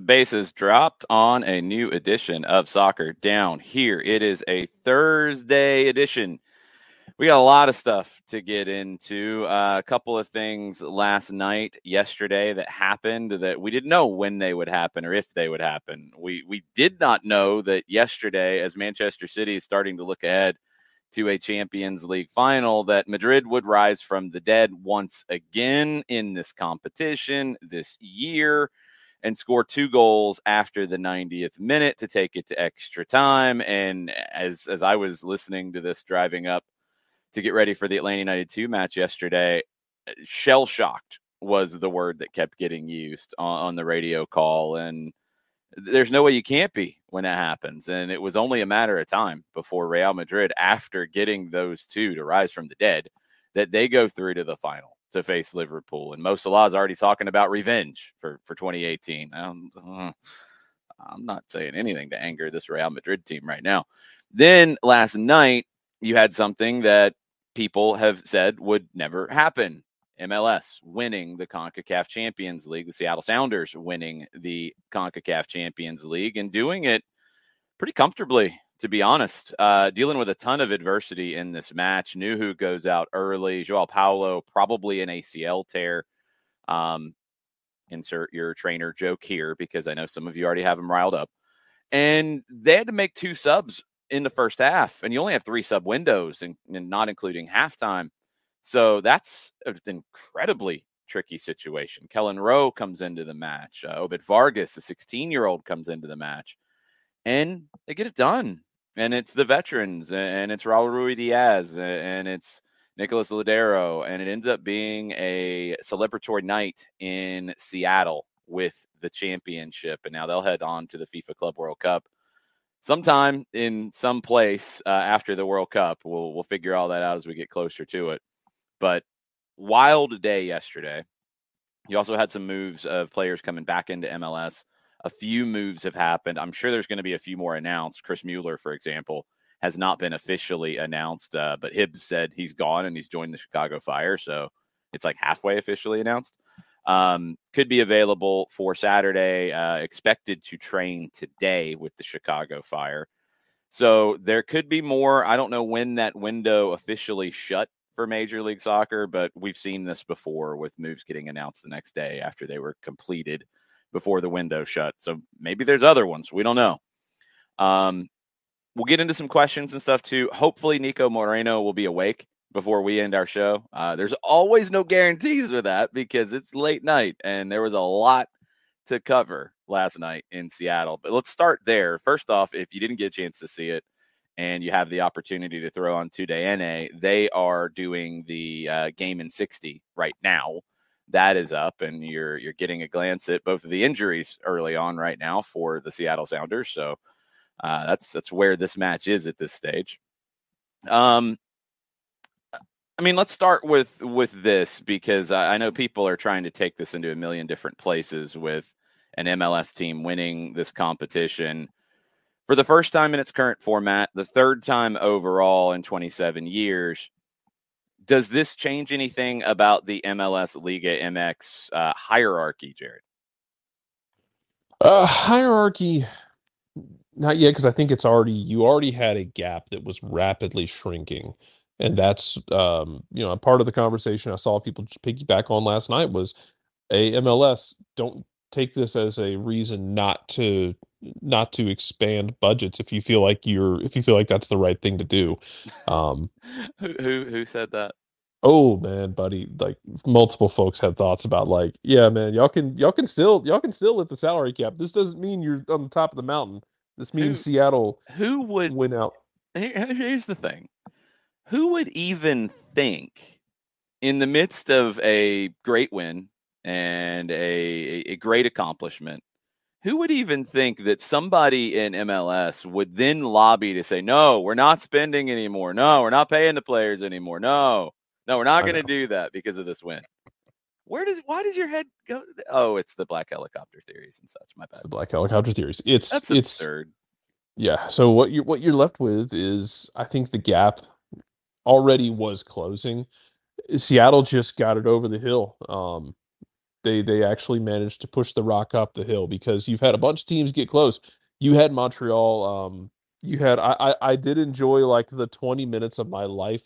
bases dropped on a new edition of Soccer Down Here. It is a Thursday edition. We got a lot of stuff to get into. A couple of things yesterday that happened that we didn't know when they would happen or if they would happen. We did not know that yesterday, as Manchester City is starting to look ahead to a Champions League final, that Madrid would rise from the dead once again in this competition this year and score 2 goals after the 90th minute to take it to extra time. And as I was listening to this driving up to get ready for the Atlanta United 2 match yesterday, shell-shocked was the word that kept getting used on the radio call. And there's no way you can't be when that happens. And it was only a matter of time before Real Madrid, after getting those 2 to rise from the dead, that they go through to the final to face Liverpool. And Mo Salah's already talking about revenge for 2018. I'm not saying anything to anger this Real Madrid team right now. Then last night, you had something that people have said would never happen. MLS winning the CONCACAF Champions League, the Seattle Sounders winning the CONCACAF Champions League, and doing it pretty comfortably, to be honest. Dealing with a ton of adversity in this match. Nuhu goes out early. Joao Paulo, probably an ACL tear. Insert your trainer joke here, because I know some of you already have him riled up. And they had to make 2 subs in the first half, and you only have 3 sub windows, and not including halftime. So that's an incredibly tricky situation. Kellen Rowe comes into the match. Obed Vargas, a 16-year-old, comes into the match, and they get it done. And it's the veterans, and it's Raul Ruidiaz, and it's Nicolas Ladero, and it ends up being a celebratory night in Seattle with the championship. And now they'll head on to the FIFA Club World Cup sometime in some place after the World Cup. We'll figure all that out as we get closer to it. But wild day yesterday. You also had some moves of players coming back into MLS. A few moves have happened. I'm sure there's going to be a few more announced. Chris Mueller, for example, has not been officially announced, but Hibbs said he's gone and he's joined the Chicago Fire. So it's like halfway officially announced. Could be available for Saturday, expected to train today with the Chicago Fire. So there could be more. I don't know when that window officially shut for Major League Soccer, but we've seen this before with moves getting announced the next day after they were completed before the window shut. So maybe there's other ones. We don't know. We'll get into some questions and stuff too. Hopefully Niko Moreno will be awake before we end our show. There's always no guarantees with that because it's late night and there was a lot to cover last night in Seattle. But let's start there. First off, if you didn't get a chance to see it and you have the opportunity to throw on TUDN, they are doing the Game in 60 right now. That is up, and you're getting a glance at both of the injuries early on right now for the Seattle Sounders. So that's where this match is at this stage. I mean, let's start with this, because I know people are trying to take this into a million different places with an MLS team winning this competition for the first time in its current format, the 3rd time overall in 27 years. Does this change anything about the MLS Liga MX hierarchy, Jared? Hierarchy, not yet, because I think you already had a gap that was rapidly shrinking. And that's, a part of the conversation I saw people just piggyback on last night was MLS. Don't take this as a reason not to expand budgets if you feel like that's the right thing to do. Who said that? Oh man, buddy, like multiple folks had thoughts about like, yeah, man, y'all can still hit the salary cap. This doesn't mean you're on the top of the mountain. This means Seattle would win out. Here's the thing. Who would even think, in the midst of a great win and a great accomplishment, who would even think that somebody in MLS would then lobby to say, no, we're not spending anymore. No, we're not paying the players anymore. No, we're not going to do that because of this win. Why does your head go? Oh, it's the black helicopter theories and such. My bad. It's the black helicopter theories. That's absurd. Yeah. So what you're left with is, I think the gap already was closing. Seattle just got it over the hill. They actually managed to push the rock up the hill, because you've had a bunch of teams get close. You had Montreal. You had I did enjoy like the 20 minutes of my life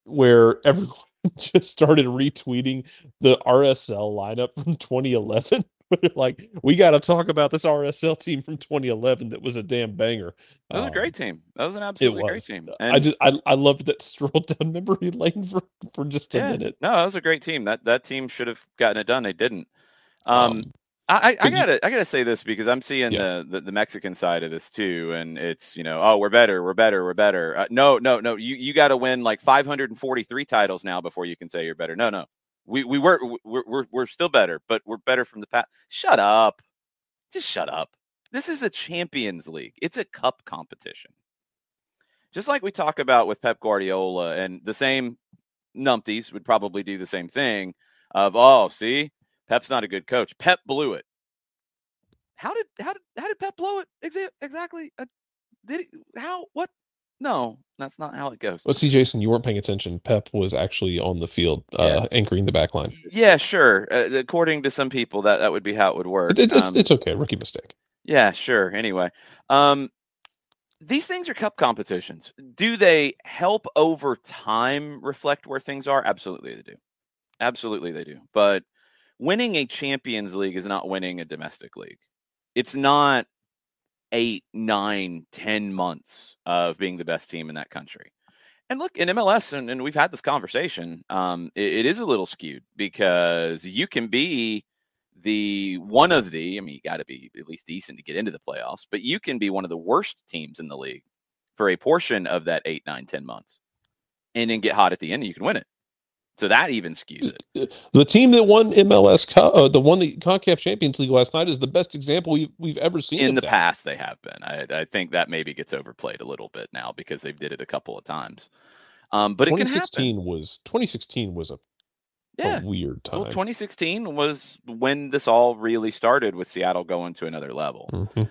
where everyone just started retweeting the RSL lineup from 2011. They're like, we got to talk about this RSL team from 2011 that was a damn banger. It was a great Um, team. That was an it absolutely great was. team. I And just I loved that stroll down memory lane for just a yeah, minute. no, that was a great team. That team should have gotten it done. They didn't. Um, Um, I but you, gotta say this because I'm seeing yeah, the Mexican side of this too, and it's oh we're better, we're better, we're better. No, you got to win like 543 titles now before you can say you're better. No, we're still better, but we're better from the past. Shut up, just shut up. This is a Champions League. It's a cup competition. Just like we talk about with Pep Guardiola, and the same numpties would probably do the same thing of, oh, see, Pep's not a good coach. Pep blew it. How did Pep blow it exactly? Did he, how what? No, that's not how it goes. well, see, Jason, you weren't paying attention. Pep was actually on the field, Yes. anchoring the back line. Yeah, sure. According to some people, that would be how it would work. It's okay, rookie mistake. Yeah, sure. Anyway, these things are cup competitions. Do they help over time reflect where things are? Absolutely, they do. Absolutely, they do. But winning a Champions League is not winning a domestic league. It's not 8, 9, 10 months of being the best team in that country. And look, in MLS, and we've had this conversation, it is a little skewed because you can be I mean, you got to be at least decent to get into the playoffs, but you can be one of the worst teams in the league for a portion of that 8, 9, 10 months and then get hot at the end and you can win it. So that even skews it. The team that won the won the CONCACAF Champions League last night is the best example we've ever seen In of the that. past, they have been. I think that maybe gets overplayed a little bit now because they've did it a couple of times. But it can happen. 2016 was a Yeah. weird Well, time. 2016 was when this all really started with Seattle going to another level. Mm-hmm.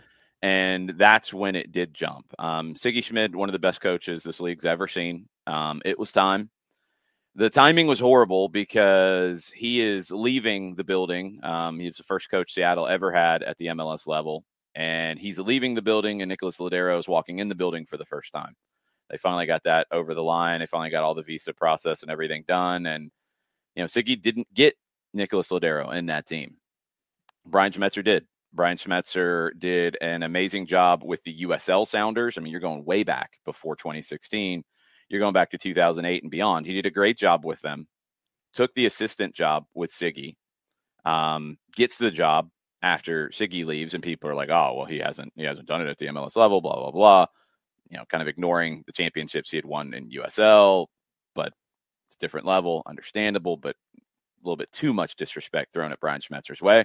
And that's when it did jump. Siggy Schmid, one of the best coaches this league's ever seen. It was time. The timing was horrible because he is leaving the building. He's the first coach Seattle ever had at the MLS level. And he's leaving the building, and Nicolas Lodeiro is walking in the building for the first time. They finally got that over the line. They finally got all the visa process and everything done. And, Siggy didn't get Nicolas Lodeiro in that team. Brian Schmetzer did. Brian Schmetzer did an amazing job with the USL Sounders. I mean, you're going way back before 2016. You're going back to 2008 and beyond. He did a great job with them. Took the assistant job with Siggy. Gets the job after Siggy leaves, and people are like, "Oh, well, he hasn't done it at the MLS level." Blah blah blah. Kind of ignoring the championships he had won in USL, but it's a different level, understandable, but a little bit too much disrespect thrown at Brian Schmetzer's way.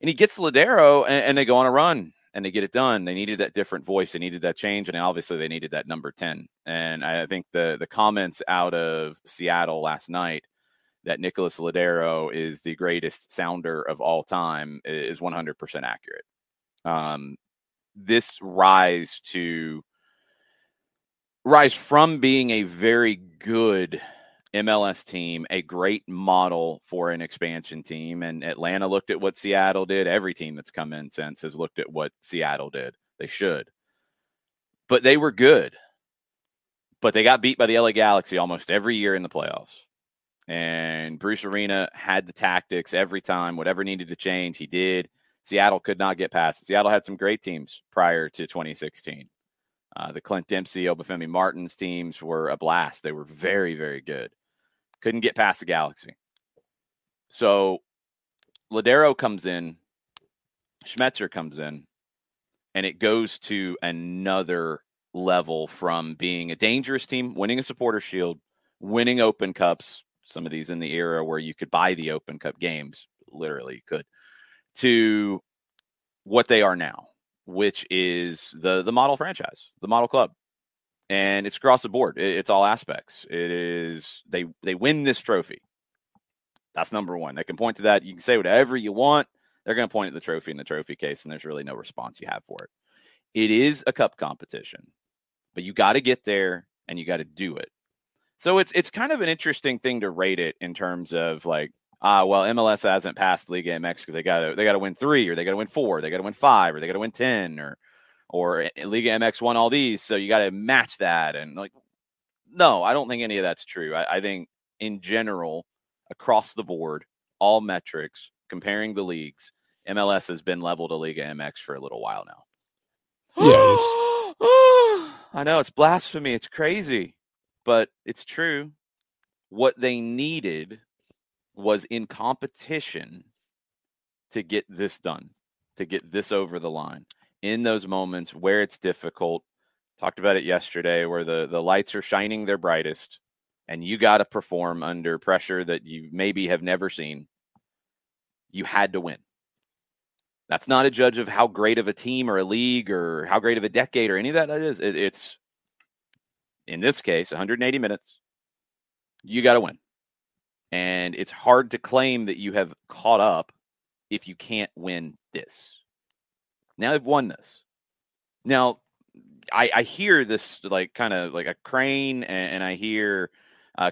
And he gets Lodeiro, and they go on a run, and they get it done. They needed that different voice. They needed that change, and obviously they needed that number 10. And I think the comments out of Seattle last night that Nicolas Lodeiro is the greatest sounder of all time is 100% accurate. This rise from being a very good MLS team, a great model for an expansion team. And Atlanta looked at what Seattle did. Every team that's come in since has looked at what Seattle did. They should. But they were good. But they got beat by the LA Galaxy almost every year in the playoffs. And Bruce Arena had the tactics every time. Whatever needed to change, he did. Seattle could not get past it. Seattle had some great teams prior to 2016. The Clint Dempsey, Obafemi Martins teams were a blast. They were very, very good. Couldn't get past the Galaxy. So Lodeiro comes in, Schmetzer comes in, and it goes to another level from being a dangerous team, winning a supporter shield, winning Open Cups, some of these in the era where you could buy the Open Cup games, literally you could, to what they are now, which is the model franchise, the model club. And it's across the board. It's all aspects. It is they win this trophy. That's number one. They can point to that. You can say whatever you want. They're going to point at the trophy in the trophy case, and there's really no response you have for it. It is a cup competition, but you got to get there and you got to do it. So it's kind of an interesting thing to rate it in terms of like Well, MLS hasn't passed Liga MX because they gotta win 3, or they gotta win 4, they gotta win 5, or they gotta win 10, or Liga MX won all these, so you gotta match that. And like, no, I don't think any of that's true. I think in general, across the board, all metrics, comparing the leagues, MLS has been level to Liga MX for a little while now. Yeah, it's I know it's blasphemy. It's crazy, but it's true. What they needed was in competition to get this done, to get this over the line. In those moments where it's difficult, talked about it yesterday, where the lights are shining their brightest and you got to perform under pressure that you maybe have never seen. You had to win. That's not a judge of how great of a team or a league or how great of a decade or any of that is. It's, in this case, 180 minutes. You got to win. And it's hard to claim that you have caught up if you can't win this. Now they've won this. Now, I hear this like kind of like a crane, and I hear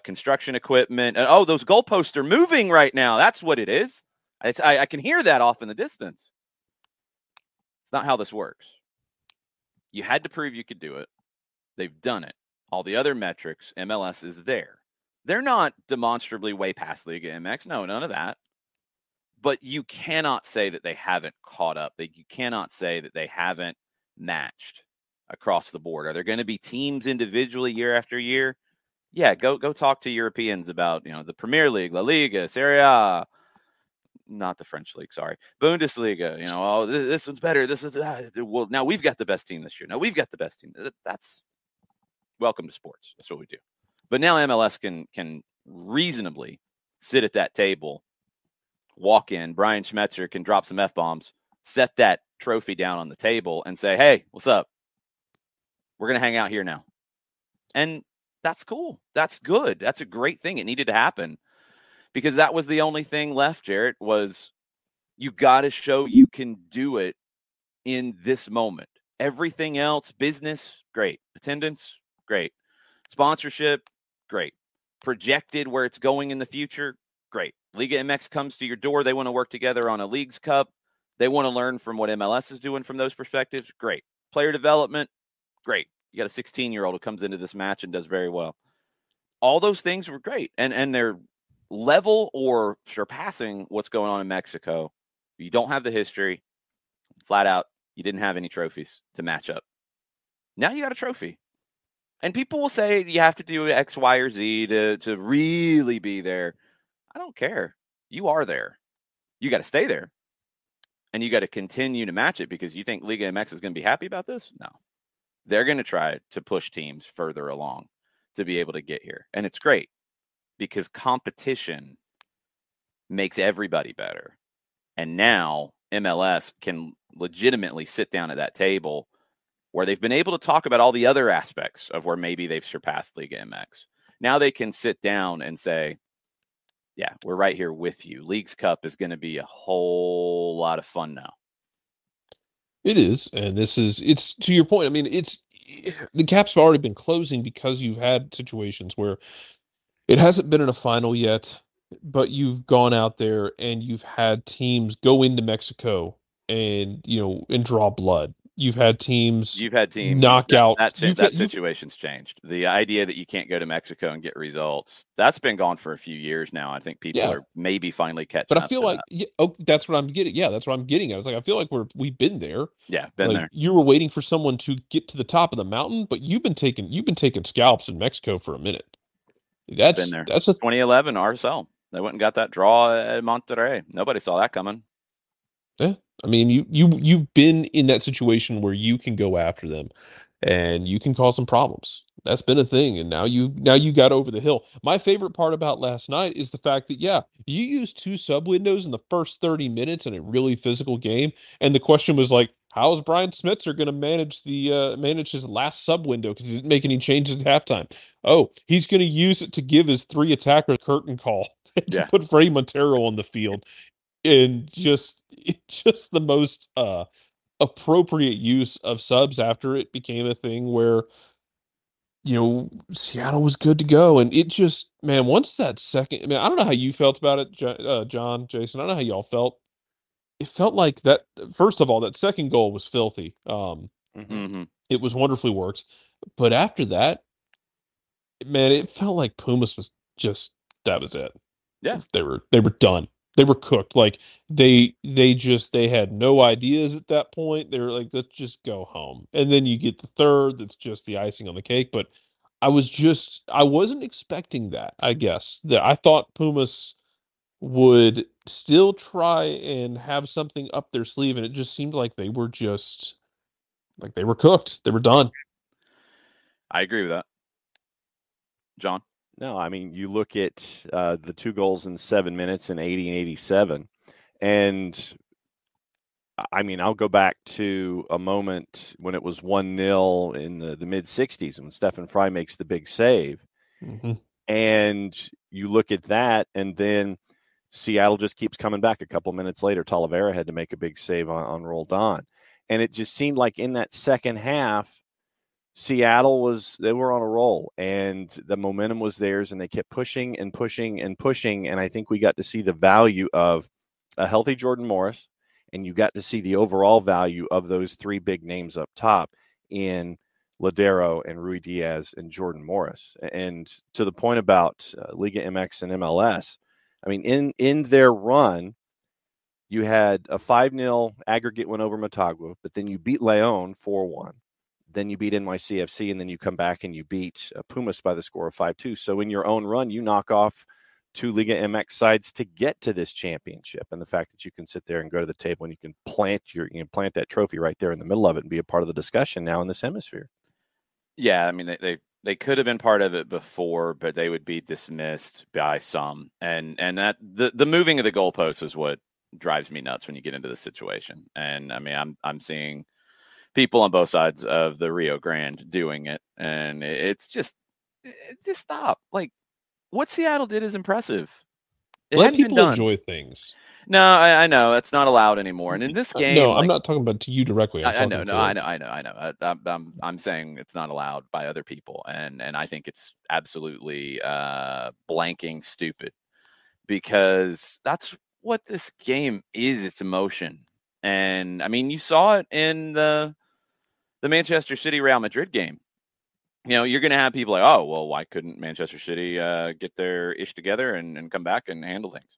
construction equipment. And, oh, those goalposts are moving right now. That's what it is. I can hear that off in the distance. It's not how this works. You had to prove you could do it. They've done it. All the other metrics, MLS is there. They're not demonstrably way past Liga MX. No, none of that. But you cannot say that they haven't caught up. You cannot say that they haven't matched across the board. Are there going to be teams individually year after year? Yeah, go talk to Europeans about, the Premier League, La Liga, Serie A, not the French league, sorry, Bundesliga. Oh, this one's better. This is well, now we've got the best team this year. Now we've got the best team. That's welcome to sports. That's what we do. But now MLS can reasonably sit at that table, walk in. Brian Schmetzer can drop some F-bombs, set that trophy down on the table, and say, "Hey, what's up? We're going to hang out here now." And that's cool. That's good. That's a great thing. It needed to happen because that was the only thing left, Jarrett, was you got to show you can do it in this moment. Everything else, business, great. Attendance, great. Sponsorship, great. Projected where it's going in the future, great. Liga MX comes to your door. They want to work together on a Leagues Cup. They want to learn from what MLS is doing from those perspectives, great. Player development, great. You got a 16-year-old who comes into this match and does very well. All those things were great, and they're level or surpassing what's going on in Mexico. You don't have the history. Flat out, you didn't have any trophies to match up. Now you got a trophy. And people will say you have to do X, Y, or Z to really be there. I don't care. You are there. You got to stay there. And you got to continue to match it because you think Liga MX is going to be happy about this? No. They're going to try to push teams further along to be able to get here. And it's great because competition makes everybody better. And now MLS can legitimately sit down at that table where they've been able to talk about all the other aspects of where maybe they've surpassed Liga MX. Now they can sit down and say, yeah, we're right here with you. Leagues Cup is going to be a whole lot of fun now. It is, and it's to your point. I mean, the gaps have already been closing because you've had situations where it hasn't been in a final yet, but you've gone out there and you've had teams go into Mexico and and draw blood. You've had teams knock out. That situation's changed. The idea that you can't go to Mexico and get results, that's been gone for a few years now. I think people are maybe finally catching up. But I feel like that's what I'm getting. Yeah, that's what I'm getting. I was like, I feel like we've been there. Yeah, been there. You were waiting for someone to get to the top of the mountain, but you've been taking scalps in Mexico for a minute. That's been there. That's a 2011 RSL. They went and got that draw at Monterrey. Nobody saw that coming. Yeah, I mean, you've been in that situation where you can go after them, and you can cause some problems. That's been a thing, and now you got over the hill. My favorite part about last night is the fact that you used 2 sub windows in the first 30 minutes in a really physical game, and the question was like, how is Brian Smitzer going to manage his last sub window because he didn't make any changes at halftime? Oh, he's going to use it to give his 3 attacker curtain call to put Freddie Montero on the field. And just the most appropriate use of subs after it became a thing where Seattle was good to go. And it just, man, once that second, I mean, I don't know how you felt about it, John, Jason. I don't know how y'all felt. It felt like that, first of all, that second goal was filthy. Mm-hmm. It was wonderfully worked. But after that, man, it felt like Pumas was just, that was it. Yeah. They were done. They were cooked. Like they had no ideas at that point. They were like, let's just go home. And then you get the third, that's just the icing on the cake. But I wasn't expecting that, I guess. That I thought Pumas would still try and have something up their sleeve, and it just seemed like they were just like they were cooked. They were done. I agree with that. John? No, I mean, you look at the 2 goals in 7 minutes in 80 and 87. And I mean, I'll go back to a moment when it was 1-0 in the mid-60s when Stephen Fry makes the big save. Mm-hmm. And you look at that, and then Seattle just keeps coming back. A couple minutes later, Talavera had to make a big save on Roldan. And it just seemed like in that second half, Seattle they were on a roll, and the momentum was theirs, and they kept pushing and pushing and pushing. And I think we got to see the value of a healthy Jordan Morris, and you got to see the overall value of those 3 big names up top in Ladero and Rui Diaz and Jordan Morris. And to the point about Liga MX and MLS, I mean, in their run, you had a 5-0 aggregate win over Motagua, but then you beat Leon 4-1. Then you beat NYCFC, and then you come back and you beat Pumas by the score of 5-2. So in your own run, you knock off 2 Liga MX sides to get to this championship. And the fact that you can sit there and go to the table and you can plant that trophy right there in the middle of it and be a part of the discussion now in this hemisphere. Yeah, I mean, they could have been part of it before, but they would be dismissed by some. And that the moving of the goalposts is what drives me nuts when you get into this situation. And I mean, I'm seeing people on both sides of the Rio Grande doing it, and it's just stop. Like, what Seattle did is impressive. It Let hadn't been people done. enjoy things. No, I know that's not allowed anymore. And in this game, no, I'm not talking about to you directly. I know. I'm saying it's not allowed by other people, and I think it's absolutely blanking stupid, because that's what this game is. It's emotion, and I mean, you saw it in the Manchester City Real Madrid game. You're going to have people like, oh, well, why couldn't Manchester City get their ish together and come back and handle things?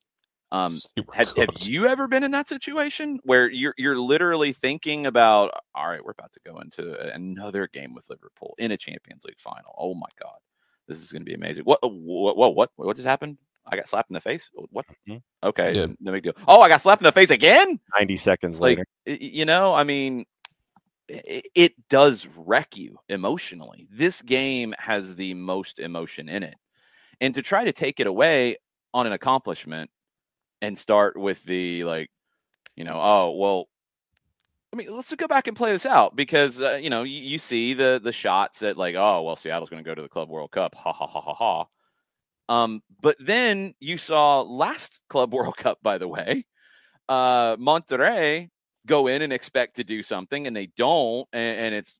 Have you ever been in that situation where you're literally thinking about, all right, we're about to go into another game with Liverpool in a Champions League final? Oh my God, this is going to be amazing. What just happened? I got slapped in the face. What? Mm-hmm. Okay, yeah. No big deal. Oh, I got slapped in the face again. 90 seconds later. I mean, it does wreck you emotionally. This game has the most emotion in it. And to try to take it away on an accomplishment and start with the oh, well, I mean, let's go back and play this out, because, you see the shots at like, oh, well, Seattle's going to go to the Club World Cup. Ha, ha, ha, ha, ha. But then you saw last Club World Cup, by the way, Monterrey go in and expect to do something, and they don't, and it's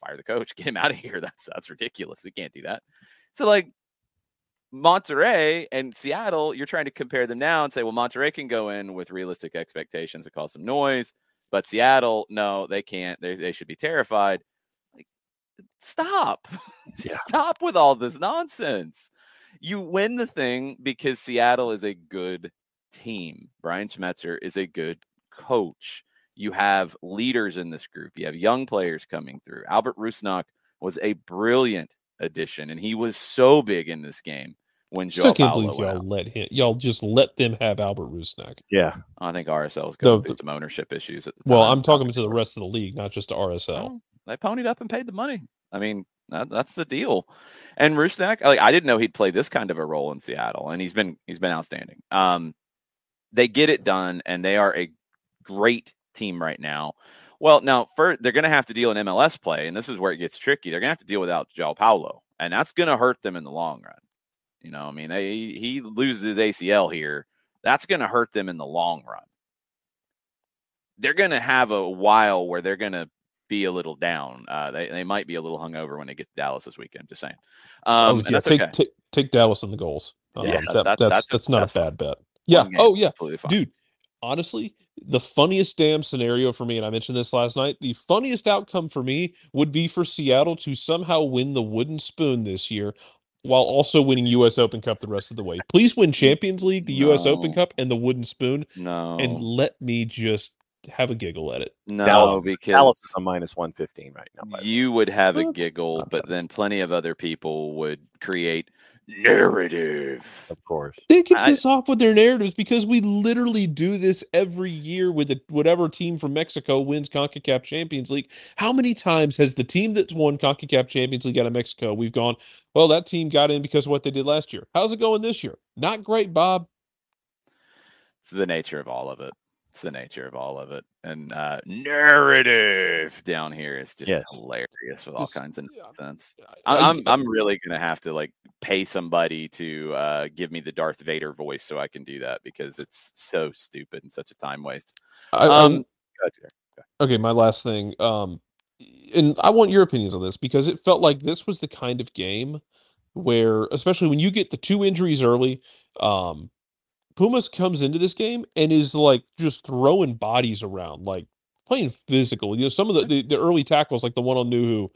fire the coach, get him out of here. That's ridiculous. We can't do that. So like Monterrey and Seattle, you're trying to compare them now and say, well, Monterrey can go in with realistic expectations and cause some noise, but Seattle, no, they can't. They should be terrified. Like, stop. Yeah. Stop with all this nonsense. You win the thing because Seattle is a good team. Brian Schmetzer is a good coach. You have leaders in this group. You have young players coming through. Albert Rusnak was a brilliant addition, and he was so big in this game when Joao Paulo went out. Y'all just let them have Albert Rusnak. Yeah. I think RSL was going through some ownership issues at the time. Well, I'm talking to the rest of the league, not just to RSL. Well, they ponied up and paid the money. I mean, that's the deal. And Rusnak, I didn't know he'd play this kind of a role in Seattle, and he's been outstanding. They get it done, and they are a great team right now. Well, now they're going to have to deal in MLS play, and this is where it gets tricky. They're going to have to deal without Joao Paulo, and that's going to hurt them in the long run. I mean, he loses his ACL here. That's going to hurt them in the long run. They're going to have a while where they're going to be a little down. They might be a little hungover when they get to Dallas this weekend. Just saying. Yeah, And that's okay. take Dallas in the goals. Yeah, That's not a bad bet. Yeah. Game, Oh yeah, completely fine. dude. Honestly, the funniest damn scenario for me, and I mentioned this last night, the funniest outcome for me would be for Seattle to somehow win the wooden spoon this year while also winning U.S. Open Cup the rest of the way. Please win Champions League, the U.S. Open Cup, and the wooden spoon, and let me just have a giggle at it. No, because Dallas is a minus 115 right now. You would have a giggle, but then plenty of other people would create narrative. Of course. They can piss off with their narratives because we literally do this every year with whatever team from Mexico wins CONCACAF Champions League. How many times has the team that's won CONCACAF Champions League out of Mexico, we've gone, well, that team got in because of what they did last year. How's it going this year? Not great, Bob. It's the nature of all of it. And narrative down here is just hilarious with all kinds of nonsense. I'm really gonna have to like pay somebody to give me the Darth Vader voice so I can do that because it's so stupid and such a time waste. Okay, my last thing. And I want your opinions on this because it felt like this was the kind of game where, especially when you get the 2 injuries early, Pumas comes into this game and is like just throwing bodies around, like playing physical. Some of the early tackles, like the one on Nuhu,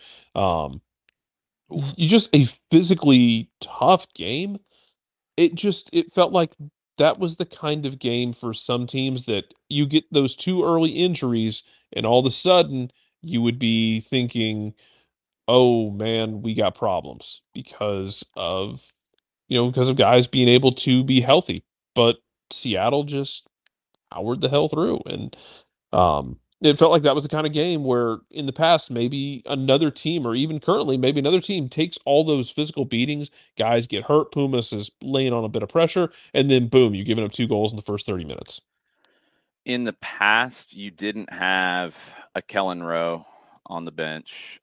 you just a physically tough game. It felt like that was the kind of game for some teams that you get those 2 early injuries and all of a sudden you would be thinking, oh man, we got problems because of guys being able to be healthy. But Seattle just powered the hell through. And it felt like that was the kind of game where in the past, maybe another team or even currently, maybe another team takes all those physical beatings. Guys get hurt. Pumas is laying on a bit of pressure. And then boom, you're giving up 2 goals in the first 30 minutes. In the past, you didn't have a Kellen Rowe on the bench,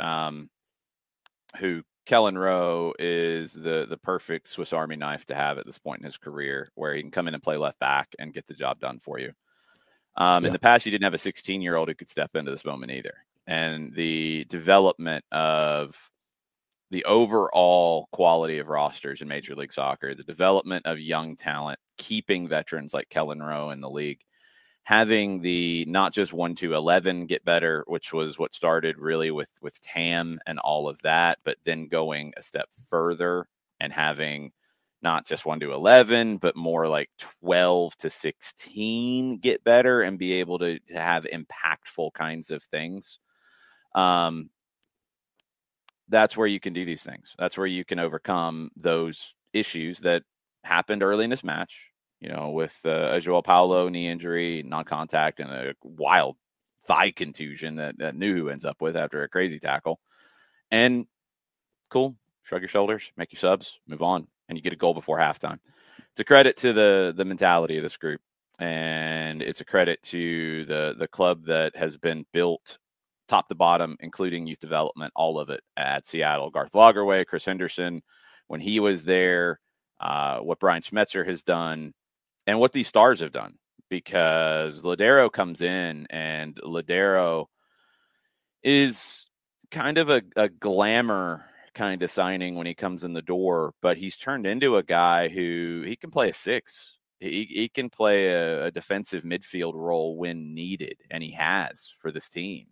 who Kellen Rowe is the perfect Swiss Army knife to have at this point in his career, where he can come in and play left back and get the job done for you. In the past, you didn't have a 16-year-old who could step into this moment either. And the development of the overall quality of rosters in Major League Soccer, the development of young talent, keeping veterans like Kellen Rowe in the league, having the not just 1-11 get better, which was what started really with TAM and all of that, but then going a step further and having not just 1-11, but more like 12-16 get better and be able to have impactful kinds of things. That's where you can do these things. That's where you can overcome those issues that happened early in this match. With a Joao Paulo knee injury, non-contact, and a wild thigh contusion that Nuhu ends up with after a crazy tackle. And cool, shrug your shoulders, make your subs, move on, and you get a goal before halftime. It's a credit to the mentality of this group, and it's a credit to the club that has been built top to bottom, including youth development, all of it at Seattle. Garth Lagerwey, Chris Henderson, when he was there, what Brian Schmetzer has done, and what these stars have done, because Ladero comes in, and Ladero is kind of a glamour kind of signing when he comes in the door, but he's turned into a guy who he can play a 6. He can play a defensive midfield role when needed, and he has for this team.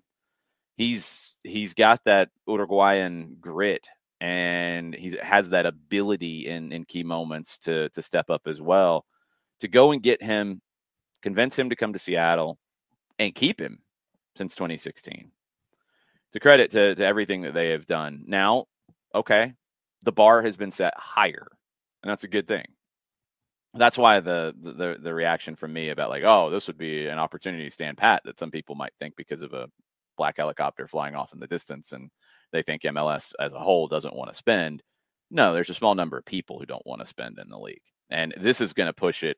He's got that Uruguayan grit, and he has that ability in key moments to step up as well. To go and get him, convince him to come to Seattle, and keep him since 2016. It's a credit to everything that they have done. Now, okay, the bar has been set higher, and that's a good thing. That's why the reaction from me about like, oh, this would be an opportunity to stand pat, that some people might think because of a black helicopter flying off in the distance and they think MLS as a whole doesn't want to spend. No, there's a small number of people who don't want to spend in the league. And this is going to push it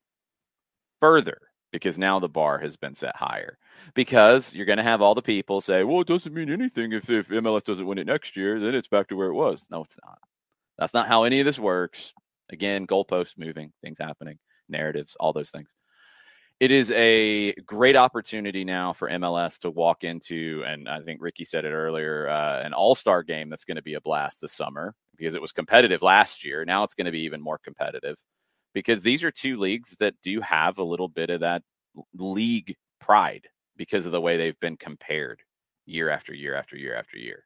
further because now the bar has been set higher, because you're going to have all the people say, well, it doesn't mean anything if MLS doesn't win it next year, then it's back to where it was. No, it's not. That's not how any of this works. Again, goalposts moving, things happening, narratives, all those things. It is a great opportunity now for MLS to walk into, and I think Ricky said it earlier, an all-star game that's going to be a blast this summer because it was competitive last year. Now it's going to be even more competitive because these are two leagues that do have a little bit of that league pride because of the way they've been compared year after year after year after year.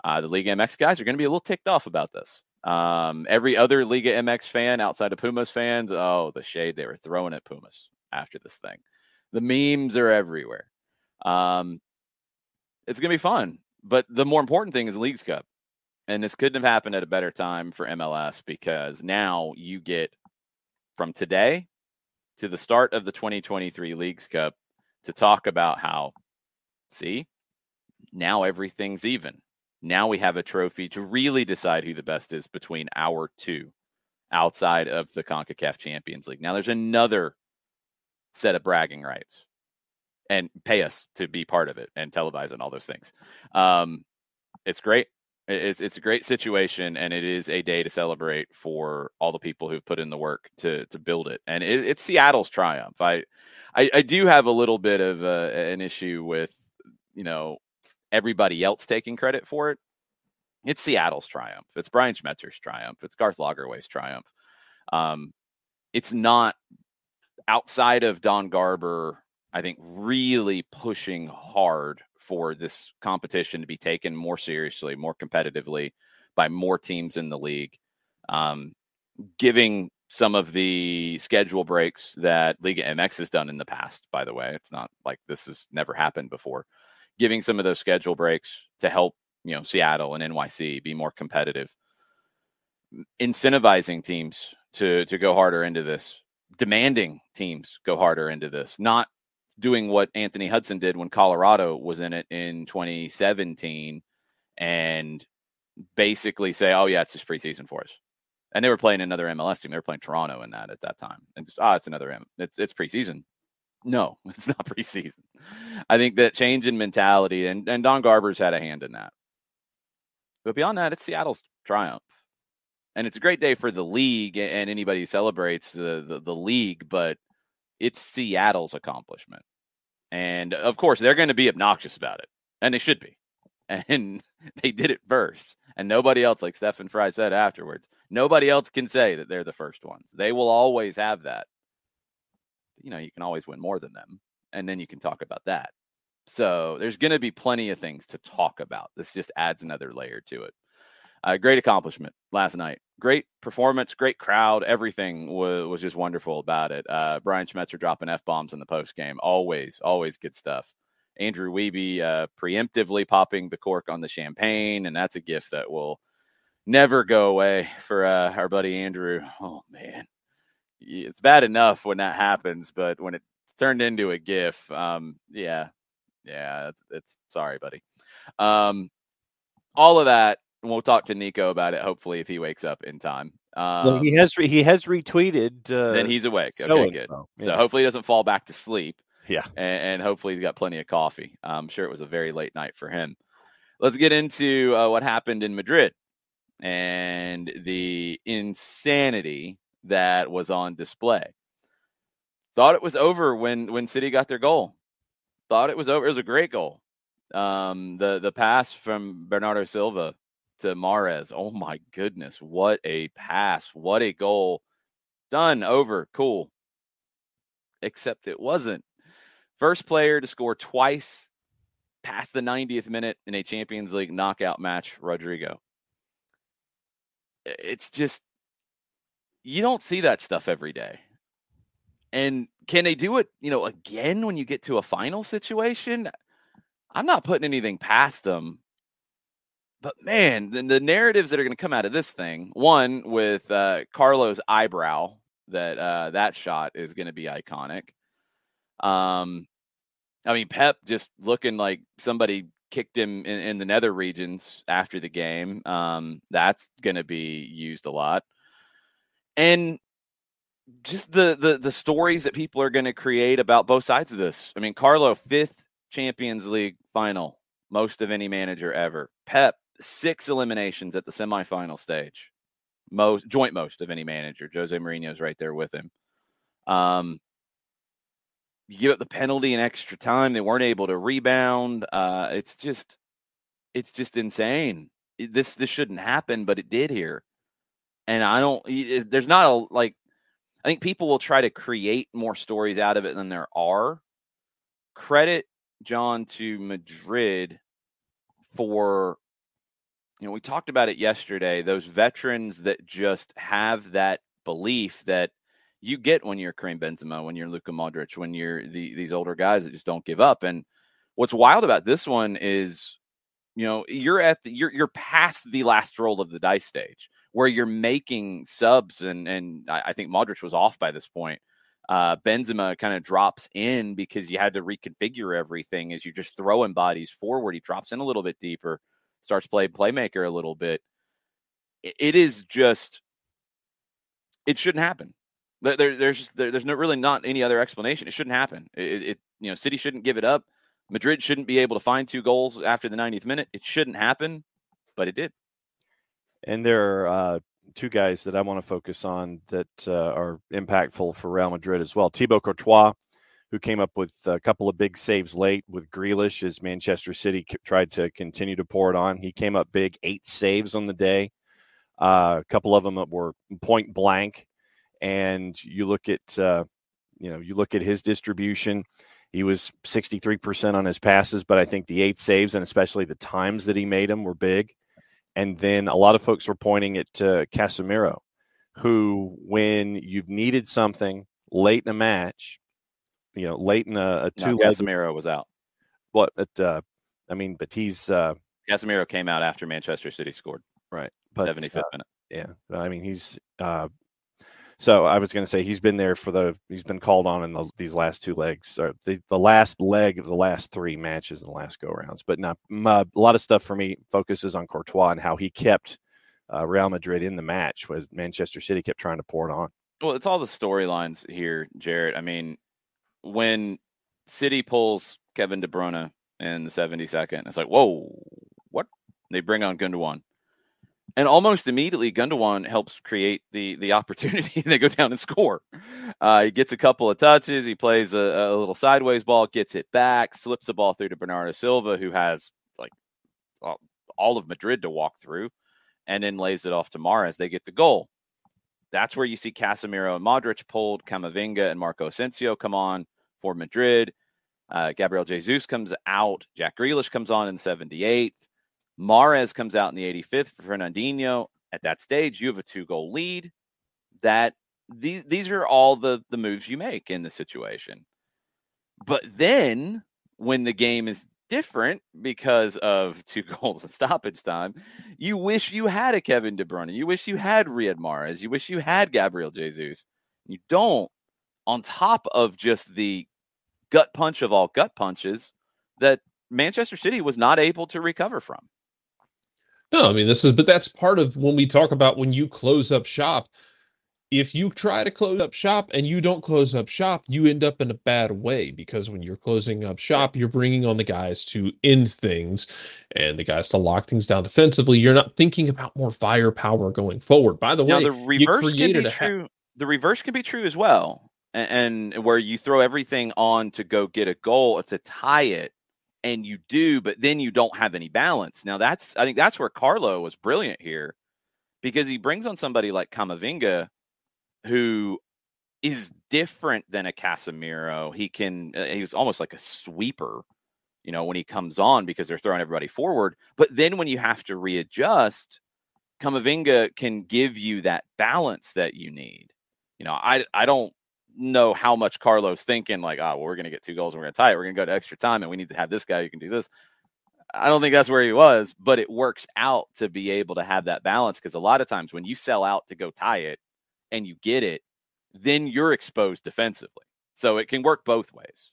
The Liga MX guys are going to be a little ticked off about this. Every other Liga MX fan outside of Pumas fans, the shade they were throwing at Pumas after this thing. The memes are everywhere. It's going to be fun. But the more important thing is Leagues Cup. And this couldn't have happened at a better time for MLS because now you get from today to the start of the 2023 Leagues Cup to talk about how, see, now everything's even. Now we have a trophy to really decide who the best is between our two outside of the CONCACAF Champions League. Now there's another set of bragging rights and pay us to be part of it and televise and all those things. It's great. It's a great situation, and it is a day to celebrate for all the people who've put in the work to build it. And it's Seattle's triumph. I do have a little bit of an issue with, everybody else taking credit for it. It's Seattle's triumph. It's Brian Schmetzer's triumph. It's Garth Lagerwey's triumph. It's not outside of Don Garber, I think, really pushing hard for this competition to be taken more seriously, more competitively by more teams in the league, giving some of the schedule breaks that Liga MX has done in the past, by the way. It's not like this has never happened before. Giving some of those schedule breaks to help, Seattle and NYC be more competitive. Incentivizing teams to go harder into this. Demanding teams go harder into this. Not doing what Anthony Hudson did when Colorado was in it in 2017 and basically say, oh, yeah, it's just preseason for us. And they were playing another MLS team. They were playing Toronto in that at that time. And just, it's another it's preseason. No, it's not preseason. I think that change in mentality, and Don Garber's had a hand in that. But beyond that, it's Seattle's triumph. And it's a great day for the league and anybody who celebrates the league, but it's Seattle's accomplishment. And, of course, they're going to be obnoxious about it. And they should be. And they did it first. And nobody else, like Stephen Fry said afterwards, nobody else can say that they're the first ones. They will always have that. You can always win more than them. And then you can talk about that. So there's going to be plenty of things to talk about. This just adds another layer to it. Great accomplishment last night. Great performance, great crowd. Everything was just wonderful about it. Brian Schmetzer dropping F-bombs in the postgame. Always good stuff. Andrew Wiebe preemptively popping the cork on the champagne, and that's a gift that will never go away for our buddy Andrew. Oh, man. It's bad enough when that happens, but when it's turned into a GIF, it's sorry, buddy. All of that, and we'll talk to Niko about it, hopefully, if he wakes up in time. Well, he has retweeted. Then he's awake. Okay, good. So hopefully he doesn't fall back to sleep. Yeah. And hopefully he's got plenty of coffee. I'm sure it was a very late night for him. Let's get into what happened in Madrid and the insanity that was on display. Thought it was over when City got their goal. Thought it was over. It was a great goal. The pass from Bernardo Silva to Mahrez. Oh my goodness. What a pass. What a goal. Done. Over. Cool. Except it wasn't. First player to score twice past the 90th minute in a Champions League knockout match, Rodrigo. It's just, you don't see that stuff every day. And can they do it, again when you get to a final situation? I'm not putting anything past them. But, man, the narratives that are going to come out of this thing, one with Carlo's eyebrow, that shot is going to be iconic. Pep just looking like somebody kicked him in the nether regions after the game. That's going to be used a lot. And just the stories that people are going to create about both sides of this. Carlo, 5th Champions League final, most of any manager ever. Pep, 6 eliminations at the semifinal stage, joint most of any manager. Jose Mourinho's right there with him. You give up the penalty in extra time. They weren't able to rebound. It's just insane. This shouldn't happen, but it did here. And there's not I think people will try to create more stories out of it than there are. Credit, John, to Madrid for, we talked about it yesterday, those veterans that just have that belief that you get when you're Karim Benzema, when you're Luka Modric, when you're these older guys that just don't give up. And what's wild about this one is, you're past the last roll of the dice stage where you're making subs, and I think Modric was off by this point. Benzema kind of drops in because you had to reconfigure everything as you're just throwing bodies forward. He drops in a little bit deeper, starts playmaker a little bit. It is just, it shouldn't happen. There's really not any other explanation. It shouldn't happen. City shouldn't give it up. Madrid shouldn't be able to find 2 goals after the 90th minute. It shouldn't happen, but it did. And there are 2 guys that I want to focus on that are impactful for Real Madrid as well. Thibaut Courtois, who came up with a couple of big saves late with Grealish as Manchester City tried to continue to pour it on. He came up big, 8 saves on the day. A couple of them were point blank. And you look at his distribution. He was 63% on his passes, but I think the 8 saves and especially the times that he made them were big. And then a lot of folks were pointing at Casemiro, who, when you've needed something late in a match, late in a 2-leg. Casemiro was out. But he's Casemiro came out after Manchester City scored. Right. But 75th minute. Yeah. He's so I was going to say he's been there he's been called on in these last 2 legs, or the last leg of the last 3 matches in the last go-rounds. But a lot of stuff for me focuses on Courtois and how he kept Real Madrid in the match, was Manchester City kept trying to pour it on. Well, it's all the storylines here, Jarrett. I mean, when City pulls Kevin De Bruyne in the 72nd, it's like, whoa, what? They bring on Gundogan. And almost immediately, Gundogan helps create the opportunity. They go down and score. He gets a couple of touches. He plays a little sideways ball, gets it back, slips the ball through to Bernardo Silva, who has all of Madrid to walk through, and then lays it off to Mahrez. They get the goal. That's where you see Casemiro and Modric pulled. Camavinga and Marco Asensio come on for Madrid. Gabriel Jesus comes out. Jack Grealish comes on in the 78th. Mahrez comes out in the 85th for Fernandinho. At that stage, you have a 2-goal lead. These are all the moves you make in the situation. But then, when the game is different because of 2 goals in stoppage time, you wish you had a Kevin De Bruyne. You wish you had Riyad Mahrez. You wish you had Gabriel Jesus. You don't, on top of just the gut punch of all gut punches that Manchester City was not able to recover from. No, but that's part of when we talk about when you close up shop. If you try to close up shop and you don't close up shop, you end up in a bad way, because when you're closing up shop, you're bringing on the guys to end things and the guys to lock things down defensively. You're not thinking about more firepower going forward. By the way, the reverse can be true. The reverse can be true as well, and where you throw everything on to go get a goal to tie it. And you do, but then you don't have any balance. Now I think that's where Carlo was brilliant here, because he brings on somebody like Camavinga, who is different than a Casemiro. He's almost like a sweeper, when he comes on, because they're throwing everybody forward. But then when you have to readjust, Camavinga can give you that balance that you need. I don't know how much Carlo's thinking, we're going to get 2 goals and we're going to tie it. We're going to go to extra time and we need to have this guy who can do this. I don't think that's where he was, but it works out to be able to have that balance, because a lot of times when you sell out to go tie it and you get it, then you're exposed defensively. So it can work both ways.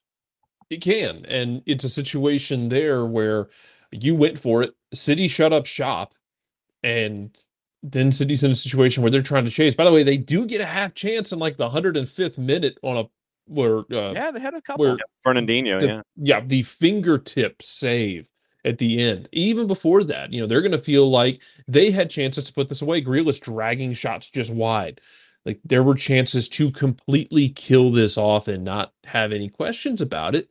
It can. And it's a situation there where you went for it. City shut up shop, and then City's in a situation where they're trying to chase. By the way, they do get a half chance in the 105th minute on they had a couple. Fernandinho, the fingertip save at the end. Even before that, they're going to feel like they had chances to put this away. Grealish dragging shots just wide. Like, there were chances to completely kill this off and not have any questions about it.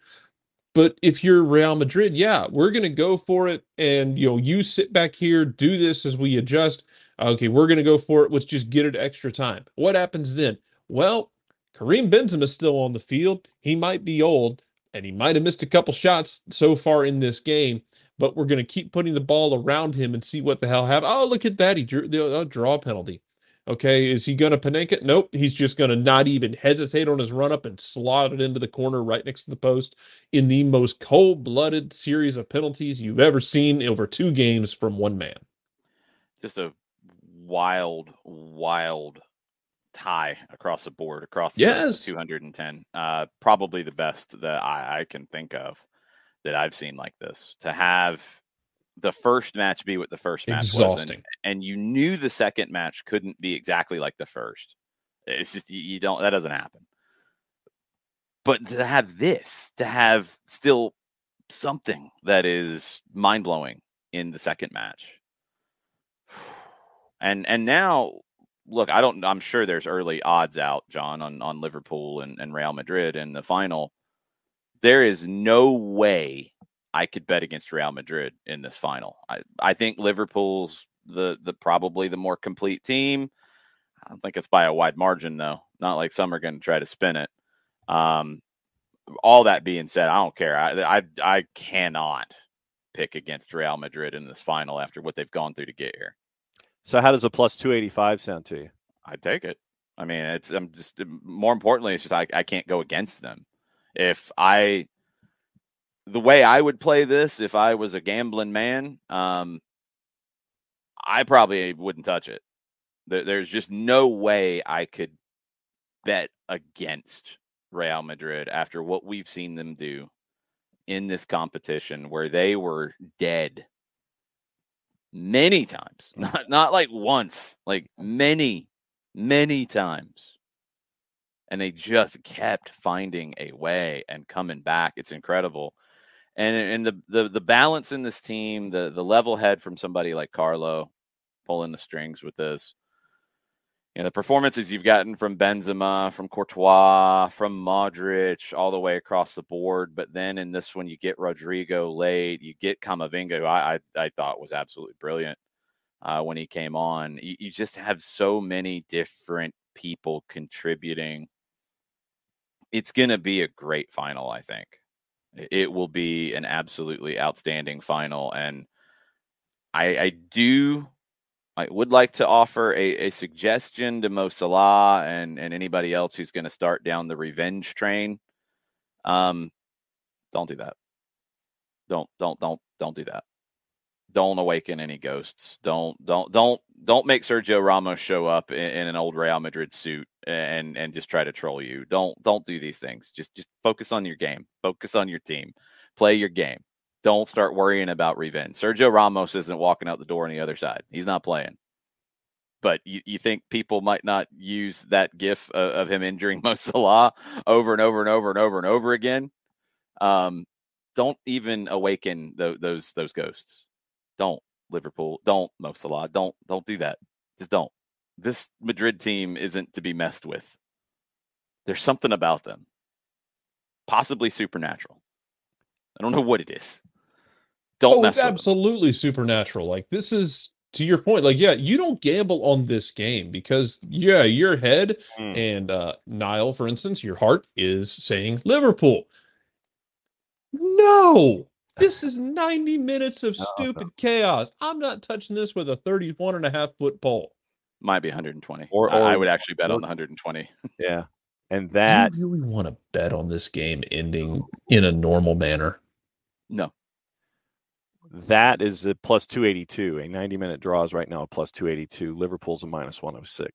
But if you're Real Madrid, yeah, we're going to go for it. And, you sit back here, do this as we adjust. Okay, we're going to go for it. Let's just get it extra time. What happens then? Well, Karim Benzema's still on the field. He might be old, and he might have missed a couple shots so far in this game, but we're going to keep putting the ball around him and see what the hell happens. Oh, look at that. He drew the draw penalty. Okay, is he going to Panenka? Nope. He's just going to not even hesitate on his run up and slot it into the corner right next to the post in the most cold-blooded series of penalties you've ever seen over 2 games from one man. Just a wild tie across the board, across Yes. the 210. Probably the best that I can think of that I've seen like this. To have the first match be what the first match was, and you knew the second match couldn't be exactly like the first. It's just that doesn't happen. But to have this, to have still something that is mind-blowing in the second match. And now, look, I'm sure there's early odds out, John, on Liverpool and Real Madrid in the final. There is no way I could bet against Real Madrid in this final. I think Liverpool's the probably the more complete team. I don't think it's by a wide margin, though. Not like some are going to try to spin it. All that being said, I don't care. I cannot pick against Real Madrid in this final after what they've gone through to get here. So how does a plus 285 sound to you? I take it. I mean, I'm just more importantly, it's just I can't go against them. The way I would play this, if I was a gambling man, I probably wouldn't touch it. There's just no way I could bet against Real Madrid after what we've seen them do in this competition, where they were dead many times, not like once, like many times. And they just kept finding a way and coming back. It's incredible. And the balance in this team, the level head from somebody like Carlo pulling the strings with this. The performances you've gotten from Benzema, from Courtois, from Modric, all the way across the board. But then in this one, you get Rodrigo late, you get Camavinga, who I thought was absolutely brilliant when he came on. You just have so many different people contributing. It's going to be a great final, I think. It will be an absolutely outstanding final. And I would like to offer a suggestion to Mo Salah and anybody else who's going to start down the revenge train. Don't do that. Don't do that. Don't awaken any ghosts. Don't make Sergio Ramos show up in an old Real Madrid suit and just try to troll you. Don't do these things. Just focus on your game. Focus on your team. Play your game. Don't start worrying about revenge. Sergio Ramos isn't walking out the door on the other side. He's not playing. But you think people might not use that gif of him injuring Mo Salah over and over and over and over and over again? Don't even awaken those ghosts. Don't, Liverpool. Don't, Mo Salah. Don't do that. Just don't. This Madrid team isn't to be messed with. There's something about them. Possibly supernatural. I don't know what it is. Don't mess with them. It's absolutely supernatural. Like, this is, to your point, like, yeah, you don't gamble on this game because, yeah, your head and Niall, for instance, your heart is saying Liverpool. No! This is 90 minutes of stupid chaos. I'm not touching this with a 31.5-foot pole. Might be 120. Or I would actually bet on the 120. Yeah. And that... Do you really want to bet on this game ending in a normal manner? No. That is a plus 282. A 90-minute draw is right now a plus 282. Liverpool's a minus 106.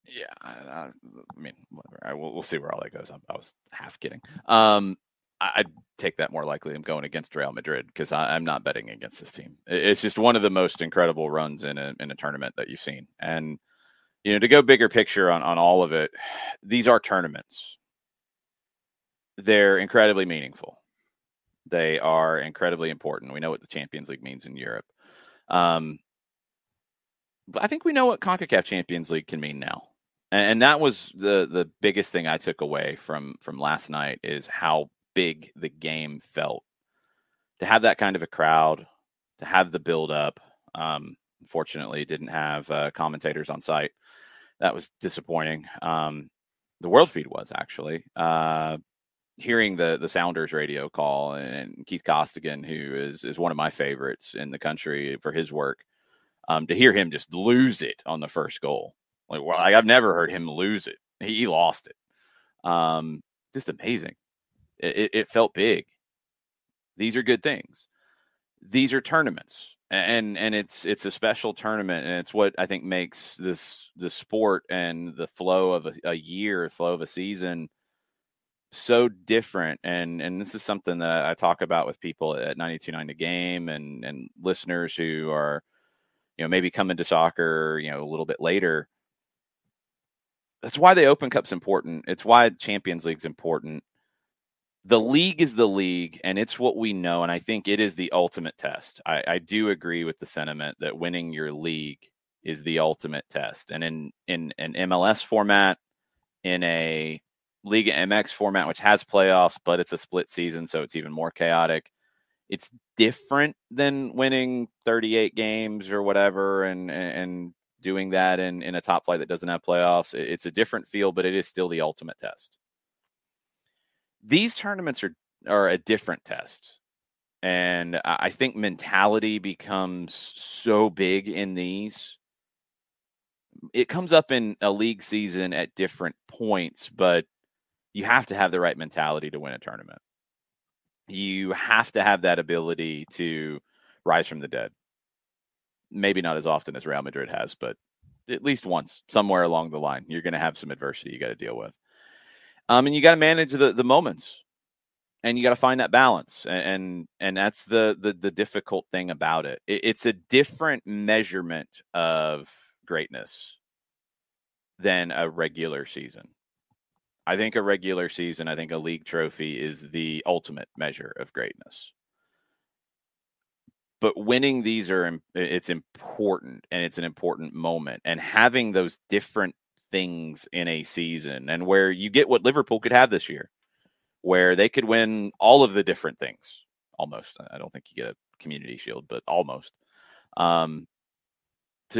Yeah, I mean, whatever. We'll see where all that goes. I was half kidding. I'd take that more likely. I'm going against Real Madrid because I'm not betting against this team. It's just one of the most incredible runs in a tournament that you've seen. And, to go bigger picture on all of it, these are tournaments. They're incredibly meaningful. They are incredibly important. We know what the Champions League means in Europe. But I think we know what CONCACAF Champions League can mean now. And that was the biggest thing I took away from last night is how big the game felt. To have that kind of a crowd, to have the build up. Unfortunately, didn't have commentators on site. That was disappointing. The world feed was actually hearing the Sounders radio call and Keith Costigan, who is one of my favorites in the country for his work. To hear him just lose it on the first goal. I've never heard him lose it. He lost it. Just amazing. It felt big. These are good things. These are tournaments, and it's a special tournament, and it's what I think makes the sport and the flow of a year, flow of a season, so different. And this is something that I talk about with people at 92.9 The Game and listeners who are, maybe coming to soccer, a little bit later. That's why the Open Cup's important. It's why Champions League's important. The league is the league, and it's what we know, and I think it is the ultimate test. I do agree with the sentiment that winning your league is the ultimate test. And in an MLS format, in a Liga MX format, which has playoffs, but it's a split season, so it's even more chaotic. It's different than winning 38 games or whatever and doing that in a top flight that doesn't have playoffs. It's a different feel, but it is still the ultimate test. These tournaments are a different test. And I think mentality becomes so big in these. It comes up in a league season at different points, but you have to have the right mentality to win a tournament. You have to have that ability to rise from the dead. Maybe not as often as Real Madrid has, but at least once, somewhere along the line, you're going to have some adversity you got to deal with. And you got to manage the moments, and you got to find that balance. And that's the difficult thing about it. It's a different measurement of greatness than a regular season. I think a regular season, I think a league trophy is the ultimate measure of greatness. But winning these it's important, and it's an important moment. And having those different things in a season, and where you get what Liverpool could have this year, where they could win all of the different things. Almost. I don't think you get a community shield, but almost. To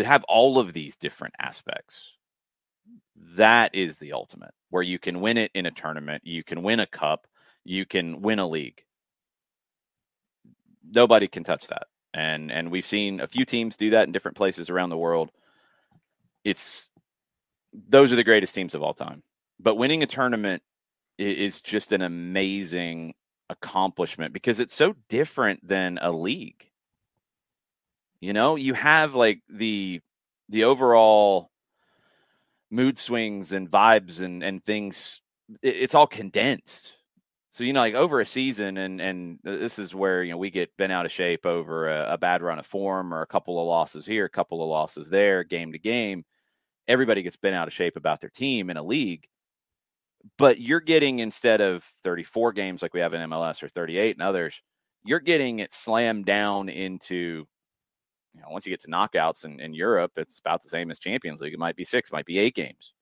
have all of these different aspects, that is the ultimate, where you can win it in a tournament, you can win a cup, you can win a league. Nobody can touch that. And we've seen a few teams do that in different places around the world. Those are the greatest teams of all time. But winning a tournament is just an amazing accomplishment because it's so different than a league. You have like the overall mood swings and vibes and things. It's all condensed. So, like over a season, and this is where, we get bent out of shape over a bad run of form or a couple of losses here, a couple of losses there, game to game. Everybody gets bent out of shape about their team in a league. But you're getting, instead of 34 games like we have in MLS or 38 and others, you're getting it slammed down into, once you get to knockouts in Europe, it's about the same as Champions League. It might be 6, might be 8 games.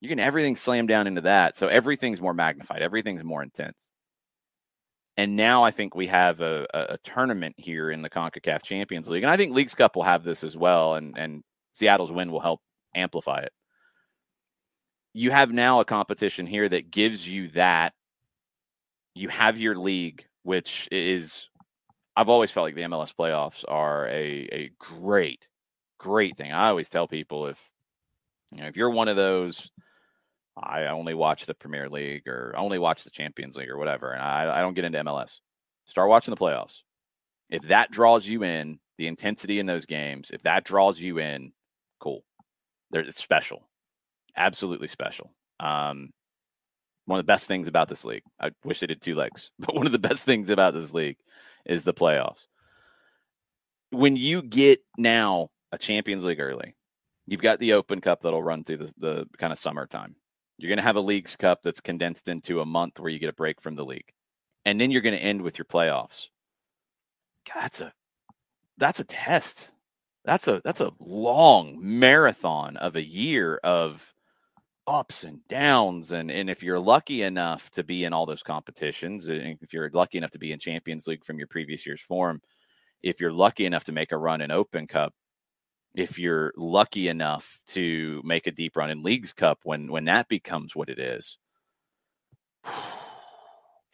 You're getting everything slammed down into that. So everything's more magnified. Everything's more intense. And now I think we have a tournament here in the CONCACAF Champions League. And I think Leagues Cup will have this as well. And Seattle's win will help amplify it. You have now a competition here that gives you that. You have your league, which is, I've always felt like the MLS playoffs are a great, great thing. I always tell people if you're one of those, I only watch the Premier League or only watch the Champions League or whatever, and I don't get into MLS. Start watching the playoffs. If that draws you in, the intensity in those games, if that draws you in, cool. It's special. Absolutely special. One of the best things about this league, I wish they did 2 legs, but one of the best things about this league is the playoffs. When you get now a Champions League early, you've got the Open Cup that'll run through the kind of summertime. You're going to have a Leagues Cup that's condensed into a month where you get a break from the league. And then you're going to end with your playoffs. God, that's a test. That's a long marathon of a year of ups and downs. And if you're lucky enough to be in all those competitions, and if you're lucky enough to be in Champions League from your previous year's form, if you're lucky enough to make a run in Open Cup, if you're lucky enough to make a deep run in Leagues Cup, when that becomes what it is,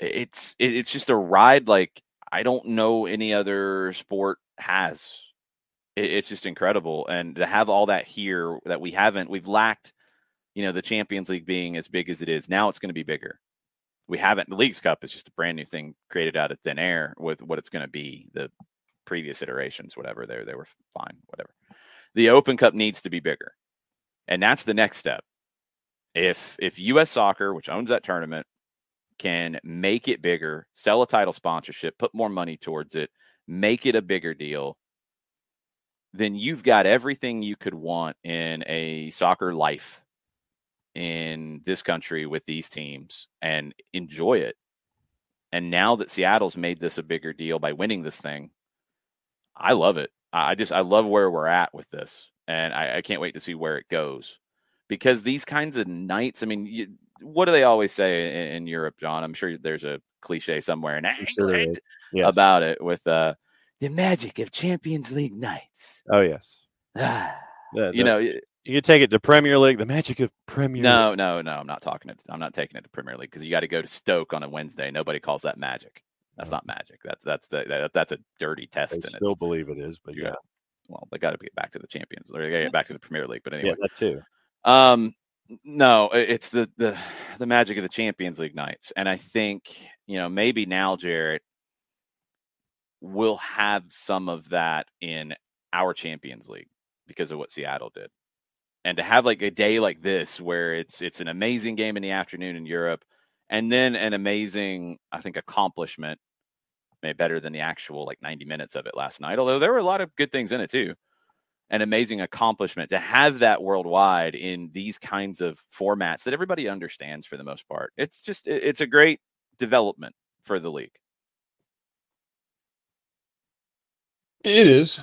it's just a ride like I don't know any other sport has. It's just incredible. And to have all that here that we've lacked, the Champions League being as big as it is. Now it's going to be bigger. We haven't. The Leagues Cup is just a brand new thing created out of thin air with what it's going to be. The previous iterations, whatever, they were fine, whatever. The Open Cup needs to be bigger. And that's the next step. If U.S. Soccer, which owns that tournament, can make it bigger, sell a title sponsorship, put more money towards it, make it a bigger deal, then you've got everything you could want in a soccer life in this country with these teams, and enjoy it. And now that Seattle's made this a bigger deal by winning this thing, I love it. I love where we're at with this. And I can't wait to see where it goes, because these kinds of nights, I mean, what do they always say in Europe, John? I'm sure there's a cliche somewhere in England about it with the magic of Champions League nights. Oh, yes. You take it to Premier League, the magic of Premier League. No, I'm not taking it to Premier League, because you got to go to Stoke on a Wednesday. Nobody calls that magic. That's not magic. That's a dirty test. I still believe it is, but yeah. Well, they got to get back to the Champions, or they got to get back to the Premier League. But anyway, yeah, that too. No, it's the magic of the Champions League nights, and I think maybe now, Jarrett, we'll have some of that in our Champions League because of what Seattle did. And to have like a day like this where it's an amazing game in the afternoon in Europe, and then an amazing, I think, accomplishment, maybe better than the actual 90 minutes of it last night, although there were a lot of good things in it too. An amazing accomplishment to have that worldwide in these kinds of formats that everybody understands for the most part. It's a great development for the league. It is.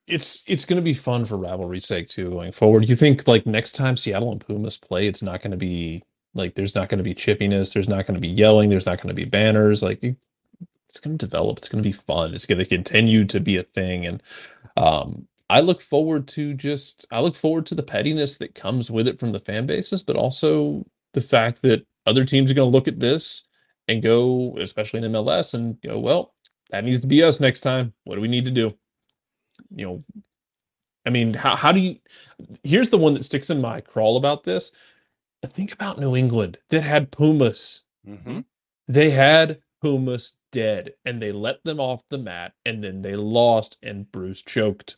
It's going to be fun for rivalry's sake too going forward. You think next time Seattle and Pumas play, it's not going to be there's not going to be chippiness, there's not going to be yelling, there's not going to be banners. It's going to develop. It's going to be fun. It's going to continue to be a thing, and I look forward to the pettiness that comes with it from the fan bases, but also the fact that other teams are going to look at this and go, especially in MLS, and go, well, that needs to be us next time. What do we need to do? I mean, how do you? Here's the one that sticks in my crawl about this. Think about New England that had Pumas. Mm-hmm. They had Pumas dead, and they let them off the mat, and then they lost, and Bruce choked.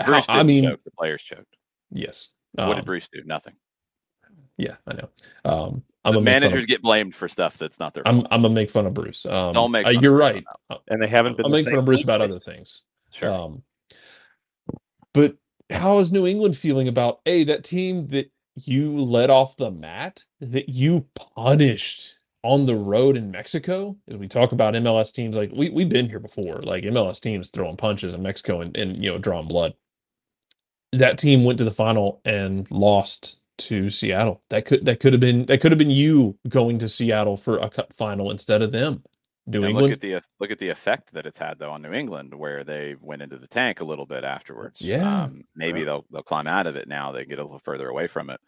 Bruce didn't choke. The players choked. Yes. What did Bruce do? Nothing. Yeah, I know. The managers get blamed for stuff that's not their fault. I'm gonna make fun of Bruce. Don't make fun you're of Bruce right. And they haven't been. I'm making fun of Bruce about other things. Sure. But how is New England feeling about that team that you let off the mat, that you punished on the road in Mexico? As we talk about MLS teams, we've been here before, MLS teams throwing punches in Mexico and drawing blood. That team went to the final and lost to Seattle. That could have been you going to Seattle for a cup final instead of them. New England. Look at the effect that it's had though on New England, where they went into the tank a little bit afterwards. Yeah, maybe they'll climb out of it now. They get a little further away from it.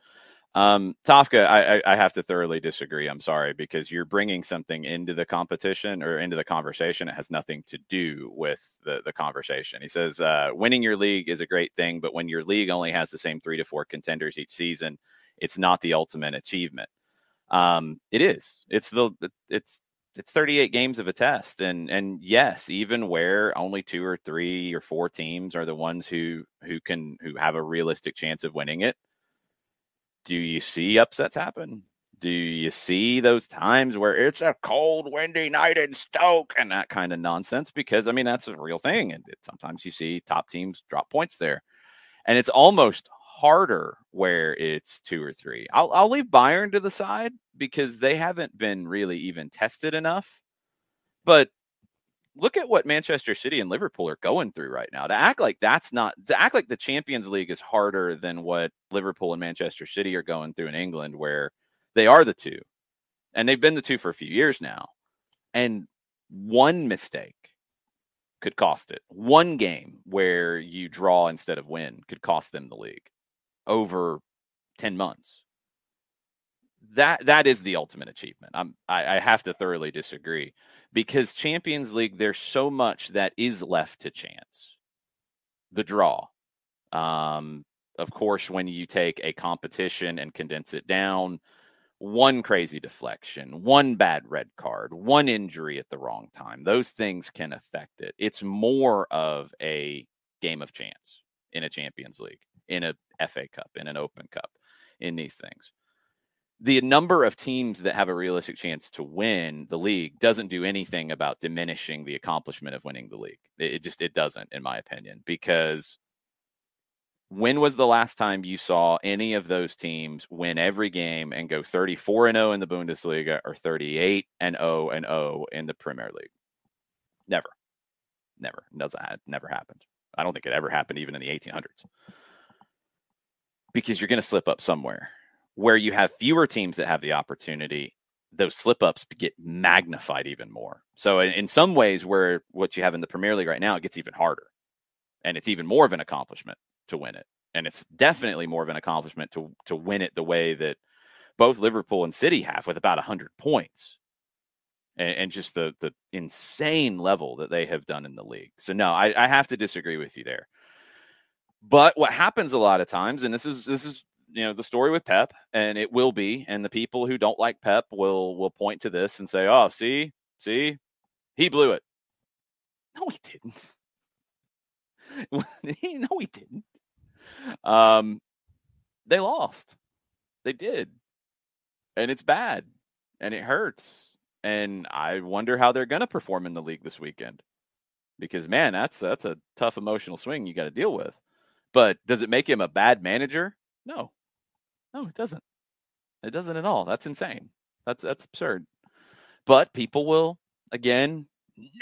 Tafka, I have to thoroughly disagree. I'm sorry, because you're bringing something into the competition or into the conversation. It has nothing to do with the conversation. He says, winning your league is a great thing, but when your league only has the same 3 to 4 contenders each season, it's not the ultimate achievement. It is. It's 38 games of a test. And yes, even where only 2 or 3 or 4 teams are the ones who have a realistic chance of winning it. Do you see upsets happen? Do you see those times where it's a cold, windy night in Stoke and that kind of nonsense? Because, I mean, that's a real thing. And sometimes you see top teams drop points there. And it's almost harder where it's 2 or 3. I'll leave Bayern to the side because they haven't been really even tested enough. But look at what Manchester City and Liverpool are going through right now. To act like the Champions League is harder than what Liverpool and Manchester City are going through in England, where they are the two, and they've been the two for a few years now. And one mistake could cost it. One game where you draw instead of win could cost them the league over 10 months. That is the ultimate achievement. I have to thoroughly disagree, because Champions League, there's so much that is left to chance. The draw. Of course, when you take a competition and condense it down, one crazy deflection, one bad red card, one injury at the wrong time, those things can affect it. It's more of a game of chance in a Champions League, in a FA Cup, in an Open Cup, in these things. The number of teams that have a realistic chance to win the league doesn't do anything about diminishing the accomplishment of winning the league. It doesn't, in my opinion, because when was the last time you saw any of those teams win every game and go 34-0 in the Bundesliga or 38-0 in the Premier League? Never. It never happened. I don't think it ever happened even in the 1800s. Because you're going to slip up somewhere. Where you have fewer teams that have the opportunity, those slip-ups get magnified even more. So in some ways, where what you have in the Premier League right now, it gets even harder. And it's even more of an accomplishment to win it. And it's definitely more of an accomplishment to win it the way that both Liverpool and City have, with about 100 points. And just the insane level that they have done in the league. So no, I have to disagree with you there. But what happens a lot of times, and this is the story with Pep, and it will be, and the people who don't like Pep will point to this and say, "Oh, see, he blew it." No, he didn't. No, he didn't. They lost. They did, and it's bad, and it hurts, and I wonder how they're going to perform in the league this weekend, because man, that's a tough emotional swing you got to deal with. But does it make him a bad manager? No, it doesn't. It doesn't at all. That's insane. That's absurd. But people will, again,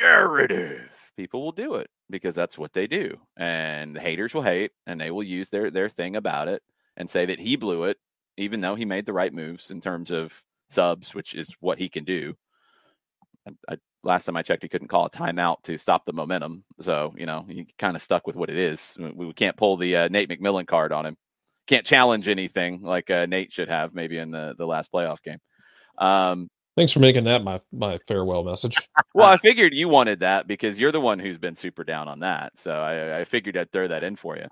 narrative. People will do it because that's what they do. And the haters will hate, and they will use their thing about it and say that he blew it, even though he made the right moves in terms of subs, which is what he can do. Last time I checked, he couldn't call a timeout to stop the momentum. So, he kind of stuck with what it is. We can't pull the Nate McMillan card on him. Can't challenge anything like Nate should have maybe in the last playoff game. Thanks for making that my farewell message. Well, I figured you wanted that because you're the one who's been super down on that. So I figured I'd throw that in for you.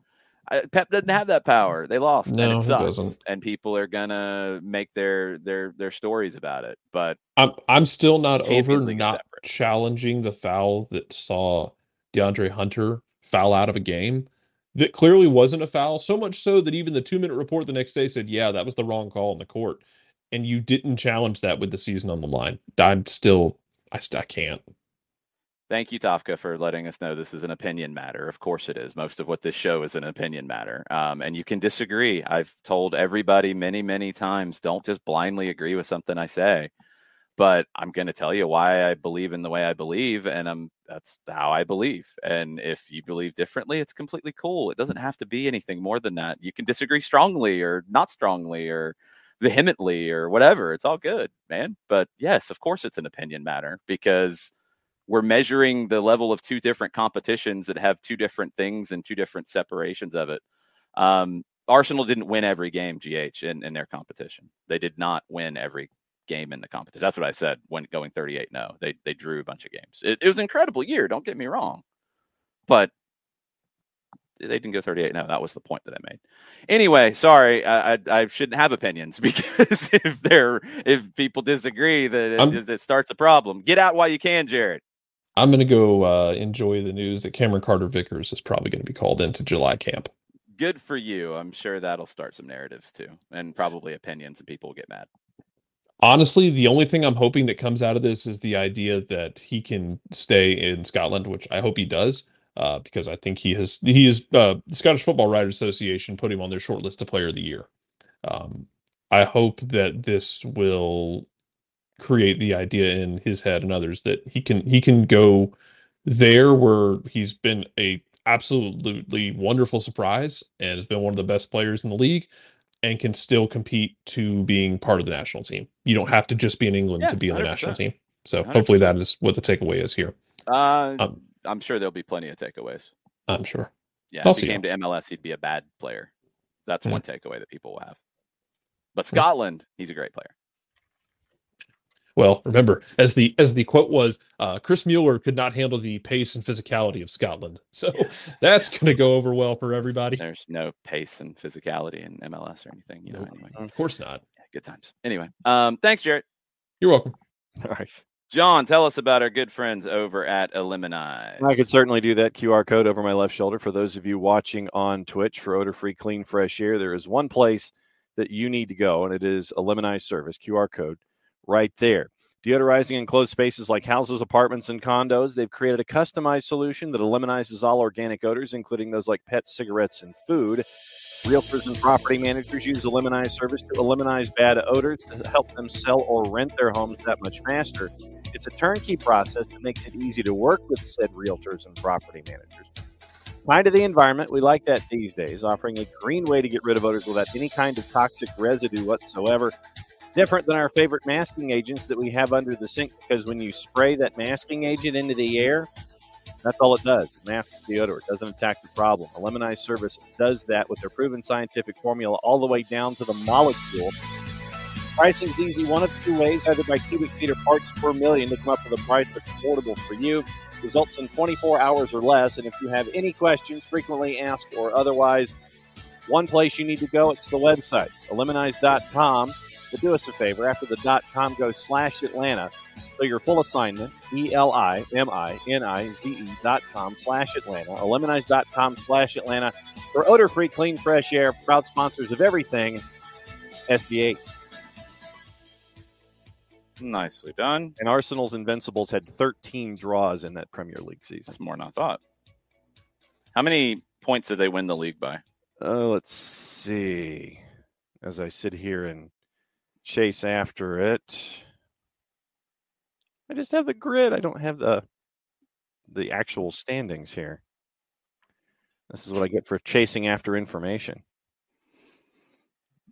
Pep doesn't have that power. They lost, no, and it sucks. Doesn't. And people are gonna make their stories about it. But I'm still not over not challenging the foul that saw DeAndre Hunter foul out of a game. That clearly wasn't a foul, so much so that even the 2-minute report the next day said, yeah, that was the wrong call in the court. And you didn't challenge that with the season on the line. I can't. Thank you, Tafka, for letting us know this is an opinion matter. Of course it is. Most of what this show is an opinion matter. And you can disagree. I've told everybody many, many times, don't just blindly agree with something I say. But I'm going to tell you why I believe in the way I believe, and that's how I believe. And if you believe differently, it's completely cool. It doesn't have to be anything more than that. You can disagree strongly or not strongly or vehemently or whatever. It's all good, man. But yes, of course it's an opinion matter, because we're measuring the level of two different competitions that have two different things and two different separations of it. Arsenal didn't win every game, GH, in their competition. They did not win every game in the competition. That's what I said when going 38-0. They drew a bunch of games. It was an incredible year, don't get me wrong. But they didn't go 38-0. That was the point that I made. Anyway, sorry, I shouldn't have opinions, because if people disagree, that it starts a problem. Get out while you can, Jared. I'm going to go enjoy the news that Cameron Carter-Vickers is probably going to be called into July camp. Good for you. I'm sure that'll start some narratives too, and probably opinions, and people will get mad. Honestly, the only thing I'm hoping that comes out of this is the idea that he can stay in Scotland, which I hope he does, because I think he is the Scottish Football Writers Association put him on their short list to Player of the Year. I hope that this will create the idea in his head and others that he can go there where he's been a absolutely wonderful surprise and has been one of the best players in the league and can still compete to being part of the national team. You don't have to just be in England to be on the national 100%. team. So 100%. hopefully that is what the takeaway is here. I'm sure there'll be plenty of takeaways. I'm sure. Yeah, if he came to MLS, he'd be a bad player. That's one takeaway that people will have. But Scotland, he's a great player. Well, remember, as the quote was, Chris Mueller could not handle the pace and physicality of Scotland. So that's going to go over well for everybody. There's no pace and physicality in MLS or anything, Nope. Anyway. Of course not. Yeah, good times. Anyway, thanks, Jarrett. You're welcome. All right. John, tell us about our good friends over at Eliminize. I could certainly do that. QR code over my left shoulder. For those of you watching on Twitch for odor-free, clean, fresh air, there is one place that you need to go, and it is Eliminize service. QR code right there. Deodorizing enclosed spaces like houses, apartments, and condos. They've created a customized solution that eliminizes all organic odors, including those like pets, cigarettes, and food. Realtors and property managers use Eliminize service to eliminate bad odors to help them sell or rent their homes that much faster. It's a turnkey process that makes it easy to work with said realtors and property managers. Kind of the environment, we like that these days, offering a green way to get rid of odors without any kind of toxic residue whatsoever. Different than our favorite masking agents that we have under the sink, because when you spray that masking agent into the air, that's all it does. It masks the odor. It doesn't attack the problem. Eliminize service does that with their proven scientific formula all the way down to the molecule. Pricing's easy one of two ways, either by cubic feet or parts per million, to come up with a price that's affordable for you. Results in 24 hours or less. And if you have any questions, frequently asked or otherwise, one place you need to go, it's the website, eliminize.com. But do us a favor, after the .com goes /Atlanta, so your full assignment, ELIMINIZE.com/Atlanta, eliminize.com/Atlanta, for odor-free, clean, fresh air, proud sponsors of everything SDH. Nicely done. And Arsenal's Invincibles had 13 draws in that Premier League season. That's more than I thought. How many points did they win the league by? Let's see. As I sit here and chase after it, I just have the grid. I don't have the actual standings here. This is what I get for chasing after information.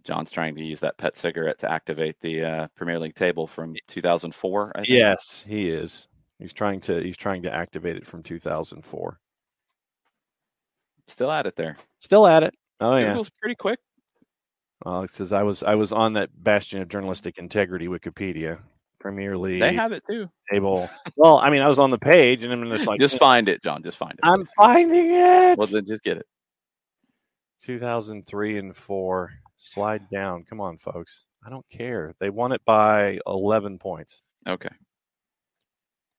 John's trying to use that pet cigarette to activate the Premier League table from 2004. I think. Yes, he is. He's trying to activate it from 2004. Still at it there. Still at it. Oh yeah. Google's pretty quick. Well, it says I was on that bastion of journalistic integrity, Wikipedia, Premier League. They have it too. Table. Well, I mean, I was on the page, and I'm just like, just find it, John. Just find it. I'm finding it. Well, then just get it. 2003 and 4. Slide down. Come on, folks. I don't care. They won it by 11 points. Okay.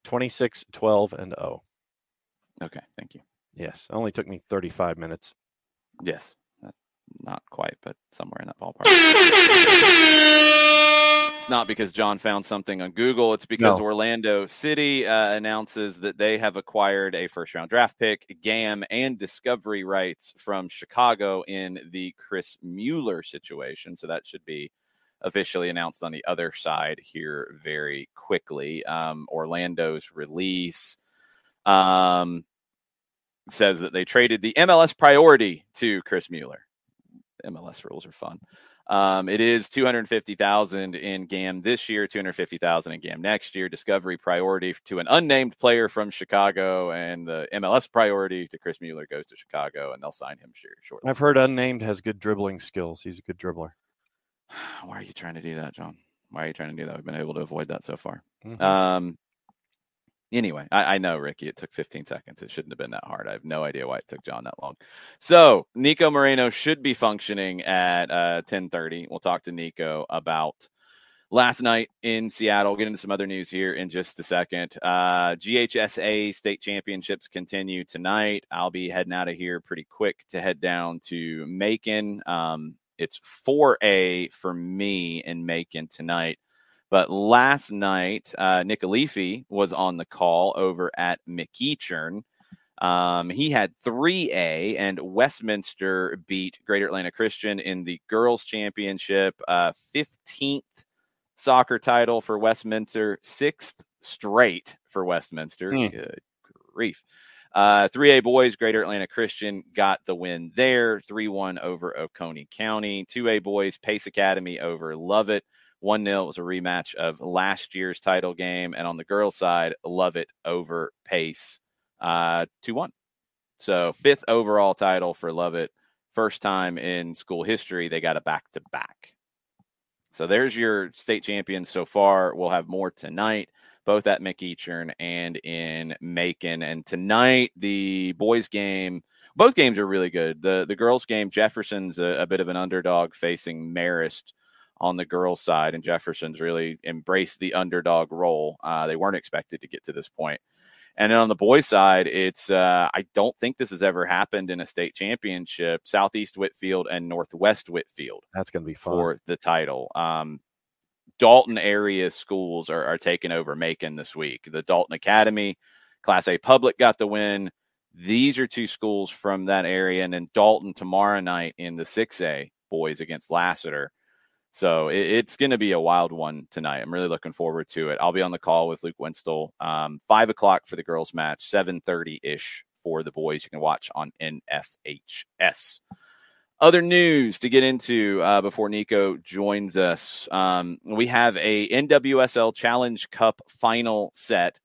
26, 12, and 0. Okay. Thank you. Yes. It only took me 35 minutes. Yes. Not quite, but somewhere in that ballpark. It's not because John found something on Google. It's because Orlando City announces that they have acquired a first-round draft pick, GAM, and discovery rights from Chicago in the Chris Mueller situation. So that should be officially announced on the other side here very quickly. Orlando's release says that they traded the MLS priority to Chris Mueller. MLS rules are fun. It is $250,000 in GAM this year, $250,000 in GAM next year. Discovery priority to an unnamed player from Chicago, and the MLS priority to Chris Mueller goes to Chicago, and they'll sign him shortly. I've heard unnamed has good dribbling skills. He's a good dribbler. Why are you trying to do that, John? Why are you trying to do that? We've been able to avoid that so far. Mm-hmm. Anyway, I know, Ricky, it took 15 seconds. It shouldn't have been that hard. I have no idea why it took John that long. So Niko Moreno should be functioning at 10:30. We'll talk to Niko about last night in Seattle. Get into some other news here in just a second. GHSA state championships continue tonight. I'll be heading out of here pretty quick to head down to Macon. It's 4A for me in Macon tonight. But last night, Nick Alifi was on the call over at McEachern. He had 3A, and Westminster beat Greater Atlanta Christian in the girls' championship. 15th soccer title for Westminster, 6th straight for Westminster. Good grief. 3A boys, Greater Atlanta Christian got the win there, 3-1 over Oconee County. 2A boys, Pace Academy over Lovett, 1-0. Was a rematch of last year's title game. And on the girls' side, Lovett over Pace, 2-1. So 5th overall title for Lovett. First time in school history they got a back-to-back. So there's your state champions so far. We'll have more tonight, both at McEachern and in Macon. And tonight, the boys' game, both games are really good. The girls' game, Jefferson's a bit of an underdog facing Marist on the girls' side, and Jefferson's really embraced the underdog role. They weren't expected to get to this point. And then on the boys' side, it's I don't think this has ever happened in a state championship. Southeast Whitfield and Northwest Whitfield. That's going to be fun for the title. Dalton area schools are taking over Macon this week. The Dalton Academy, Class A Public got the win. These are 2 schools from that area. And then Dalton tomorrow night in the 6A boys against Lassiter. So it's going to be a wild one tonight. I'm really looking forward to it. I'll be on the call with Luke Winstel. 5 o'clock for the girls match, 7:30-ish for the boys. You can watch on NFHS. Other news to get into before Niko joins us. We have a NWSL Challenge Cup final set.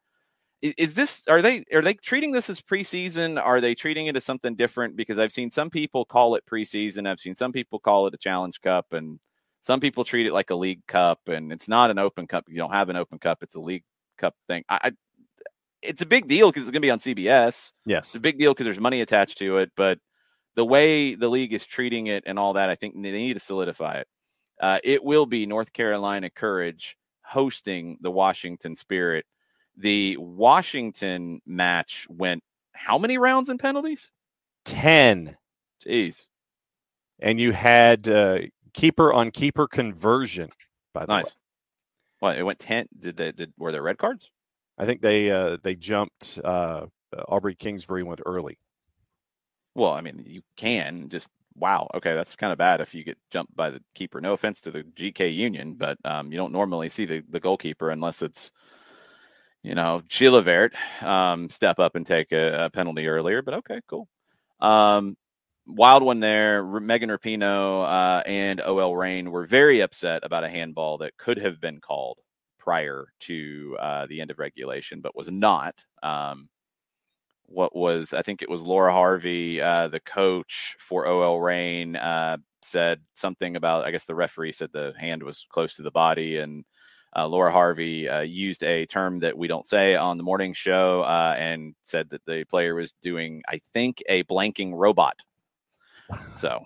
Are they treating this as preseason? Are they treating it as something different? Because I've seen some people call it preseason. I've seen some people call it a Challenge Cup, and some people treat it like a League Cup, and it's not an Open Cup. You don't have an Open Cup. It's a League Cup thing. It's a big deal because it's going to be on CBS. Yes. It's a big deal because there's money attached to it, but the way the league is treating it and all that, I think they need to solidify it. It will be North Carolina Courage hosting the Washington Spirit. The Washington match went how many rounds and penalties? 10. Jeez. And you had keeper on keeper conversion, by the way. What, it went 10? Were there red cards? I think they jumped. Aubrey Kingsbury went early. Well, I mean, you can just, wow. Okay, that's kind of bad if you get jumped by the keeper. No offense to the GK Union, but you don't normally see the goalkeeper unless it's, Chilivert step up and take a penalty earlier. But okay, cool. Wild one there. Megan Rapinoe and OL Reign were very upset about a handball that could have been called prior to the end of regulation, but was not. I think it was Laura Harvey, the coach for OL Reign, said something about, I guess the referee said the hand was close to the body, and Laura Harvey used a term that we don't say on the morning show and said that the player was doing, I think, a blanking robot. So,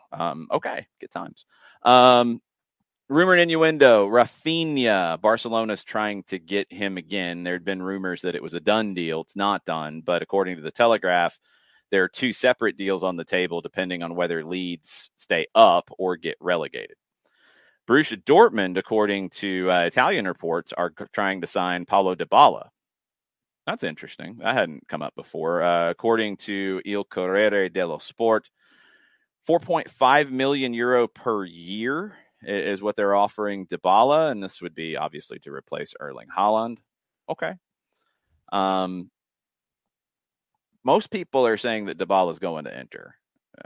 okay, good times. Rumor and innuendo, Rafinha, Barcelona's trying to get him again. There had been rumors that it was a done deal. It's not done, but according to the Telegraph, there are 2 separate deals on the table depending on whether Leeds stay up or get relegated. Borussia Dortmund, according to Italian reports, are trying to sign Paulo Dybala. That's interesting. That hadn't come up before. According to Il Corriere dello Sport, 4.5 million euro per year is what they're offering Dybala, and this would be obviously to replace Erling Haaland. Okay. Most people are saying that Dybala is going to enter.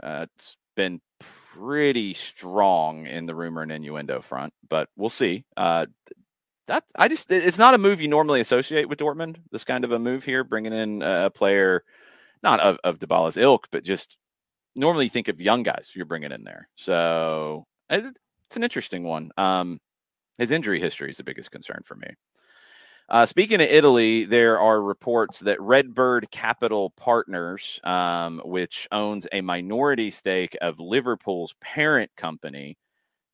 It's been pretty strong in the rumor and innuendo front, but we'll see. It's not a move you normally associate with Dortmund. This kind of a move here, bringing in a player, not of Dybala's ilk, but just normally you think of young guys you're bringing in there. So it's an interesting one. His injury history is the biggest concern for me. Speaking of Italy, there are reports that Redbird Capital Partners, which owns a minority stake of Liverpool's parent company,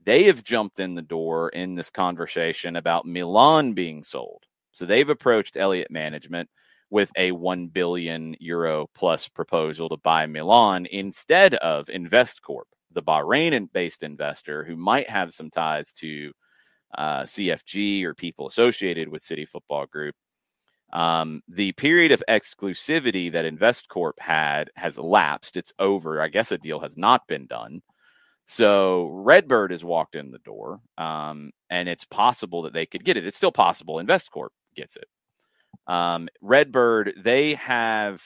they have jumped in the door in this conversation about Milan being sold. So they've approached Elliott Management with a 1 billion euro plus proposal to buy Milan instead of InvestCorp, the Bahrain-based investor who might have some ties to CFG or people associated with City Football Group. The period of exclusivity that InvestCorp had has elapsed. It's over. I guess a deal has not been done. So Redbird has walked in the door, and it's possible that they could get it. It's still possible InvestCorp gets it. Redbird, they have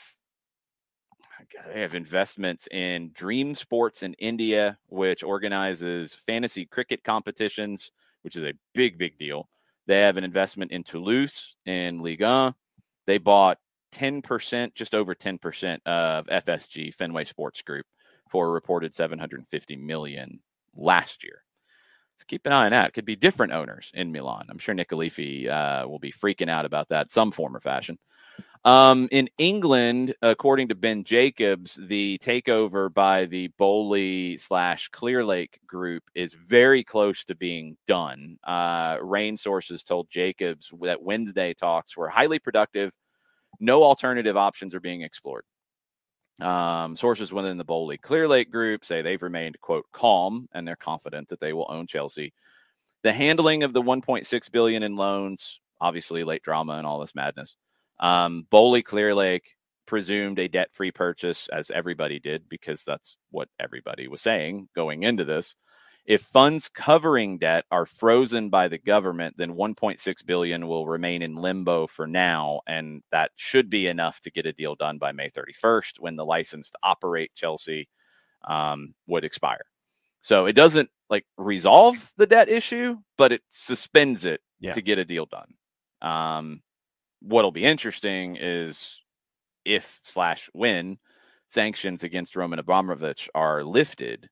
investments in Dream Sports in India, which organizes fantasy cricket competitions, which is a big deal. They have an investment in Toulouse in Ligue 1. They bought 10%, just over 10% of FSG, Fenway Sports Group, for a reported $750 million last year. So keep an eye on that. It could be different owners in Milan. I'm sure Nick Alifi will be freaking out about that some form or fashion. In England, according to Ben Jacobs, the takeover by the Bowley/Clearlake group is very close to being done. Rain sources told Jacobs that Wednesday talks were highly productive. No alternative options are being explored. Sources within the Bowley/Clearlake group say they've remained, quote, calm, and they're confident that they will own Chelsea. The handling of the $1.6 billion in loans, obviously late drama and all this madness. Bowley/Clearlake presumed a debt-free purchase, as everybody did, because that's what everybody was saying going into this. If funds covering debt are frozen by the government, then $1.6 billion will remain in limbo for now, and that should be enough to get a deal done by May 31st, when the license to operate Chelsea would expire. So it doesn't resolve the debt issue, but it suspends it to get a deal done. What'll be interesting is if/when sanctions against Roman Abramovich are lifted,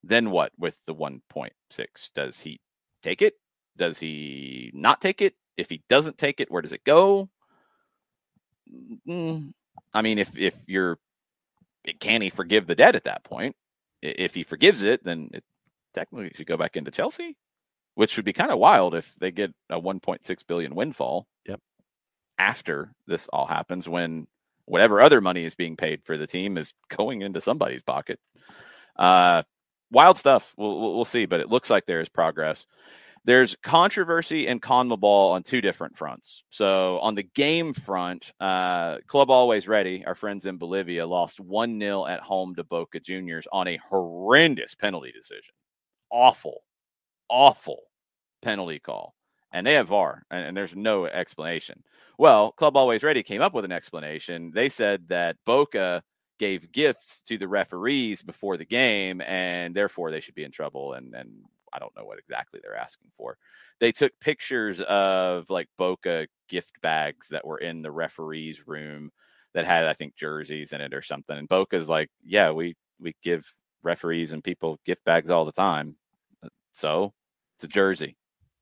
then what with the 1.6? Does he take it? Does he not take it? If he doesn't take it, where does it go? I mean, can he forgive the debt at that point? If he forgives it, then it technically should go back into Chelsea, which would be kind of wild if they get a 1.6 billion windfall. Yep. After this all happens, when whatever other money is being paid for the team is going into somebody's pocket. Wild stuff. We'll see, but it looks like there is progress. There's controversy in CONMEBOL on two different fronts. So on the game front, Club Always Ready, our friends in Bolivia, lost 1-0 at home to Boca Juniors on a horrendous penalty decision. Awful penalty call. And they have VAR, and there's no explanation. Well, Club Always Ready came up with an explanation. They said that Boca gave gifts to the referees before the game, and therefore they should be in trouble. And I don't know what exactly they're asking for. They took pictures of Boca gift bags that were in the referees' room that had, I think, jerseys in it or something. And Boca's like, yeah, we give referees and people gift bags all the time. So it's a jersey.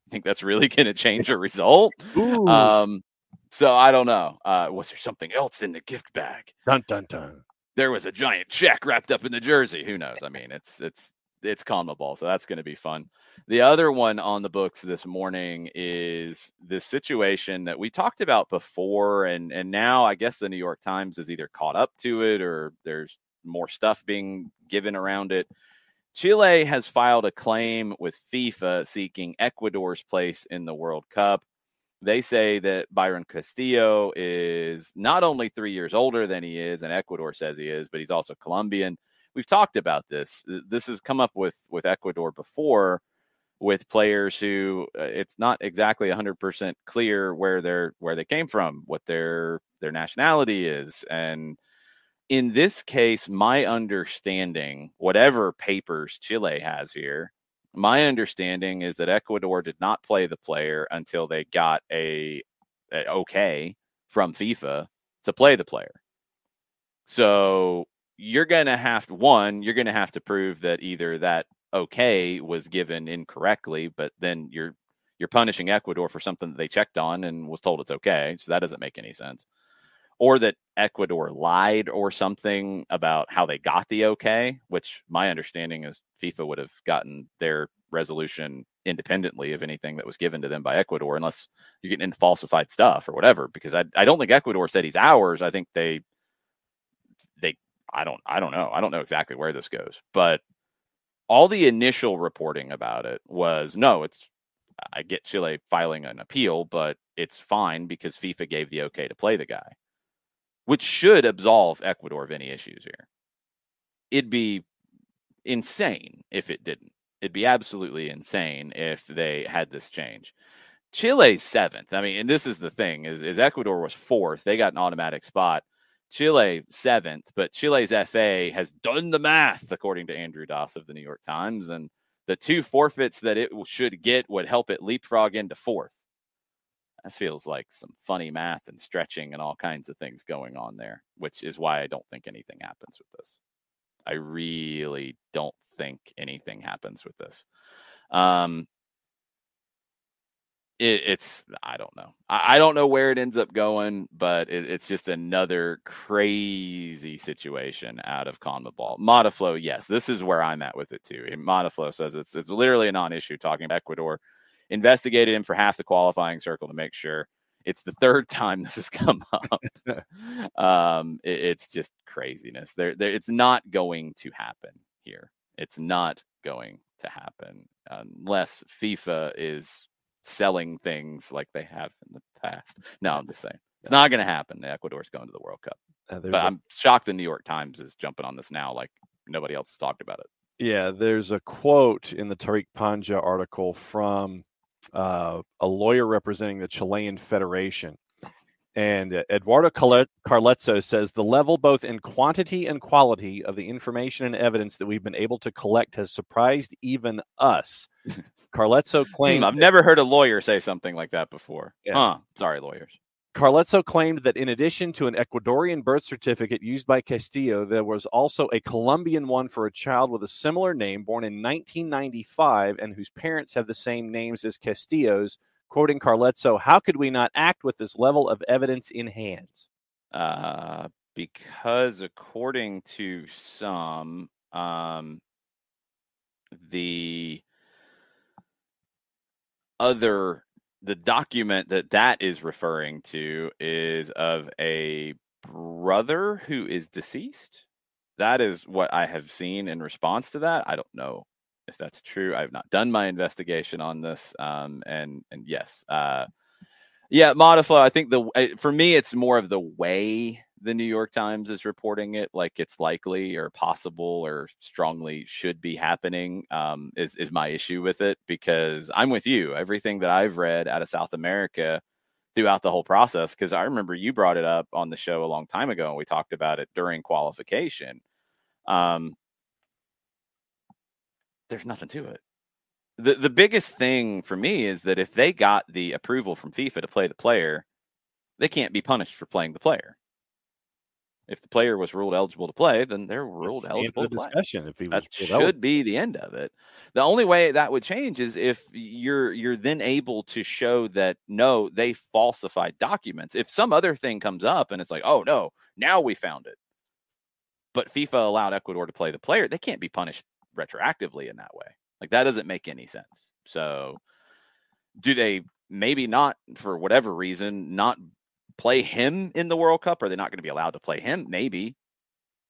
I think that's really going to change the result. So I don't know. Was there something else in the gift bag? Dun, dun, dun. There was a giant check wrapped up in the jersey. Who knows? I mean, it's CONMEBOL, so that's going to be fun. The other one on the books this morning is this situation that we talked about before, and now I guess the New York Times is either caught up to it or there's more stuff being given around it. Chile has filed a claim with FIFA seeking Ecuador's place in the World Cup. They say that Byron Castillo is not only 3 years older than he is, and Ecuador says he is, but he's also Colombian. We've talked about this. This has come up with Ecuador before, with players who it's not exactly 100% clear where they came from, what their nationality is. And in this case, my understanding, whatever papers Chile has here, my understanding is that Ecuador did not play the player until they got a okay from FIFA to play the player. So you're going to have to prove that either that okay was given incorrectly, but then you're punishing Ecuador for something that they checked on and was told it's okay. So that doesn't make any sense. Or that Ecuador lied or something about how they got the okay, which my understanding is FIFA would have gotten their resolution independently of anything that was given to them by Ecuador, unless you're getting into falsified stuff or whatever, because I don't think Ecuador said he's ours. I think they I don't know. I don't know exactly where this goes, but all the initial reporting about it was, no, I get Chile filing an appeal, but it's fine because FIFA gave the okay to play the guy, which should absolve Ecuador of any issues here. It'd be insane if it didn't. It'd be absolutely insane if they had this change. Chile's 7th. I mean, and this is the thing: is Ecuador was 4th. They got an automatic spot. Chile 7th, but Chile's FA has done the math, according to Andrew Doss of the New York Times, and the 2 forfeits that it should get would help it leapfrog into 4th. That feels like some funny math and stretching and all kinds of things going on there, which is why I don't think anything happens with this. I really don't think anything happens with this. It's I don't know. I don't know where it ends up going, but it's just another crazy situation out of CONMEBOL. Modaflow, yes, this is where I'm at with it too. Modaflow says it's literally a non-issue. Talking about Ecuador, investigated him for half the qualifying circle to make sure. It's the 3rd time this has come up. It's just craziness. It's not going to happen here. It's not going to happen unless FIFA is selling things like they have in the past. No, I'm just saying it's not going to happen. Ecuador's going to the World Cup. But I'm shocked the New York Times is jumping on this now like nobody else has talked about it. Yeah, there's a quote in the Tariq Panja article from a lawyer representing the Chilean Federation. And Eduardo Carletzo says the level both in quantity and quality of the information and evidence that we've been able to collect has surprised even us. Carletzo claimed... I've never heard a lawyer say something like that before. Yeah. Sorry, lawyers. Carletzo claimed that in addition to an Ecuadorian birth certificate used by Castillo, there was also a Colombian one for a child with a similar name born in 1995 and whose parents have the same names as Castillo's. Quoting Carletzo, how could we not act with this level of evidence in hands? Because according to some, the document that is referring to is of a brother who is deceased. That is what I have seen in response to that. I don't know if that's true. I've not done my investigation on this. And yes, Modaflow. I think for me, it's more of the way the New York Times is reporting it, like it's likely or possible or strongly should be happening, is my issue with it, because I'm with you. Everything that I've read out of South America throughout the whole process, because I remember you brought it up on the show a long time ago, and we talked about it during qualification. There's nothing to it. The biggest thing for me is that if they got the approval from FIFA to play the player, they can't be punished for playing the player. If the player was ruled eligible to play, then they're ruled eligible to play. That should be the end of it. The only way that would change is if you're then able to show that, no, they falsified documents. If some other thing comes up and it's like, oh, no, now we found it, but FIFA allowed Ecuador to play the player, they can't be punished retroactively in that way. Like, that doesn't make any sense. So do they maybe not, for whatever reason, not play him in the World Cup? Are they not going to be allowed to play him? Maybe.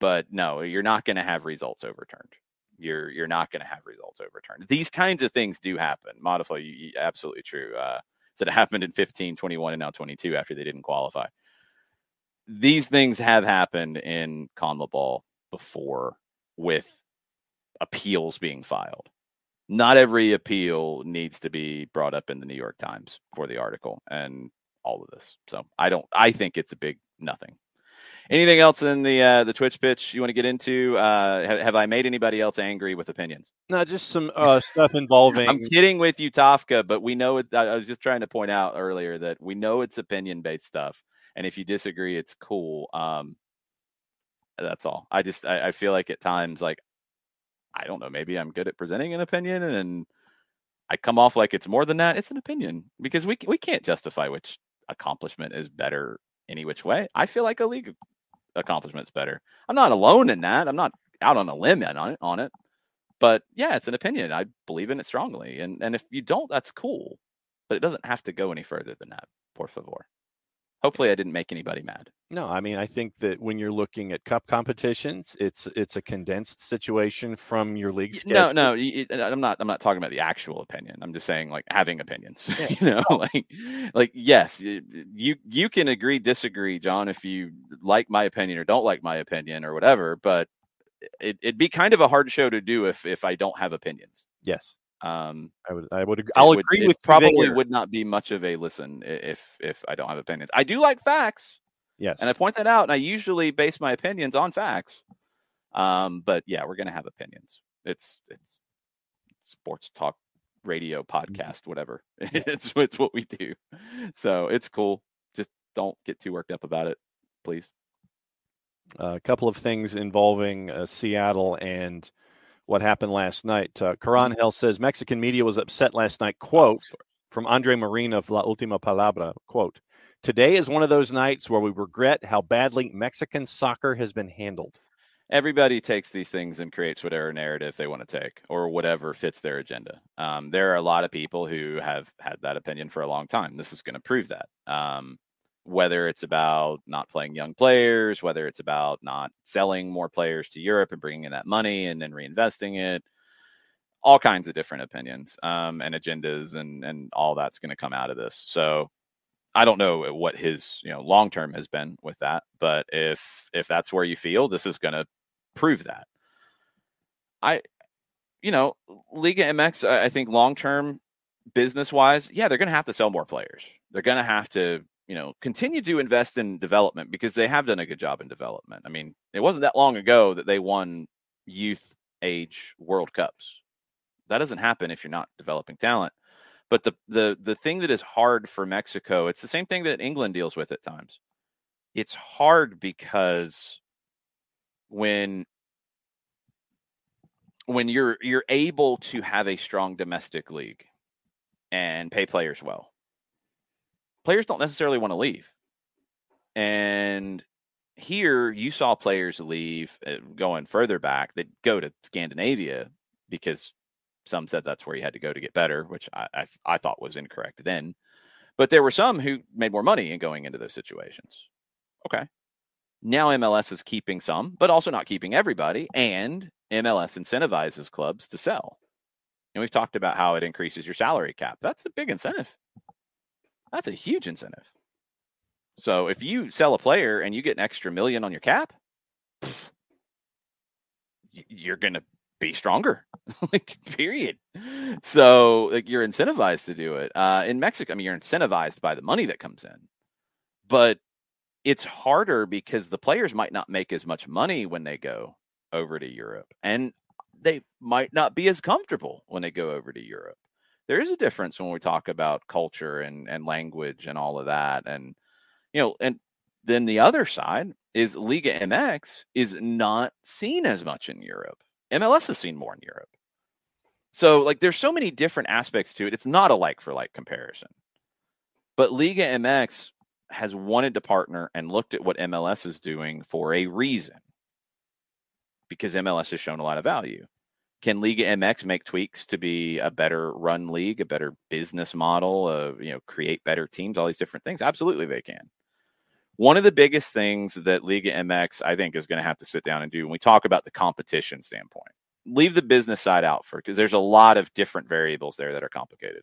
But no, you're not going to have results overturned. You're not going to have results overturned. These kinds of things do happen. Modify, you absolutely true. So it happened in 15, 21, and now 22 after they didn't qualify. These things have happened in CONMEBOL before with appeals being filed. Not every appeal needs to be brought up in the New York Times for the article and all of this. So I think it's a big nothing. Anything else in the Twitch pitch you want to get into? Have I made anybody else angry with opinions? No, just some stuff involving... I'm kidding with you, Tafka, but we know it. I was just trying to point out earlier that we know it's opinion-based stuff. And if you disagree, it's cool. That's all. I feel like at times, like, I don't know, maybe I'm good at presenting an opinion and I come off like it's more than that. It's an opinion because we can't justify which accomplishment is better any which way. I feel like a league accomplishment's better. I'm not alone in that. I'm not out on a limb on it. But yeah, it's an opinion. I believe in it strongly. And if you don't, that's cool. But it doesn't have to go any further than that. Por favor. Hopefully I didn't make anybody mad. No, I mean, I think that when you're looking at cup competitions, it's a condensed situation from your league schedule. No, I'm not talking about the actual opinion. I'm just saying, like, having opinions. Yeah. like yes, you can agree, disagree, John, if you like my opinion or don't like my opinion or whatever. But it'd be kind of a hard show to do if I don't have opinions. Yes. I'll agree with you. Probably would not be much of a listen if I don't have opinions. I do like facts. Yes. And I point that out, and I usually base my opinions on facts. But yeah, we're going to have opinions. It's sports talk, radio, podcast, whatever. It's what we do. So it's cool. Just don't get too worked up about it, please. A couple of things involving Seattle and what happened last night. Karan Hell says Mexican media was upset last night. Quote from Andre Marin of La Última Palabra. Quote, "Today is one of those nights where we regret how badly Mexican soccer has been handled." Everybody takes these things and creates whatever narrative they want to take or whatever fits their agenda. There are a lot of people who have had that opinion for a long time. This is going to prove that. Whether it's about not playing young players, whether it's about not selling more players to Europe and bringing in that money and then reinvesting it, all kinds of different opinions and agendas and all that's going to come out of this. So I don't know what his long term has been with that, but if that's where you feel, this is going to prove that. Liga MX, I think long term business wise, yeah, they're going to have to sell more players. They're going to have to continue to invest in development because they have done a good job in development. I mean, it wasn't that long ago that they won youth age World Cups. That doesn't happen if you're not developing talent. But the thing that is hard for Mexico, it's the same thing that England deals with at times. It's hard because when you're able to have a strong domestic league and pay players well, players don't necessarily want to leave. And here you saw players leave going further back. They'd go to Scandinavia because some said that's where you had to go to get better, which I thought was incorrect then. But there were some who made more money in going into those situations. Okay. Now MLS is keeping some, but also not keeping everybody. And MLS incentivizes clubs to sell. And we've talked about how it increases your salary cap. That's a big incentive. That's a huge incentive. So if you sell a player and you get an extra $1 million on your cap, you're going to be stronger, period. So you're incentivized to do it. In Mexico, you're incentivized by the money that comes in. But it's harder because the players might not make as much money when they go over to Europe. And they might not be as comfortable when they go over to Europe. There is a difference when we talk about culture and language and all of that. And, and then the other side is Liga MX is not seen as much in Europe. MLS is seen more in Europe. So there's so many different aspects to it. It's not a like for like comparison, but Liga MX has wanted to partner and looked at what MLS is doing for a reason, because MLS has shown a lot of value. Can Liga MX make tweaks to be a better run league, a better business model, create better teams, all these different things? Absolutely, they can. One of the biggest things that Liga MX, I think, is going to have to sit down and do when we talk about the competition standpoint, leave the business side out because there's a lot of different variables there that are complicated.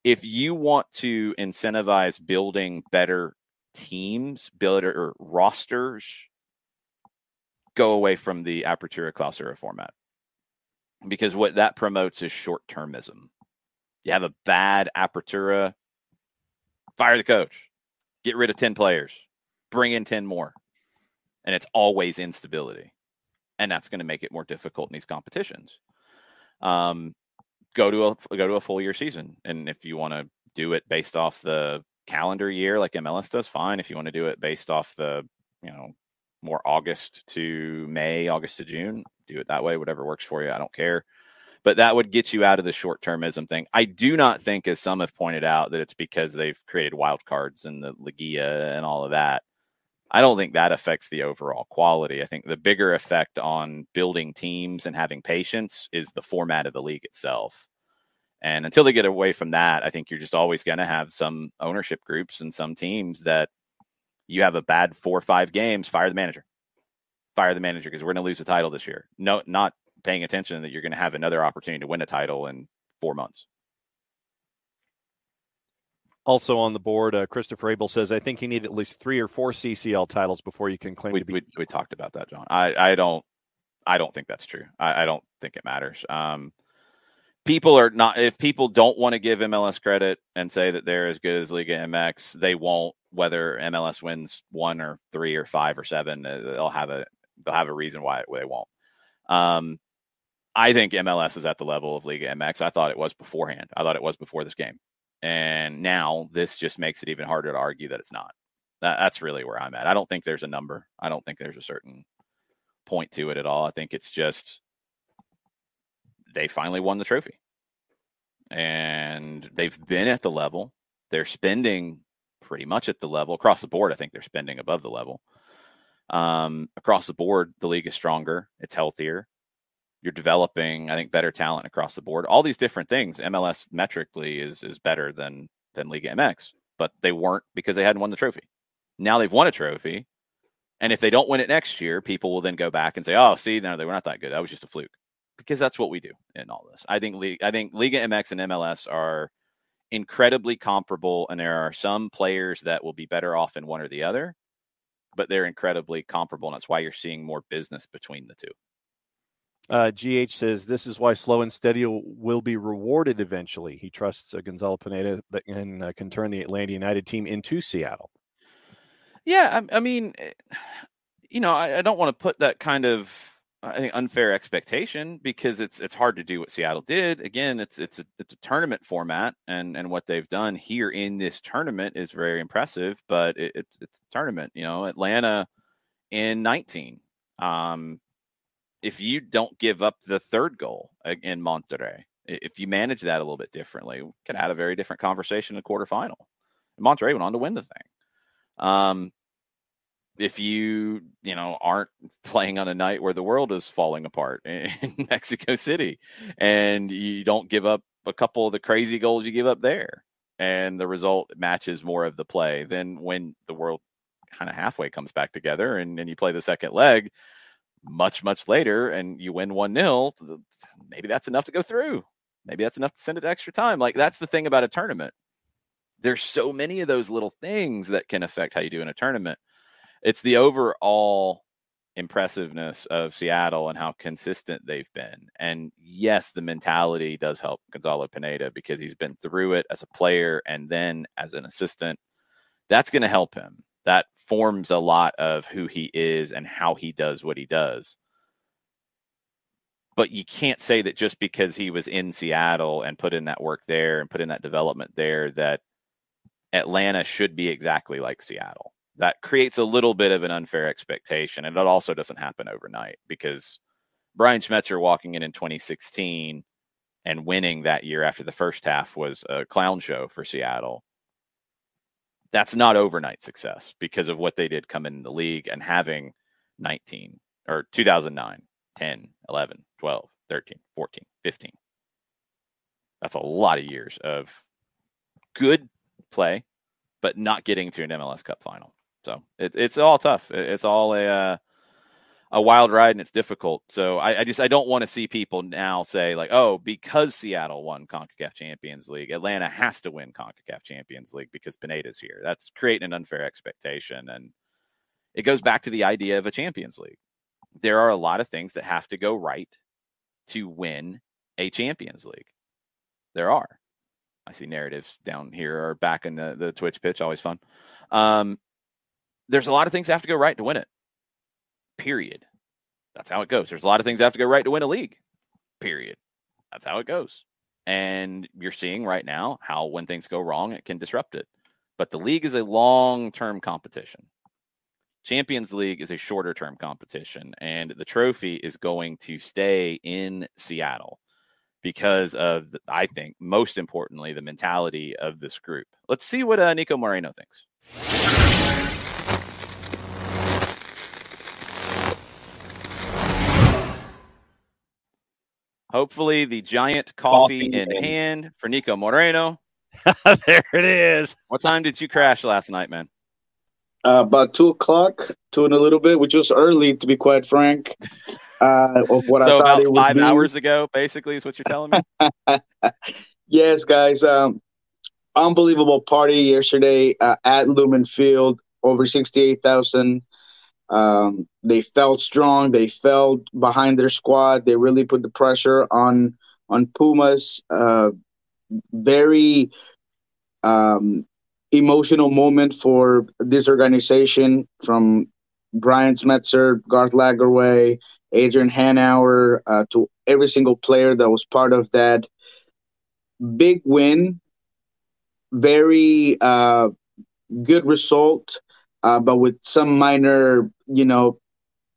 If you want to incentivize building better teams, or rosters, go away from the Apertura Clausura format. Because what that promotes is short-termism. You have a bad Apertura, fire the coach, get rid of 10 players, bring in 10 more. And it's always instability. And that's going to make it more difficult in these competitions. Go to a full year season. And if you want to do it based off the calendar year like MLS does, fine. If you want to do it based off the, more August to May, August to June, do it that way, whatever works for you. I don't care. But that would get you out of the short-termism thing. I do not think, as some have pointed out, that it's because they've created wild cards in the Liguilla and all of that. I don't think that affects the overall quality. I think the bigger effect on building teams and having patience is the format of the league itself. And until they get away from that, I think you're just always going to have some ownership groups and some teams that you have a bad 4 or 5 games, fire the manager because we're going to lose the title this year. No, not paying attention that you're going to have another opportunity to win a title in 4 months. Also on the board, Christopher Abel says, I think you need at least 3 or 4 CCL titles before you can claim to be. We talked about that, John. I don't think that's true. I don't think it matters. people are not, if people don't want to give MLS credit and say that they're as good as Liga MX, they won't, whether MLS wins 1 or 3 or 5 or 7, they'll have a reason why they won't. I think MLS is at the level of Liga MX. I thought it was beforehand. I thought it was before this game. And now this just makes it even harder to argue that it's not. That's really where I'm at. I don't think there's a number. I don't think there's a certain point to it at all. I think it's just they finally won the trophy. And they've been at the level. They're spending pretty much at the level. Across the board, I think they're spending above the level. Across the board, the league is stronger. It's healthier. You're developing, I think, better talent across the board. All these different things, MLS metrically is better than Liga MX. But they weren't because they hadn't won the trophy. Now they've won a trophy. And if they don't win it next year, people will then go back and say, oh, see, no, they were not that good. That was just a fluke. Because that's what we do in all this. I think Liga MX and MLS are incredibly comparable, and there are some players that will be better off in one or the other, but they're incredibly comparable, and that's why you're seeing more business between the two. GH says this is why slow and steady will be rewarded eventually. He trusts Gonzalo Pineda that can turn the Atlanta United team into Seattle. Yeah, I mean, I don't want to put that kind of, I think, unfair expectation, because it's hard to do what Seattle did. Again, it's a tournament format, and what they've done here in this tournament is very impressive. But it's a tournament, Atlanta in 19. If you don't give up the third goal in Monterrey, if you manage that a little bit differently, we could have had a very different conversation in the quarterfinal. Monterrey went on to win the thing. If you aren't playing on a night where the world is falling apart in Mexico City, and you don't give up a couple of the crazy goals you give up there, and the result matches more of the play, then when the world kind of halfway comes back together and you play the second leg much later and you win 1-0, maybe that's enough to go through. Maybe that's enough to send it to extra time. Like, that's the thing about a tournament. There's so many of those little things that can affect how you do in a tournament. It's the overall impressiveness of Seattle and how consistent they've been. And yes, the mentality does help Gonzalo Pineda, because he's been through it as a player and then as an assistant. That's going to help him. That forms a lot of who he is and how he does what he does. But you can't say that just because he was in Seattle and put in that work there and put in that development there, that Atlanta should be exactly like Seattle. That creates a little bit of an unfair expectation. And it also doesn't happen overnight, because Brian Schmetzer walking in 2016 and winning that year after the first half was a clown show for Seattle. That's not overnight success, because of what they did coming in the league and having 2009, 10, 11, 12, 13, 14, 15. That's a lot of years of good play, but not getting to an MLS Cup final. So it's all tough. It's all a wild ride, and it's difficult. So I don't want to see people now say, like, oh, because Seattle won CONCACAF Champions League, Atlanta has to win CONCACAF Champions League because Pineda's here. That's creating an unfair expectation. And it goes back to the idea of a Champions League. There are a lot of things that have to go right to win a Champions League. There are. I see narratives down here are back in the Twitch pitch. Always fun. There's a lot of things that have to go right to win it. Period. That's how it goes. There's a lot of things that have to go right to win a league. Period. That's how it goes. And you're seeing right now how when things go wrong, it can disrupt it. But the league is a long-term competition. Champions League is a shorter-term competition. And the trophy is going to stay in Seattle because of, I think, most importantly, the mentality of this group. Let's see what Niko Moreno thinks. Hopefully the giant coffee in hand for Niko Moreno. There it is. What time did you crash last night, man? About 2:00, 2 and a little bit, which was early, to be quite frank. Of what so I thought about it would 5 be. hours ago, basically, is what you're telling me? Yes, guys. Unbelievable party yesterday at Lumen Field, over 68,000. They felt strong. They felt behind their squad. They really put the pressure on on Pumas. Very emotional moment for this organization, from Brian Smetzer, Garth Lagerwey, Adrian Hanauer, to every single player that was part of that big win. Very good result, but with some minor,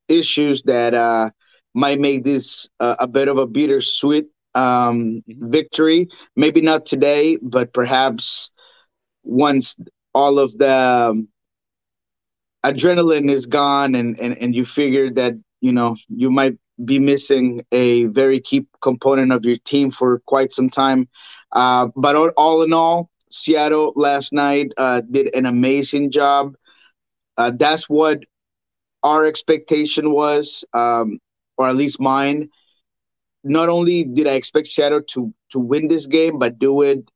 issues that might make this a bit of a bittersweet victory. Maybe not today, but perhaps once all of the adrenaline is gone, and you figure that you might be missing a very key component of your team for quite some time. But all in all, Seattle last night did an amazing job. That's what our expectation was, or at least mine. Not only did I expect Seattle to win this game, but do it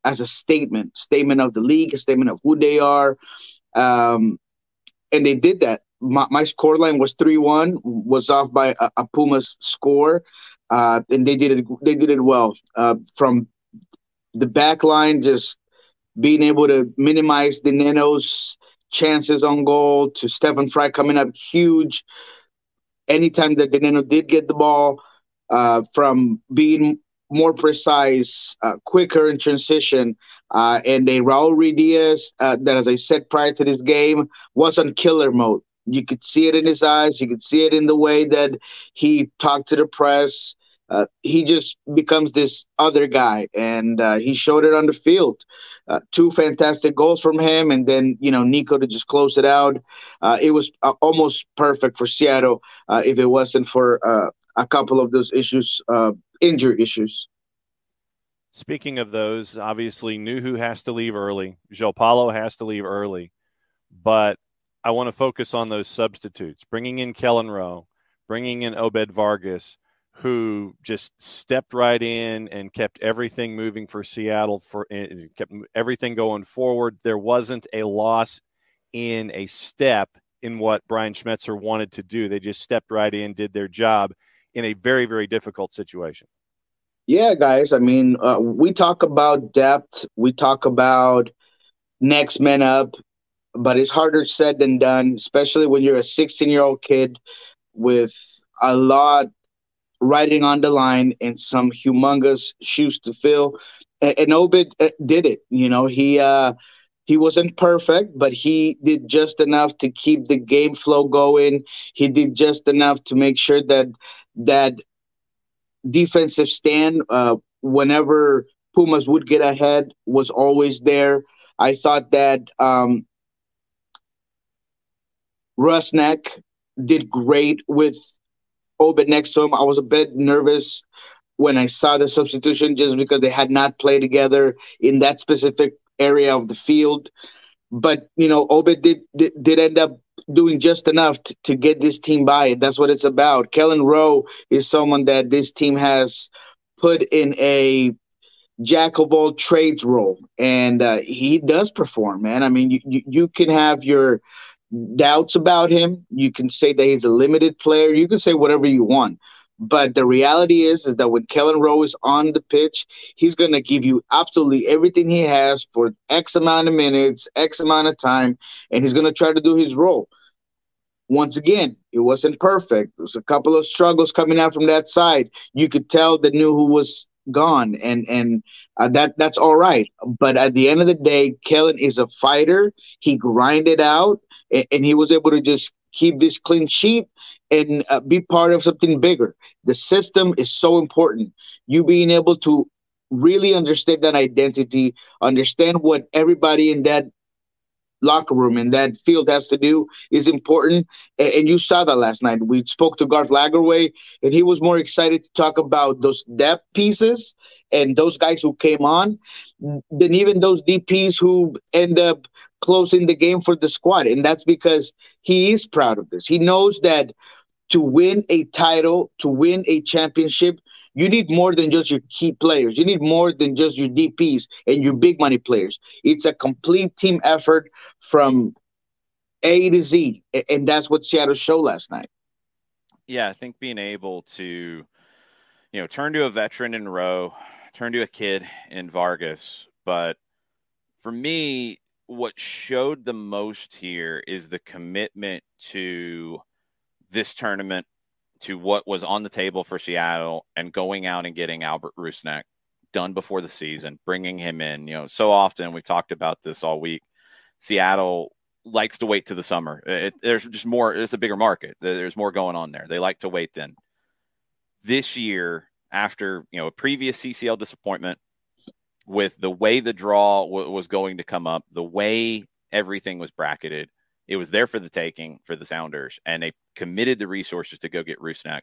as a statement of the league, a statement of who they are. And they did that. My scoreline was 3-1, was off by a Pumas score, and they did it well. From the back line, just being able to minimize Dineno's chances on goal, to Stefan Fry coming up huge anytime that Dineno did get the ball, from being more precise, quicker in transition, and a Raul Ruiz that, as I said prior to this game, was on killer mode. You could see it in his eyes. You could see it in the way that he talked to the press. He just becomes this other guy, and he showed it on the field. Two fantastic goals from him, and then Niko to just close it out. It was almost perfect for Seattle if it wasn't for a couple of those issues, injury issues. Speaking of those, obviously Nuhu has to leave early. João Paulo has to leave early. But I want to focus on those substitutes, bringing in Kellen Rowe, bringing in Obed Vargas, who just stepped right in and kept everything moving for Seattle, kept everything going forward. There wasn't a loss in a step in what Brian Schmetzer wanted to do. They just stepped right in, did their job in a very, very difficult situation. Yeah, guys. I mean, we talk about depth. We talk about next man up, but it's harder said than done, especially when you're a 16-year-old kid with a lot riding on the line and some humongous shoes to fill. And Obed did it. He wasn't perfect, but he did just enough to keep the game flow going. He did just enough to make sure that defensive stand, whenever Pumas would get ahead, was always there. I thought that Rusnak did great with Obed next to him. I was a bit nervous when I saw the substitution, just because they had not played together in that specific area of the field. But Obed did end up doing just enough to get this team by, and that's what it's about. Kellen Rowe is someone that this team has put in a jack of all trades role, and he does perform, man. I mean, you can have your doubts about him. You can say that he's a limited player. You can say whatever you want. But the reality is that when Kellen Rowe is on the pitch, he's going to give you absolutely everything he has for X amount of minutes, X amount of time, and he's going to try to do his role. Once again, it wasn't perfect. There was a couple of struggles coming out from that side. You could tell that Nuhu was gone, and that's all right. But at the end of the day, Kellen is a fighter. He grinded out, and he was able to just keep this clean sheet and be part of something bigger. The system is so important. You being able to really understand that identity, understand what everybody in that locker room and that field has to do is important. And you saw that last night. We spoke to Garth Lagerwey, and he was more excited to talk about those depth pieces and those guys who came on than even those DPs who end up closing the game for the squad. And that's because he is proud of this. He knows that to win a title, to win a championship, you need more than just your key players. You need more than just your DPs and your big money players. It's a complete team effort from A to Z, and that's what Seattle showed last night. Yeah, I think being able to, turn to a veteran in Rowe, turn to a kid in Vargas. But for me, what showed the most here is the commitment to this tournament, to what was on the table for Seattle, and going out and getting Albert Rusnak done before the season, bringing him in. So often we've talked about this all week. Seattle likes to wait to the summer. There's just more. It's a bigger market. There's more going on there. They like to wait then. This year, after a previous CCL disappointment, with the way the draw was going to come up, the way everything was bracketed, it was there for the taking for the Sounders, and they committed the resources to go get Rusnak.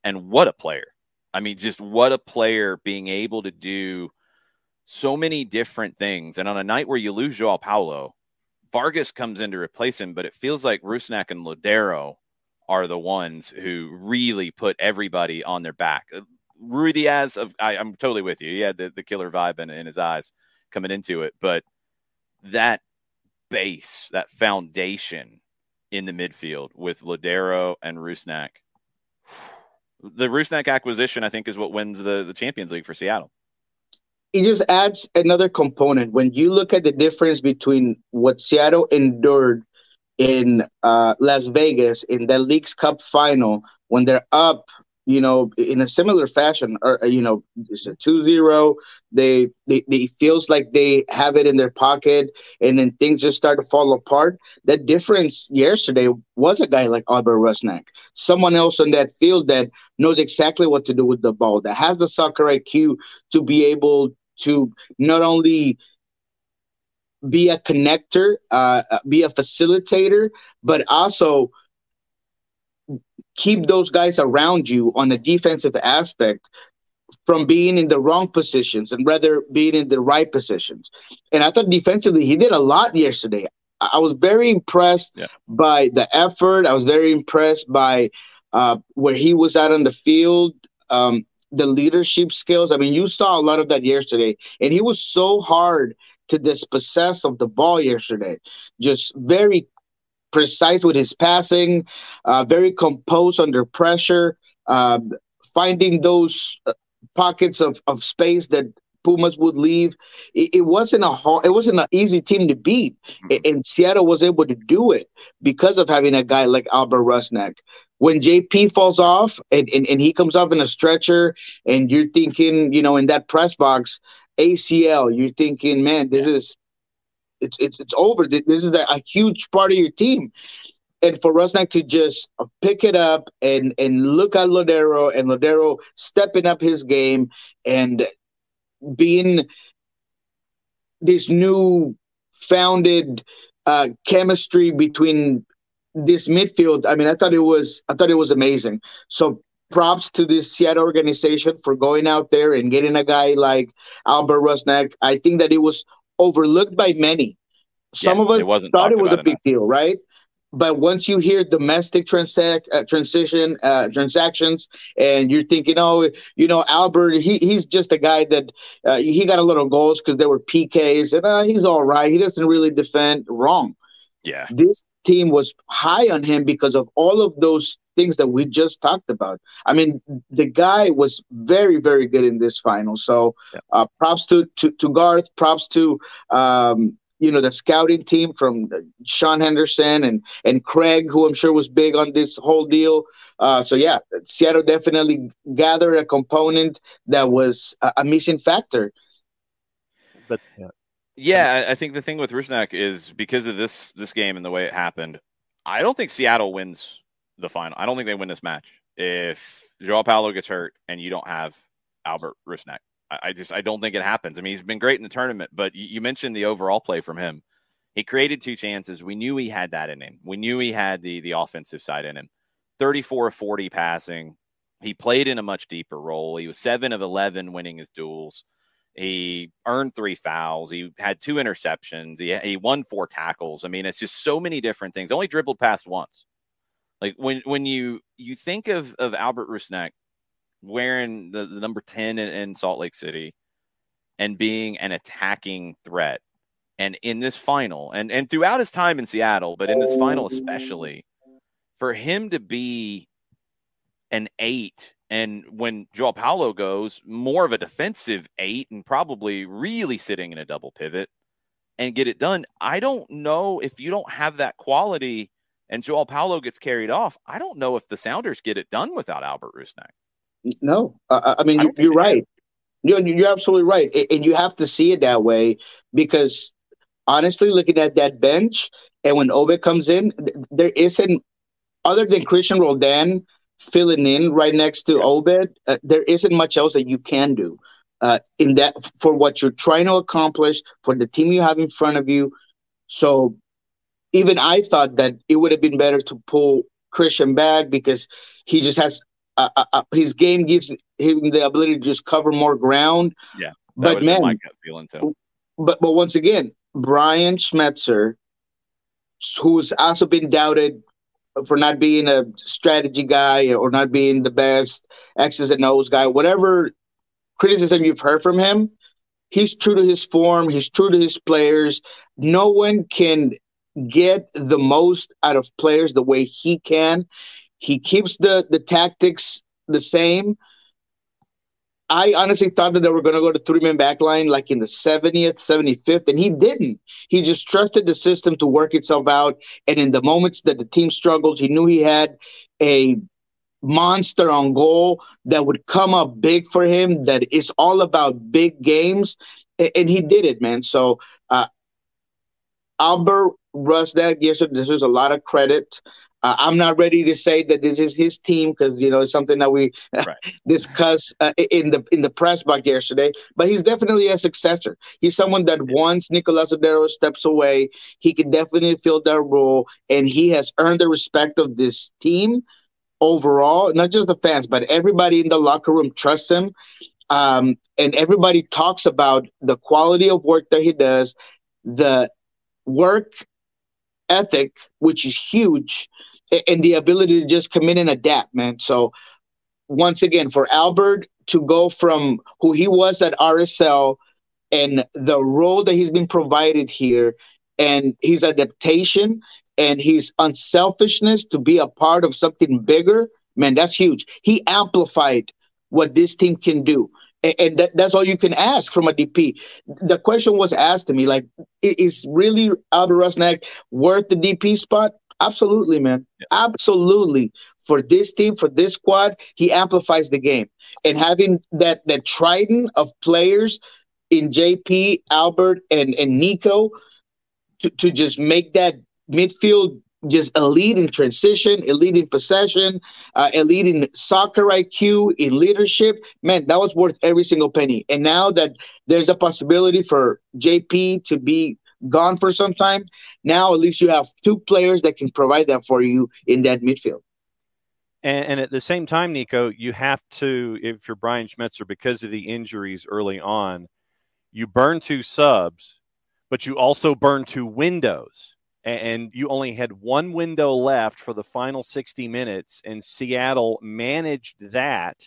And what a player. I mean, just what a player, being able to do so many different things. And on a night where you lose Joao Paulo, Vargas comes in to replace him, but it feels like Rusnak and Lodero are the ones who really put everybody on their back. Rui Diaz, I'm totally with you. He had the killer vibe in his eyes coming into it. But that base, that foundation in the midfield with Lodero and Rusnak, the Rusnak acquisition, I think, is what wins the Champions League for Seattle. It just adds another component. When you look at the difference between what Seattle endured in Las Vegas in the Leagues Cup final, when they're up, in a similar fashion, or it's a 2-0, they feels like they have it in their pocket, and then things just start to fall apart. The difference yesterday was a guy like Albert Rusnak, someone else on that field that knows exactly what to do with the ball, that has the soccer IQ to be able to not only be a connector, be a facilitator, but also keep those guys around you on the defensive aspect from being in the wrong positions and rather being in the right positions. And I thought defensively he did a lot yesterday. I was very impressed by the effort. I was very impressed by where he was at on the field, the leadership skills. I mean, you saw a lot of that yesterday, and he was so hard to dispossess of the ball yesterday. Just very precise with his passing, very composed under pressure, finding those pockets of space that Pumas would leave. It wasn't an easy team to beat, and Seattle was able to do it because of having a guy like Albert Rusnak. When JP falls off and he comes off in a stretcher, and you're thinking, in that press box, ACL, you're thinking, man, this is it's over. This is a huge part of your team. And for Rusnak to just pick it up and look at Lodero, and Lodero stepping up his game and being this new founded chemistry between this midfield. I mean, I thought it was amazing. So props to this Seattle organization for going out there and getting a guy like Albert Rusnak. I think that it was overlooked by many. Some of us thought it was a big deal, right? But once you hear domestic transactions, and you're thinking, Albert, he's just a guy that he got a lot of goals because there were PKs, and he's all right. He doesn't really defend. Wrong. Yeah. This team was high on him because of all of those things that we just talked about. I mean, the guy was very, very good in this final. So props to Garth, props to the scouting team from Sean Henderson and Craig, who I'm sure was big on this whole deal. Seattle definitely gathered a component that was a missing factor. But I think the thing with Rusnak is because of this game and the way it happened, I don't think Seattle wins the final. I don't think they win this match if Joao Paulo gets hurt and you don't have Albert Rusnak. I don't think it happens. I mean, he's been great in the tournament, but you mentioned the overall play from him. He created 2 chances. We knew he had that in him. We knew he had the offensive side in him. 34 of 40 passing. He played in a much deeper role. He was 7 of 11 winning his duels. He earned 3 fouls. He had 2 interceptions. He won 4 tackles. I mean, it's just so many different things. Only dribbled past once. Like when you think of Albert Rusnak wearing the number 10 in Salt Lake City and being an attacking threat, and in this final and throughout his time in Seattle, but in this final especially, for him to be an 8, and when Joao Paulo goes, more of a defensive 8 and probably really sitting in a double pivot and get it done. I don't know if you don't have that quality and Joao Paulo gets carried off. I don't know if the Sounders get it done without Albert Rusnak. No, I mean, you're right. You're absolutely right. And you have to see it that way because honestly, looking at that bench and when Obed comes in, there isn't, other than Christian Roldan filling in right next to Obed, there isn't much else that you can do in that for what you're trying to accomplish for the team you have in front of you. So even I thought that it would have been better to pull Christian back because he just has his game gives him the ability to just cover more ground. Yeah, but man, my gut feeling too. But once again, Brian Schmetzer, who's also been doubted for not being a strategy guy or not being the best X's and O's guy, whatever criticism you've heard from him, he's true to his form. He's true to his players. No one can get the most out of players the way he can. He keeps the tactics the same. I honestly thought that they were going to go to 3-man back line like in the 70th, 75th, and he didn't. He just trusted the system to work itself out. And in the moments that the team struggled, he knew he had a monster on goal that would come up big for him, that is all about big games. And he did it, man. So Albert Rusnak, yes, sir, this is a lot of credit. I'm not ready to say that this is his team because it's something that we discussed in the press box yesterday. But he's definitely a successor. He's someone that once Nicolas Odero steps away, he can definitely fill that role, and he has earned the respect of this team overall. Not just the fans, but everybody in the locker room trusts him, and everybody talks about the quality of work that he does, the work ethic, which is huge, and the ability to just come in and adapt, man. So once again, for Albert to go from who he was at RSL and the role that he's been provided here and his adaptation and his unselfishness to be a part of something bigger, man, that's huge. He amplified what this team can do. And that's all you can ask from a DP. The question was asked to me, like, is really Albert Rusnak worth the DP spot? Absolutely, man. Yeah. Absolutely. For this team, for this squad, he amplifies the game. And having that trident of players in JP, Albert, and Niko to just make that midfield just elite in transition, elite in possession, elite in soccer IQ, in leadership. Man, that was worth every single penny. And now that there's a possibility for JP to be gone for some time, now at least you have two players that can provide that for you in that midfield. And at the same time, Niko, you have to, if you're Brian Schmetzer, because of the injuries early on, you burn 2 subs, but you also burn 2 windows. And you only had 1 window left for the final 60 minutes, and Seattle managed that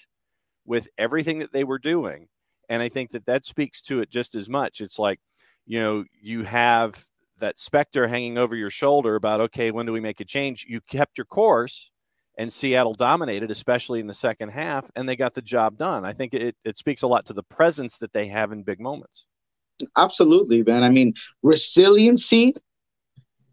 with everything that they were doing. And I think that speaks to it just as much. It's like, you have that specter hanging over your shoulder about, okay, when do we make a change? You kept your course, and Seattle dominated, especially in the second half, and they got the job done. I think it speaks a lot to the presence that they have in big moments. Absolutely, man. I mean, resiliency,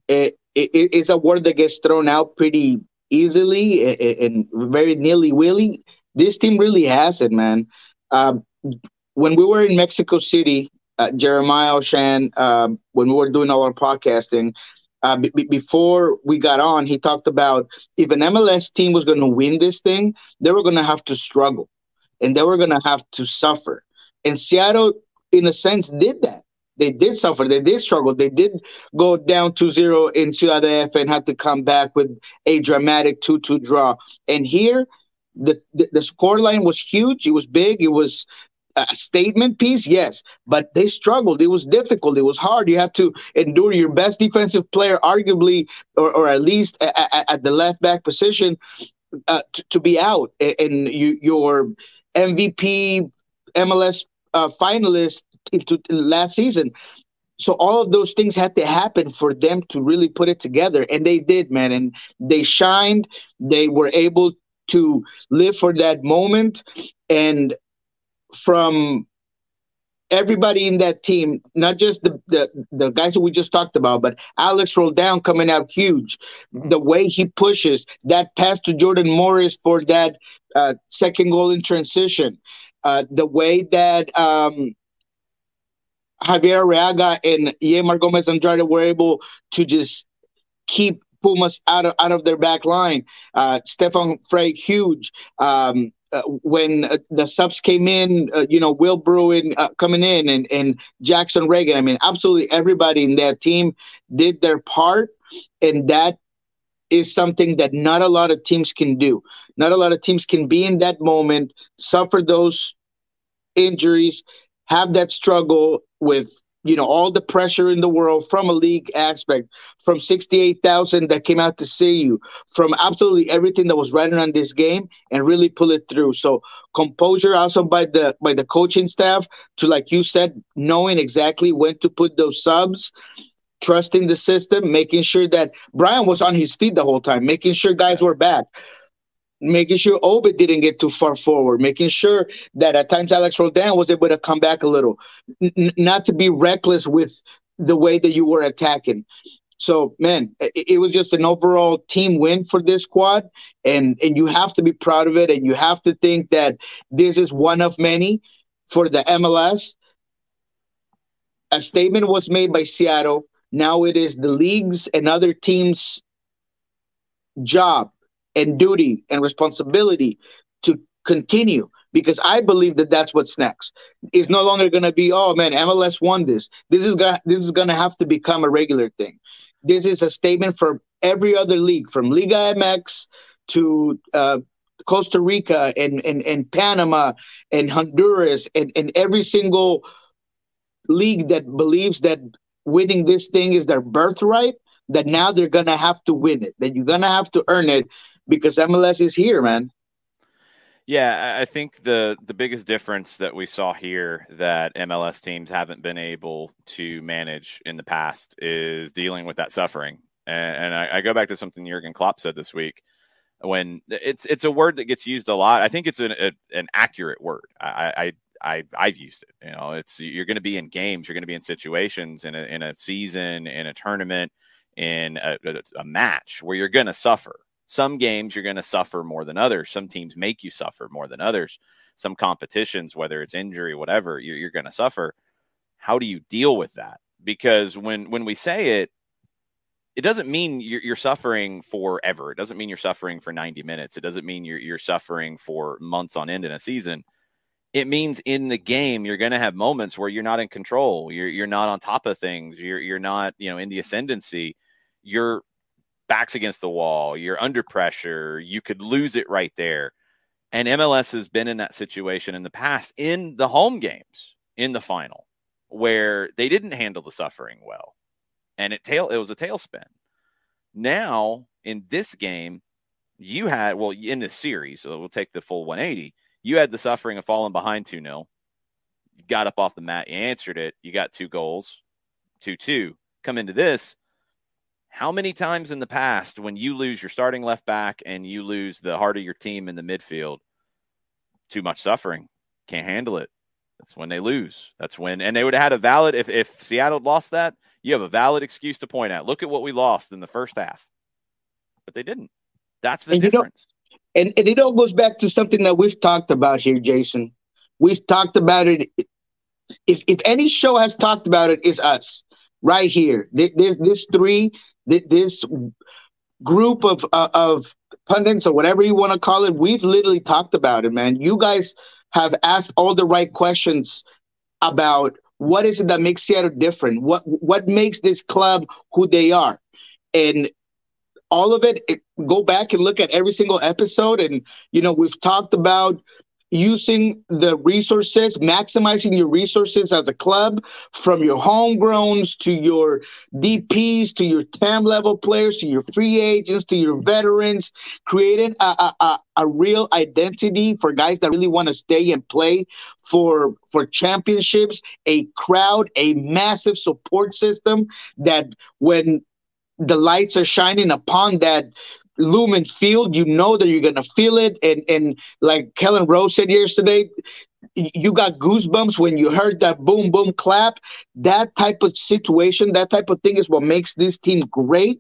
it is a word that gets thrown out pretty easily and very nilly-willy. This team really has it, man. When we were in Mexico City, Jeremiah Oshan, when we were doing all our podcasting, before we got on, he talked about if an MLS team was going to win this thing, they were going to have to struggle and they were going to have to suffer. And Seattle, in a sense, did that. They did suffer. They did struggle. They did go down 2-0 in Ciudad F and had to come back with a dramatic 2-2 draw. And here, the scoreline was huge. It was big. It was a statement piece, yes, but they struggled. It was difficult. It was hard. You have to endure your best defensive player, arguably, or at least at the left back position, to be out. And your MVP MLS finalist into last season. So all of those things had to happen for them to really put it together. And they did, man. And they shined. They were able to live for that moment. And from everybody in that team, not just the guys that we just talked about, but Alex Roldan coming out huge. The way he pushes that pass to Jordan Morris for that second goal in transition. The way that Javier Arriaga and Yemar Gomez Andrade were able to just keep Pumas out of their back line. Stefan Frey, huge. When the subs came in, Will Bruin coming in and Jackson Reagan. I mean, absolutely everybody in that team did their part, and that is something that not a lot of teams can do. Not a lot of teams can be in that moment, suffer those injuries, have that struggle with all the pressure in the world from a league aspect, from 68,000 that came out to see you, from absolutely everything that was riding on this game, and really pull it through. So composure also by the coaching staff to, like you said, knowing exactly when to put those subs, trusting the system, making sure that Brian was on his feet the whole time, making sure guys were back, making sure Ovid didn't get too far forward, making sure that at times Alex Roldan was able to come back a little, not to be reckless with the way that you were attacking. So, man, it was just an overall team win for this squad, and you have to be proud of it, and you have to think that this is one of many for the MLS. A statement was made by Seattle. Now it is the league's and other teams' job and duty and responsibility to continue, because I believe that that's what's next. It's no longer going to be, oh man, MLS won this. This is going to have to become a regular thing. This is a statement for every other league, from Liga MX to Costa Rica and Panama and Honduras and every single league that believes that winning this thing is their birthright, that now they're going to have to win it, that you're going to have to earn it, because MLS is here, man. Yeah, I think the biggest difference that we saw here that MLS teams haven't been able to manage in the past is dealing with that suffering. And I go back to something Jurgen Klopp said this week, when it's a word that gets used a lot. I think it's an accurate word. I've used it. You're going to be in games, you're going to be in situations, in a season, in a tournament, in a match where you're going to suffer. Some games you're going to suffer more than others. Some teams make you suffer more than others. Some competitions, whether it's injury, whatever, you're going to suffer. How do you deal with that? Because when we say it, it doesn't mean you're suffering forever. It doesn't mean you're suffering for 90 minutes. It doesn't mean you're suffering for months on end in a season. It means in the game, you're going to have moments where you're not in control. You're not on top of things. You're not, in the ascendancy. Your back's against the wall. You're under pressure. You could lose it right there. And MLS has been in that situation in the past, in the home games, in the final, where they didn't handle the suffering well. And it was a tailspin. Now, in this game, you had, in this series, so we'll take the full 180, you had the suffering of falling behind 2-0. You got up off the mat. You answered it. You got 2 goals, 2-2. Come into this. How many times in the past, when you lose your starting left back and you lose the heart of your team in the midfield, too much suffering, can't handle it. That's when they lose. That's when, and they would have had a valid, if Seattle lost that, you have a valid excuse to point at. Look at what we lost in the first half. But they didn't. That's the difference. And it all goes back to something that we've talked about here, Jason. We've talked about it. If any show has talked about it, it's us right here. This group of pundits, or whatever you want to call it, we've literally talked about it, man. You guys have asked all the right questions about what is it that makes Seattle different? What makes this club who they are? And all of it, go back and look at every single episode. And, we've talked about using the resources, maximizing your resources as a club, from your homegrowns to your DPs, to your TAM level players, to your free agents, to your veterans, creating a real identity for guys that really want to stay and play for championships, a crowd, a massive support system that when the lights are shining upon that Lumen Field, you know that you're gonna feel it. And like Kellen Rose said yesterday, you got goosebumps when you heard that boom boom clap. That type of situation, that type of thing is what makes this team great.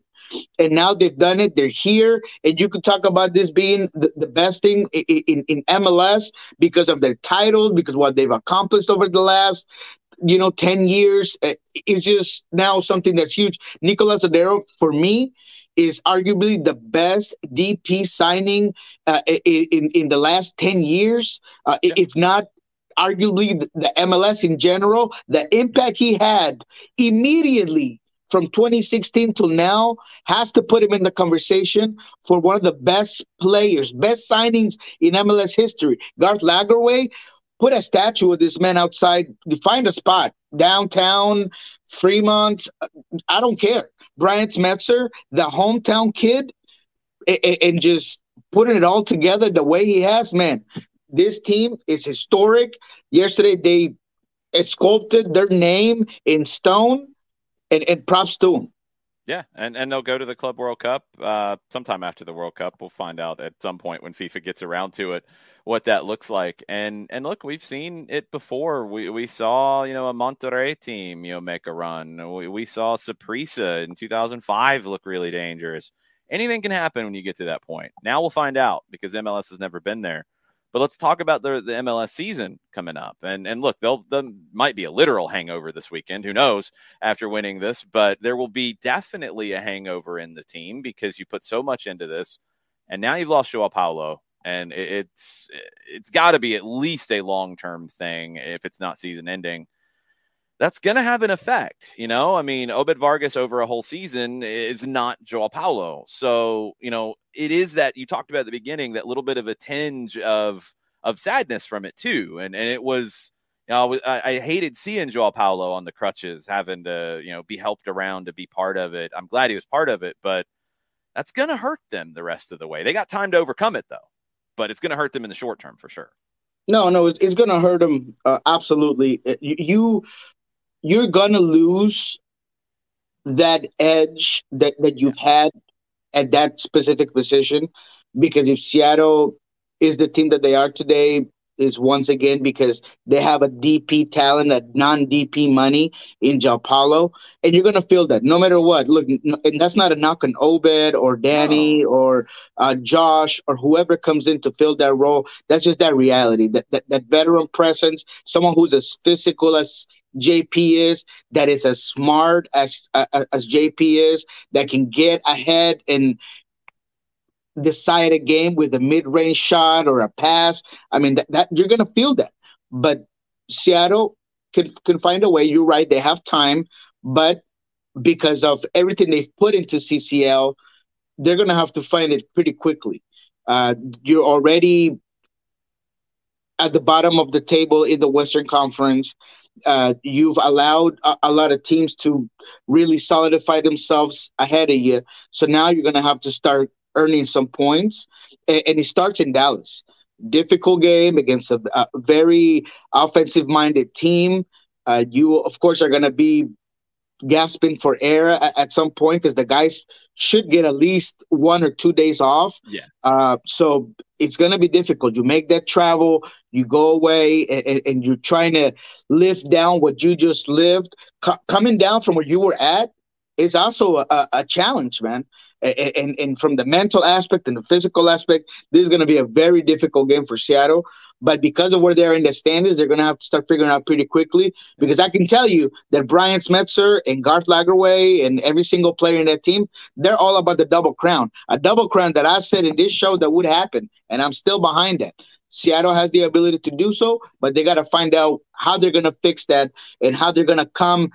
And now they've done it. They're here. And you could talk about this being the best thing in MLS because of their title, because what they've accomplished over the last 10 years. It's just now something that's huge. Nicolas Odero, for me, is arguably the best DP signing in the last 10 years, if not arguably the MLS in general. The impact he had immediately from 2016 till now has to put him in the conversation for one of the best players, best signings in MLS history. Garth Lagerwey, put a statue of this man outside. Find a spot downtown, Fremont. I don't care. Brian Smetzer, the hometown kid, and just putting it all together the way he has, man. This team is historic. Yesterday, they sculpted their name in stone, and props to them. Yeah, and they'll go to the Club World Cup sometime after the World Cup. We'll find out at some point when FIFA gets around to it what that looks like. And look, we've seen it before. We saw, a Monterrey team, make a run. We saw Saprissa in 2005 look really dangerous. Anything can happen when you get to that point. Now we'll find out because MLS has never been there. But let's talk about the MLS season coming up. And look, there might be a literal hangover this weekend. Who knows after winning this? But there will be definitely a hangover in the team because you put so much into this. And now you've lost Joao Paulo. And it's got to be at least a long-term thing if it's not season ending. That's going to have an effect, Obed Vargas over a whole season is not Joao Paulo. So, it is that you talked about at the beginning, that little bit of a tinge of sadness from it too. And it was, I hated seeing Joao Paulo on the crutches, having to, be helped around to be part of it. I'm glad he was part of it, but that's going to hurt them the rest of the way. They got time to overcome it though, but it's going to hurt them in the short term for sure. No, it's going to hurt them. Absolutely. You're going to lose that edge that you've had at that specific position, because if Seattle is the team that they are today, is once again because they have a DP talent, a non-DP money in Joao Paulo, and you're going to feel that no matter what. Look, and that's not a knock on Obed or Danny or Josh or whoever comes in to fill that role. That's just that reality, that veteran presence, someone who's as physical as JP is, that is as smart as JP is, that can get ahead and decide a game with a mid-range shot or a pass. I mean, that you're going to feel that. But Seattle can find a way. You're right. They have time, but because of everything they've put into CCL, they're going to have to find it pretty quickly. You're already at the bottom of the table in the Western Conference. You've allowed a lot of teams to really solidify themselves ahead of you. So now you're going to have to start earning some points. And it starts in Dallas. Difficult game against a very offensive-minded team. You, of course, are going to be gasping for air at some point because the guys should get at least 1 or 2 days off. Yeah. So it's going to be difficult. You make that travel, you go away, and you're trying to lift down what you just lived. Coming down from where you were at is also a challenge, man. And from the mental aspect and the physical aspect, this is going to be a very difficult game for Seattle. But because of where they're in the standings, they're going to have to start figuring out pretty quickly. Because I can tell you that Brian Smetzer and Garth Lagerwey and every single player in that team, they're all about the double crown. A double crown that I said in this show that would happen, and I'm still behind that. Seattle has the ability to do so, but they got to find out how they're going to fix that and how they're going to come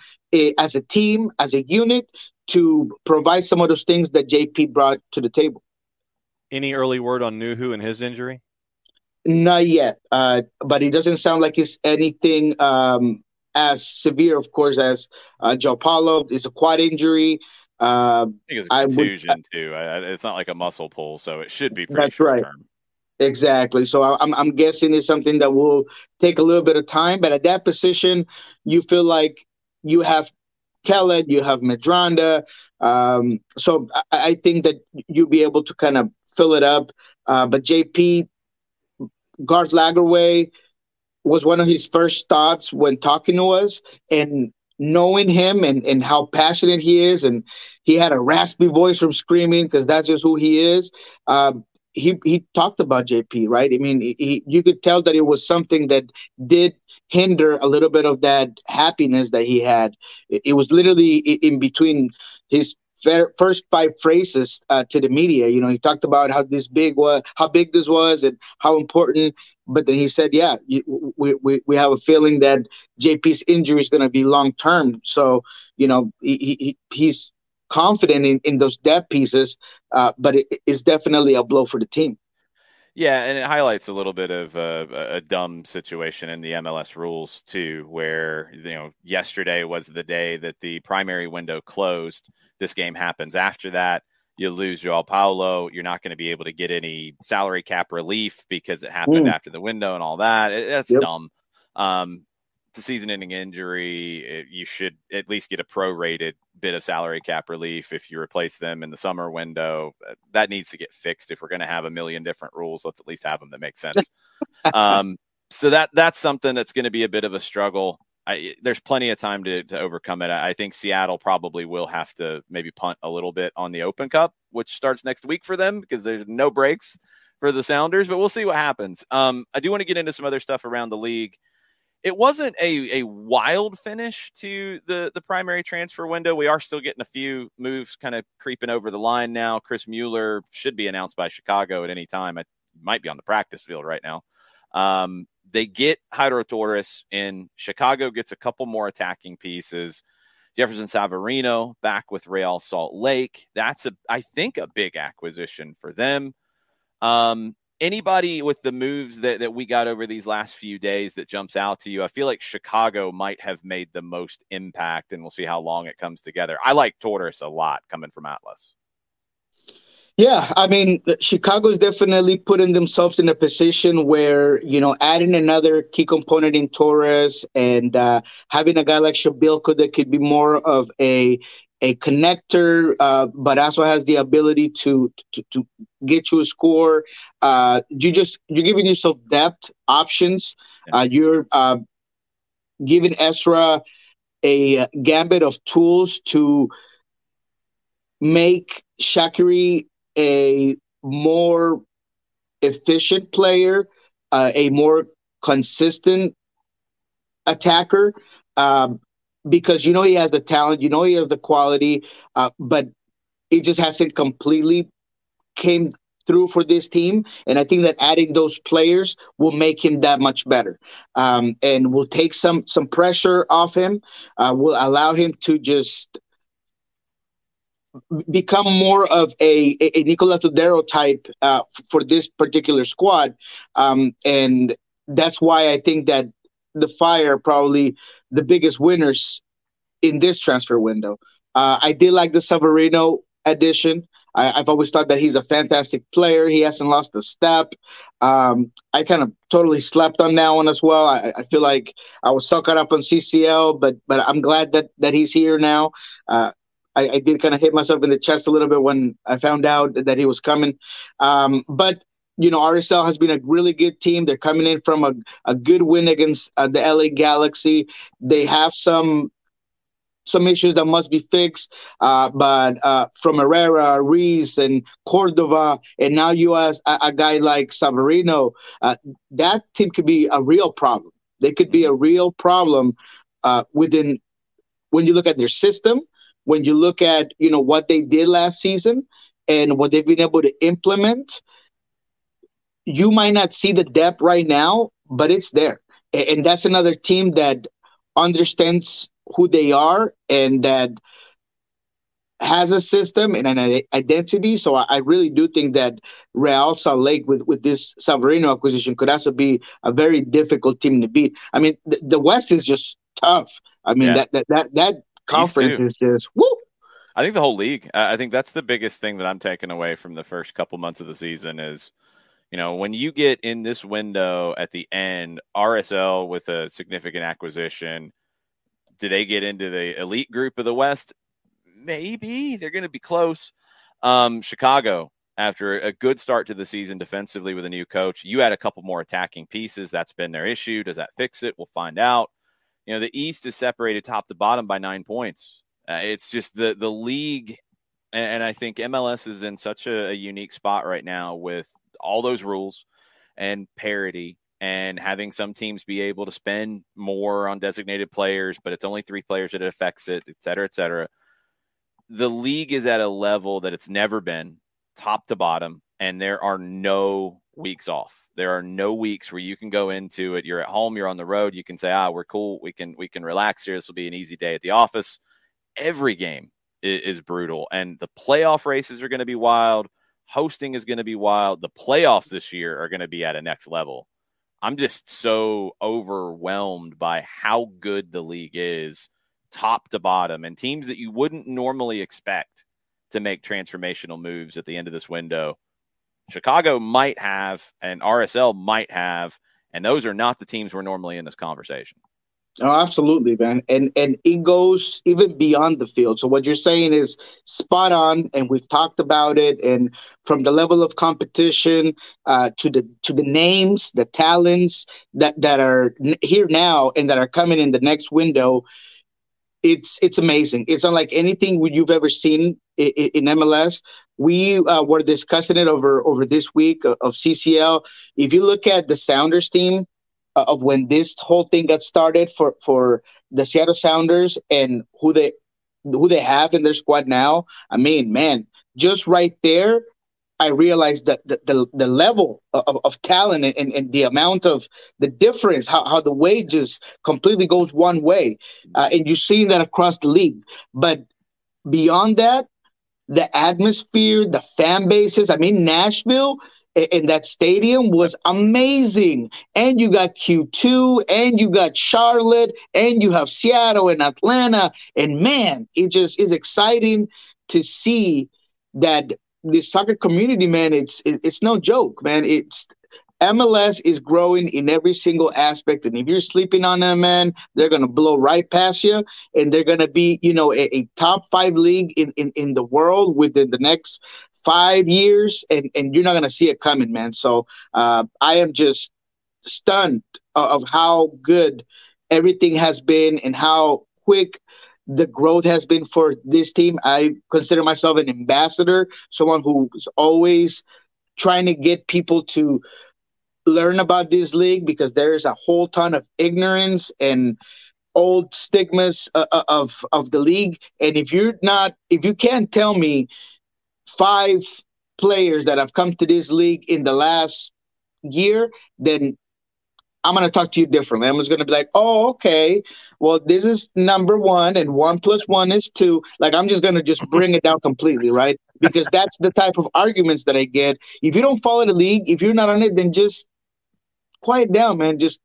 as a team, as a unit, to provide some of those things that JP brought to the table. Any early word on Nuhu and his injury? Not yet, but it doesn't sound like it's anything as severe, of course, as Joao Paulo. It's a quad injury. I think it's a contusion too. It's not like a muscle pull, so it should be pretty short term. Exactly. So I'm guessing it's something that will take a little bit of time. But at that position, you feel like you have Kellen, you have Medranda. So I think that you'll be able to kind of fill it up. But JP, Garth Lagerwey, was one of his first thoughts when talking to us, and knowing him and how passionate he is, and he had a raspy voice from screaming because that's just who he is. He talked about JP, right? I mean, you could tell that it was something that did hinder a little bit of that happiness that he had. It was literally in between his first five phrases to the media. You know, he talked about how big this was, and how important. But then he said, "Yeah, we have a feeling that JP's injury is going to be long term." So, you know, he's confident in those depth pieces, but it is definitely a blow for the team. Yeah, and it highlights a little bit of a dumb situation in the MLS rules too, where yesterday was the day that the primary window closed. This game happens after that. You lose Joao Paulo. You're not going to be able to get any salary cap relief because it happened after the window and all that. That's dumb. It's a season-ending injury. You should at least get a prorated bit of salary cap relief if you replace them in the summer window. That needs to get fixed. If we're going to have a million different rules, let's at least have them that make sense. So that's something that's going to be a bit of a struggle. There's plenty of time to overcome it. I think Seattle probably will have to maybe punt a little bit on the Open Cup, which starts next week for them because there's no breaks for the Sounders, but we'll see what happens. I do want to get into some other stuff around the league. It wasn't a wild finish to the primary transfer window. We are still getting a few moves kind of creeping over the line now. Chris Mueller should be announced by Chicago at any time. It might be on the practice field right now. They get Jairo Torres in. Chicago gets a couple more attacking pieces. Jefferson Savarino back with Real Salt Lake. That's I think a big acquisition for them. Anybody with the moves that we got over these last few days that jumps out to you? I feel like Chicago might have made the most impact, and we'll see how long it comes together. I like Torres a lot coming from Atlas. Yeah, I mean, Chicago's definitely putting themselves in a position where, adding another key component in Torres and having a guy like Shabilko that could be more of a connector, but also has the ability to get you a score. You're giving yourself depth options. You're giving Ezra a gambit of tools to make Shaqiri a more efficient player, a more consistent attacker, because he has the talent, he has the quality, but it just hasn't completely came through for this team. And I think that adding those players will make him that much better, and will take some pressure off him, will allow him to just become more of a Nicolas Tudero type for this particular squad. And that's why I think that the Fire are probably the biggest winners in this transfer window. I did like the Savarino addition. I've always thought that he's a fantastic player. He hasn't lost a step. I kind of totally slept on that one as well. I feel like I was so caught up on CCL, but I'm glad that he's here now. I did kind of hit myself in the chest a little bit when I found out that he was coming. But, RSL has been a really good team. They're coming in from a good win against the LA Galaxy. They have some issues that must be fixed. But from Herrera, Reese, and Cordova, and now you ask a guy like Savarino, that team could be a real problem. They could be a real problem when you look at their system, when you look at, what they did last season and what they've been able to implement. You might not see the depth right now, but it's there. And that's another team that understands who they are and that has a system and an identity. So I really do think that Real Salt Lake with this Savarino acquisition could also be a very difficult team to beat. I mean, the West is just tough. I mean, that conference is just woo. I think the whole league. I think that's the biggest thing that I'm taking away from the first couple months of the season is, when you get in this window at the end, RSL with a significant acquisition, Do they get into the elite group of the West? Maybe. They're going to be close. Chicago, after a good start to the season defensively with a new coach, you had a couple more attacking pieces. That's been their issue. Does that fix it? We'll find out. The East is separated top to bottom by 9 points. It's just the league, and I think MLS is in such a unique spot right now with all those rules and parity and having some teams be able to spend more on designated players, but it's only 3 players that it affects it, et cetera, et cetera. The league is at a level that it's never been, top to bottom, and there are no weeks off. There are no weeks where you can go into it. You're at home, you're on the road. You can say, we're cool. We can relax here. This will be an easy day at the office. Every game is brutal, and the playoff races are going to be wild. Hosting is going to be wild. The playoffs this year are going to be at a next level. I'm just so overwhelmed by how good the league is, top to bottom, and teams that you wouldn't normally expect to make transformational moves at the end of this window. Chicago might have, and RSL might have, and those are not the teams we're normally in this conversation. Oh, absolutely, man. And it goes even beyond the field. So what you're saying is spot on, and we've talked about it. And from the level of competition to the names, the talents that are here now and that are coming in the next window, it's amazing. It's unlike anything you've ever seen in MLS. We were discussing it over this week of CCL. If you look at the Sounders team, of when this whole thing got started for the Seattle Sounders and who they have in their squad now, I mean, man, just right there, I realized that the level of talent and the amount of the difference, how the wages completely goes one way. And you're seeing that across the league. But beyond that, the atmosphere, the fan bases, I mean, Nashville in that stadium was amazing. And you got Q2, and you got Charlotte, and you have Seattle and Atlanta. And man, it just is exciting to see that this soccer community, man, it's no joke, man. It's MLS is growing in every single aspect. And if you're sleeping on them, man, they're going to blow right past you. And they're going to be, a top 5 league in the world within the next 5 years, and you're not going to see it coming, man. So I am just stunned of how good everything has been and how quick the growth has been for this team. I consider myself an ambassador, someone who's always trying to get people to learn about this league, because there is a whole ton of ignorance and old stigmas of the league. And if you can't tell me 5 players that have come to this league in the last year, then I'm going to talk to you differently. I'm just going to be like, oh, okay, well, this is number 1 and 1 + 1 is 2. Like, I'm just going to just bring it down completely, right? Because that's the type of arguments that I get. If you don't follow the league, if you're not on it, then just quiet down, man. Just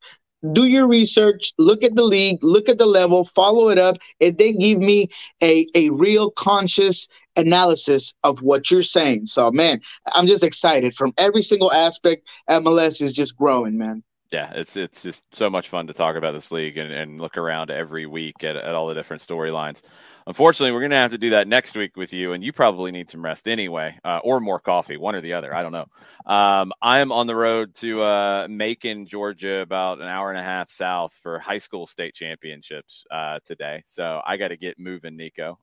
do your research, look at the league, look at the level, follow it up, and then give me a real conscious analysis of what you're saying. So, man, I'm just excited from every single aspect. MLS is just growing, man. Yeah, it's just so much fun to talk about this league and look around every week at all the different storylines. Unfortunately, we're going to have to do that next week with you, and you probably need some rest anyway, or more coffee, one or the other. I don't know. I'm on the road to Macon, Georgia, about an hour and a half south for high school state championships today. So I got to get moving, Niko.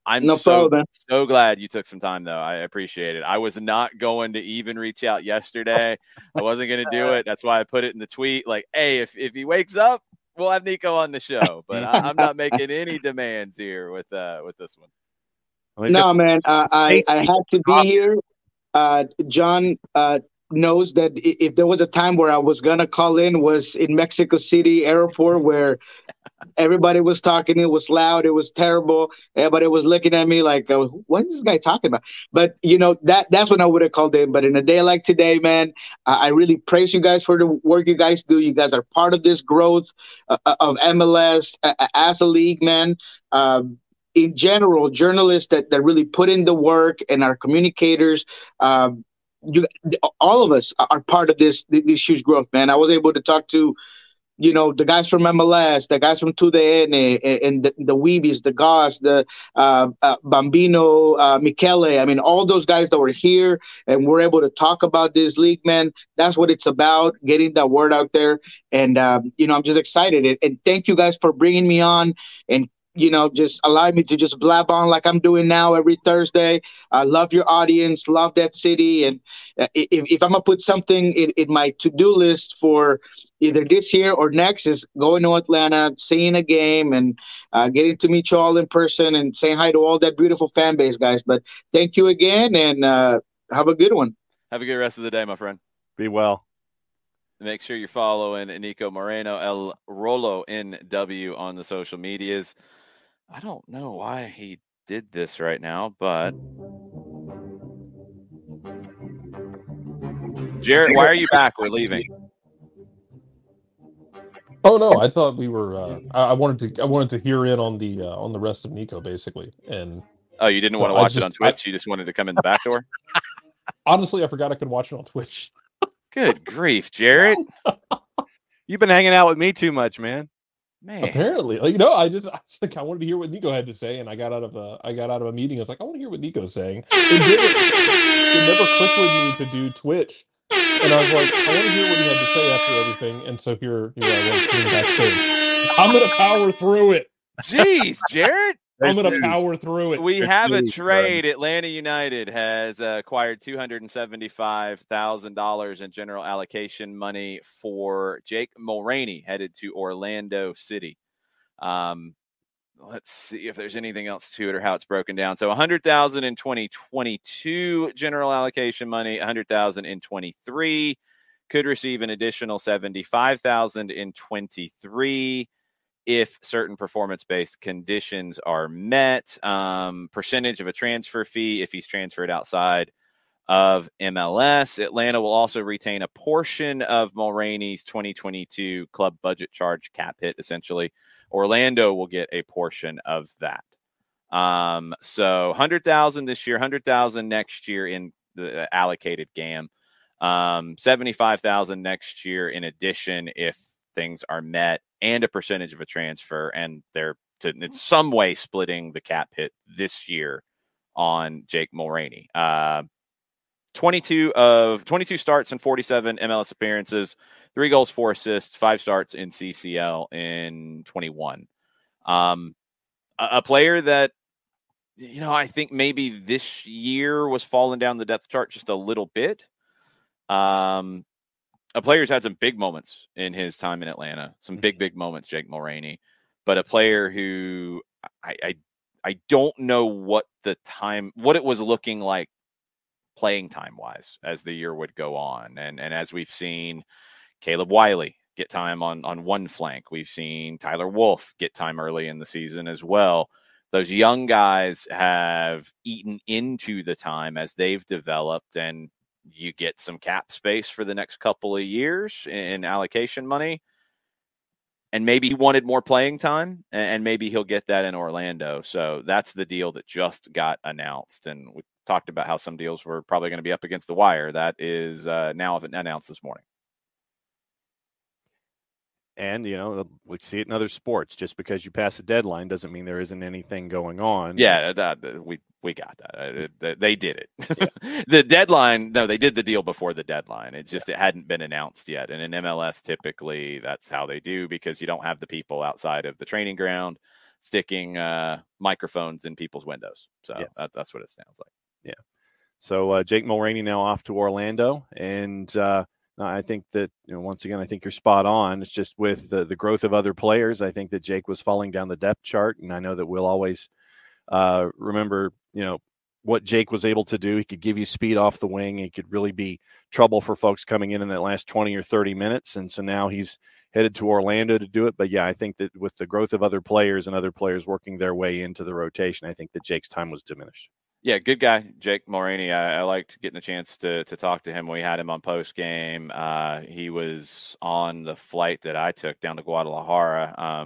I'm so glad you took some time, though. I appreciate it. I was not going to even reach out yesterday. I wasn't going to do it. That's why I put it in the tweet. Like, hey, if he wakes up, we'll have Niko on the show. But I'm not making any demands here with this one. Well, no, man, I had to be here. John knows that if there was a time where I was going to call in, was in Mexico City airport, where everybody was talking. It was loud. It was terrible. Everybody was looking at me like, what is this guy talking about? But, that's when I would have called in. But in a day like today, man, I really praise you guys for the work you guys do. You guys are part of this growth of MLS as a league, man. In general, journalists that really put in the work, and our communicators, all of us are part of this huge growth, man. I was able to talk to the guys from MLS, the guys from TUDN, and the Weebies, the Goss, the Bambino, Michele. I mean, all those guys that were here and we're able to talk about this league, man. That's what it's about, getting that word out there. And, I'm just excited. And thank you guys for bringing me on and, just allow me to just blab on like I'm doing now every Thursday. I love your audience, love that city. And if I'm going to put something in my to-do list for either this year or next, is going to Atlanta, seeing a game, and getting to meet you all in person and saying hi to all that beautiful fan base, guys. But thank you again, and have a good one. Have a good rest of the day, my friend. Be well. Make sure you're following Niko Moreno, El Rolo NW on the social medias. I don't know why he did this right now, but Jarrett, why are you back? We're leaving. Oh no, I thought we were. I wanted to hear in on the rest of Niko basically, and you didn't want to watch it on Twitch. You just wanted to come in the back door. Honestly, I forgot I could watch it on Twitch. Good grief, Jarrett! You've been hanging out with me too much, man. Apparently, I wanted to hear what Niko had to say, and I got out of a meeting. I was like, I want to hear what Niko's saying. It never clicked with me to do Twitch, and I was like, I want to hear what he had to say after everything. And so here I was sitting backstage. I'm gonna power through it. Jeez, Jarrett. I'm going to power through it. We have a trade. Atlanta United has acquired $275,000 in general allocation money for Jake Mulroney, headed to Orlando City. Let's see if there's anything else to it or how it's broken down. So $100,000 in 2022 general allocation money, $100,000 in 23. Could receive an additional $75,000 in 23. If certain performance-based conditions are met, percentage of a transfer fee if he's transferred outside of MLS. Atlanta will also retain a portion of Mulroney's 2022 club budget charge cap hit, essentially. Orlando will get a portion of that. So $100,000 this year, $100,000 next year in the allocated GAM, $75,000 next year in addition if things are met, and a percentage of a transfer, and they're in some way splitting the cap hit this year on Jake Mulroney. 22 starts and 47 MLS appearances, 3 goals, 4 assists, 5 starts in CCL in 21. A player that, I think maybe this year was falling down the depth chart just a little bit. A player's had some big moments in his time in Atlanta, some big moments, Jake Mulroney, but a player who I don't know what it was looking like playing time wise as the year would go on. And as we've seen Caleb Wiley get time on one flank, we've seen Tyler Wolff get time early in the season as well. Those young guys have eaten into the time as they've developed, and you get some cap space for the next couple of years in allocation money. And maybe he wanted more playing time, and maybe he'll get that in Orlando. So that's the deal that just got announced. And we talked about how some deals were probably going to be up against the wire. That is now announced this morning. And, we see it in other sports. Just because you pass a deadline doesn't mean there isn't anything going on. Yeah, we got that. They did it. Yeah. The deadline, no, they did the deal before the deadline. It's just it hadn't been announced yet. And in MLS, typically that's how they do, because you don't have the people outside of the training ground sticking microphones in people's windows. So yes. That's what it sounds like. Yeah. So Jake Mulroney now off to Orlando, and I think that, once again, I think you're spot on. It's just with the growth of other players. I think that Jake was falling down the depth chart, and I know that we'll always remember, what Jake was able to do. He could give you speed off the wing. He could really be trouble for folks coming in that last 20 or 30 minutes. And so now he's headed to Orlando to do it. But yeah, I think that with the growth of other players and other players working their way into the rotation, I think that Jake's time was diminished. Yeah, good guy, Jake Mulroney. I liked getting a chance to talk to him. We had him on post game. He was on the flight that I took down to Guadalajara.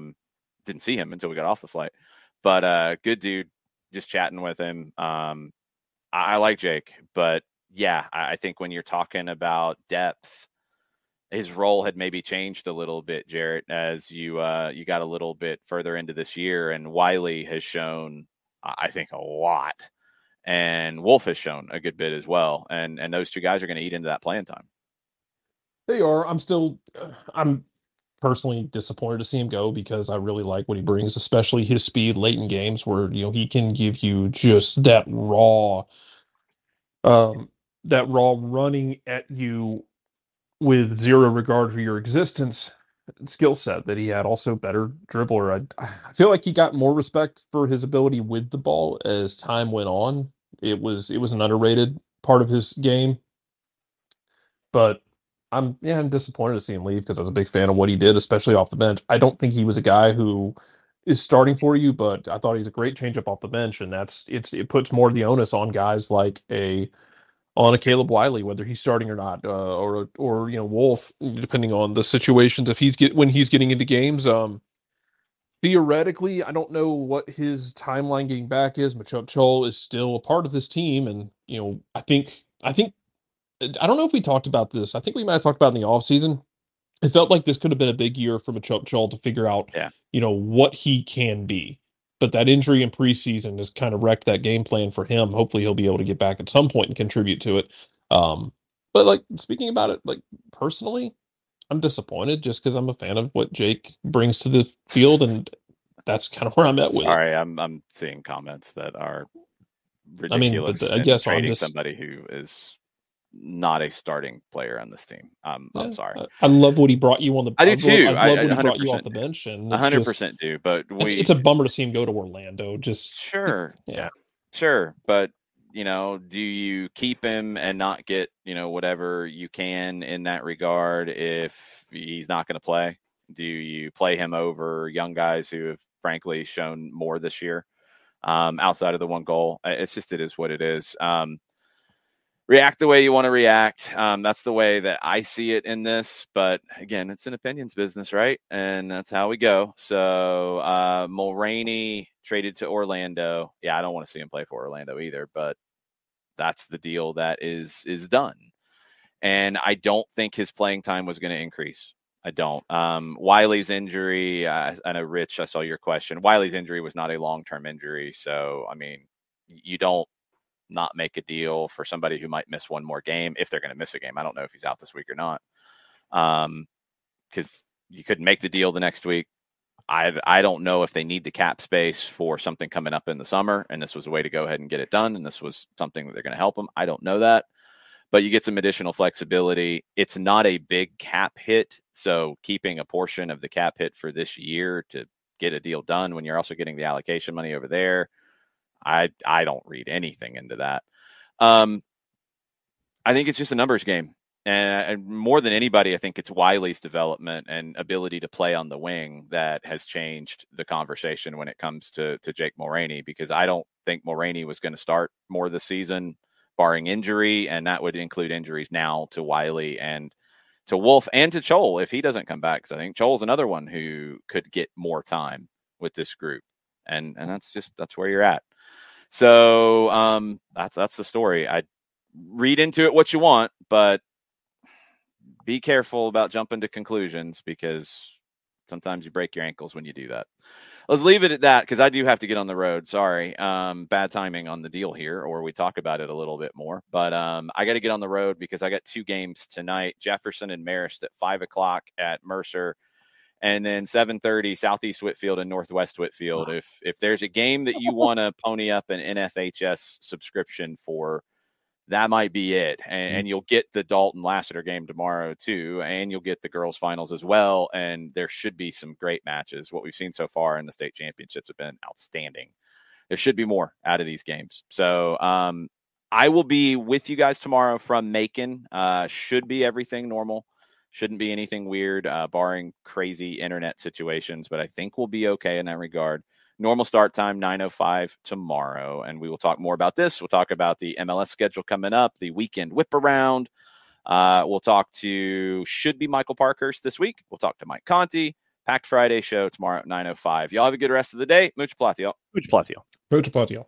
Didn't see him until we got off the flight, but good dude. Just chatting with him. I like Jake, but yeah, I think when you're talking about depth, his role had maybe changed a little bit, Jarrett, as you got a little bit further into this year, and Wiley has shown, I think, a lot, and Wolf has shown a good bit as well, and those two guys are going to eat into that playing time. They are. I'm personally disappointed to see him go because I really like what he brings, especially his speed late in games where, he can give you just that raw running at you with zero regard for your existence skill set that he had. Also better dribbler. I feel like he got more respect for his ability with the ball as time went on. It was an underrated part of his game, but I'm disappointed to see him leave because I was a big fan of what he did, especially off the bench. I don't think he was a guy who is starting for you, but I thought he's a great changeup off the bench, and it puts more of the onus on guys like on a Caleb Wiley, whether he's starting or not, or Wolf, depending on the situations. If when he's getting into games, theoretically, I don't know what his timeline getting back is. Machuk Chol is still a part of this team, and I think I don't know if we talked about this. I think we might have talked about it in the offseason. It felt like this could have been a big year for Machuk Chol to figure out, what he can be. But that injury in preseason has kind of wrecked that game plan for him. Hopefully he'll be able to get back at some point and contribute to it. But speaking about it, personally, I'm disappointed just because I'm a fan of what Jake brings to the field, and that's kind of where I'm at with it. All right, I'm seeing comments that are ridiculous. I guess trading somebody who is not a starting player on this team. I'm sorry. I love what he brought you on the. I do too. I love what he brought you off the bench, and 100% do. But it's a bummer to see him go to Orlando. Sure, sure. But do you keep him and not get whatever you can in that regard if he's not going to play? Do you play him over young guys who have frankly shown more this year outside of the one goal? It is what it is. React the way you want to react. That's the way that I see it in this. But again, it's an opinions business, right? And that's how we go. So Mulroney traded to Orlando. Yeah, I don't want to see him play for Orlando either, but that's the deal that is done. And I don't think his playing time was going to increase. I don't. Wiley's injury, I know, Rich, I saw your question. Wiley's injury was not a long-term injury. So, you don't not make a deal for somebody who might miss one more game if they're going to miss a game. I don't know if he's out this week or not. Because you could make the deal the next week. I don't know if they need the cap space for something coming up in the summer, and this was a way to go ahead and get it done, and this was something that they're going to help them. I don't know that. But you get some additional flexibility. It's not a big cap hit, so keeping a portion of the cap hit for this year to get a deal done when you're also getting the allocation money over there, I don't read anything into that. I think it's just a numbers game. And more than anybody, I think it's Wiley's development and ability to play on the wing that has changed the conversation when it comes to Jake Mulroney, because I don't think Mulroney was going to start more this season, barring injury, and that would include injuries now to Wiley and to Wolf and to Chol if he doesn't come back, because I think Chol's another one who could get more time with this group, and that's where you're at. So that's the story. I read into it what you want, but be careful about jumping to conclusions, because sometimes you break your ankles when you do that. Let's leave it at that, because I do have to get on the road. Sorry. Bad timing on the deal here, or we talk about it a little bit more. But I got to get on the road because I got two games tonight, Jefferson and Marist at 5 o'clock at Mercer, and then 7:30 Southeast Whitfield and Northwest Whitfield. If there's a game that you want to pony up an NFHS subscription for, that might be it. And you'll get the Dalton Lassiter game tomorrow too, and you'll get the girls finals as well. And there should be some great matches. What we've seen so far in the state championships have been outstanding. There should be more out of these games. So I will be with you guys tomorrow from Macon. Should be everything normal. Shouldn't be anything weird, barring crazy internet situations, but I think we'll be okay in that regard. Normal start time, 9:05 tomorrow, and we will talk more about this. We'll talk about the MLS schedule coming up, the weekend whip around. We'll talk to should be Michael Parkhurst this week. We'll talk to Mike Conti. Packed Friday show tomorrow at 9:05. Y'all have a good rest of the day. Mucho platio. Mucho platio. Mucho platio.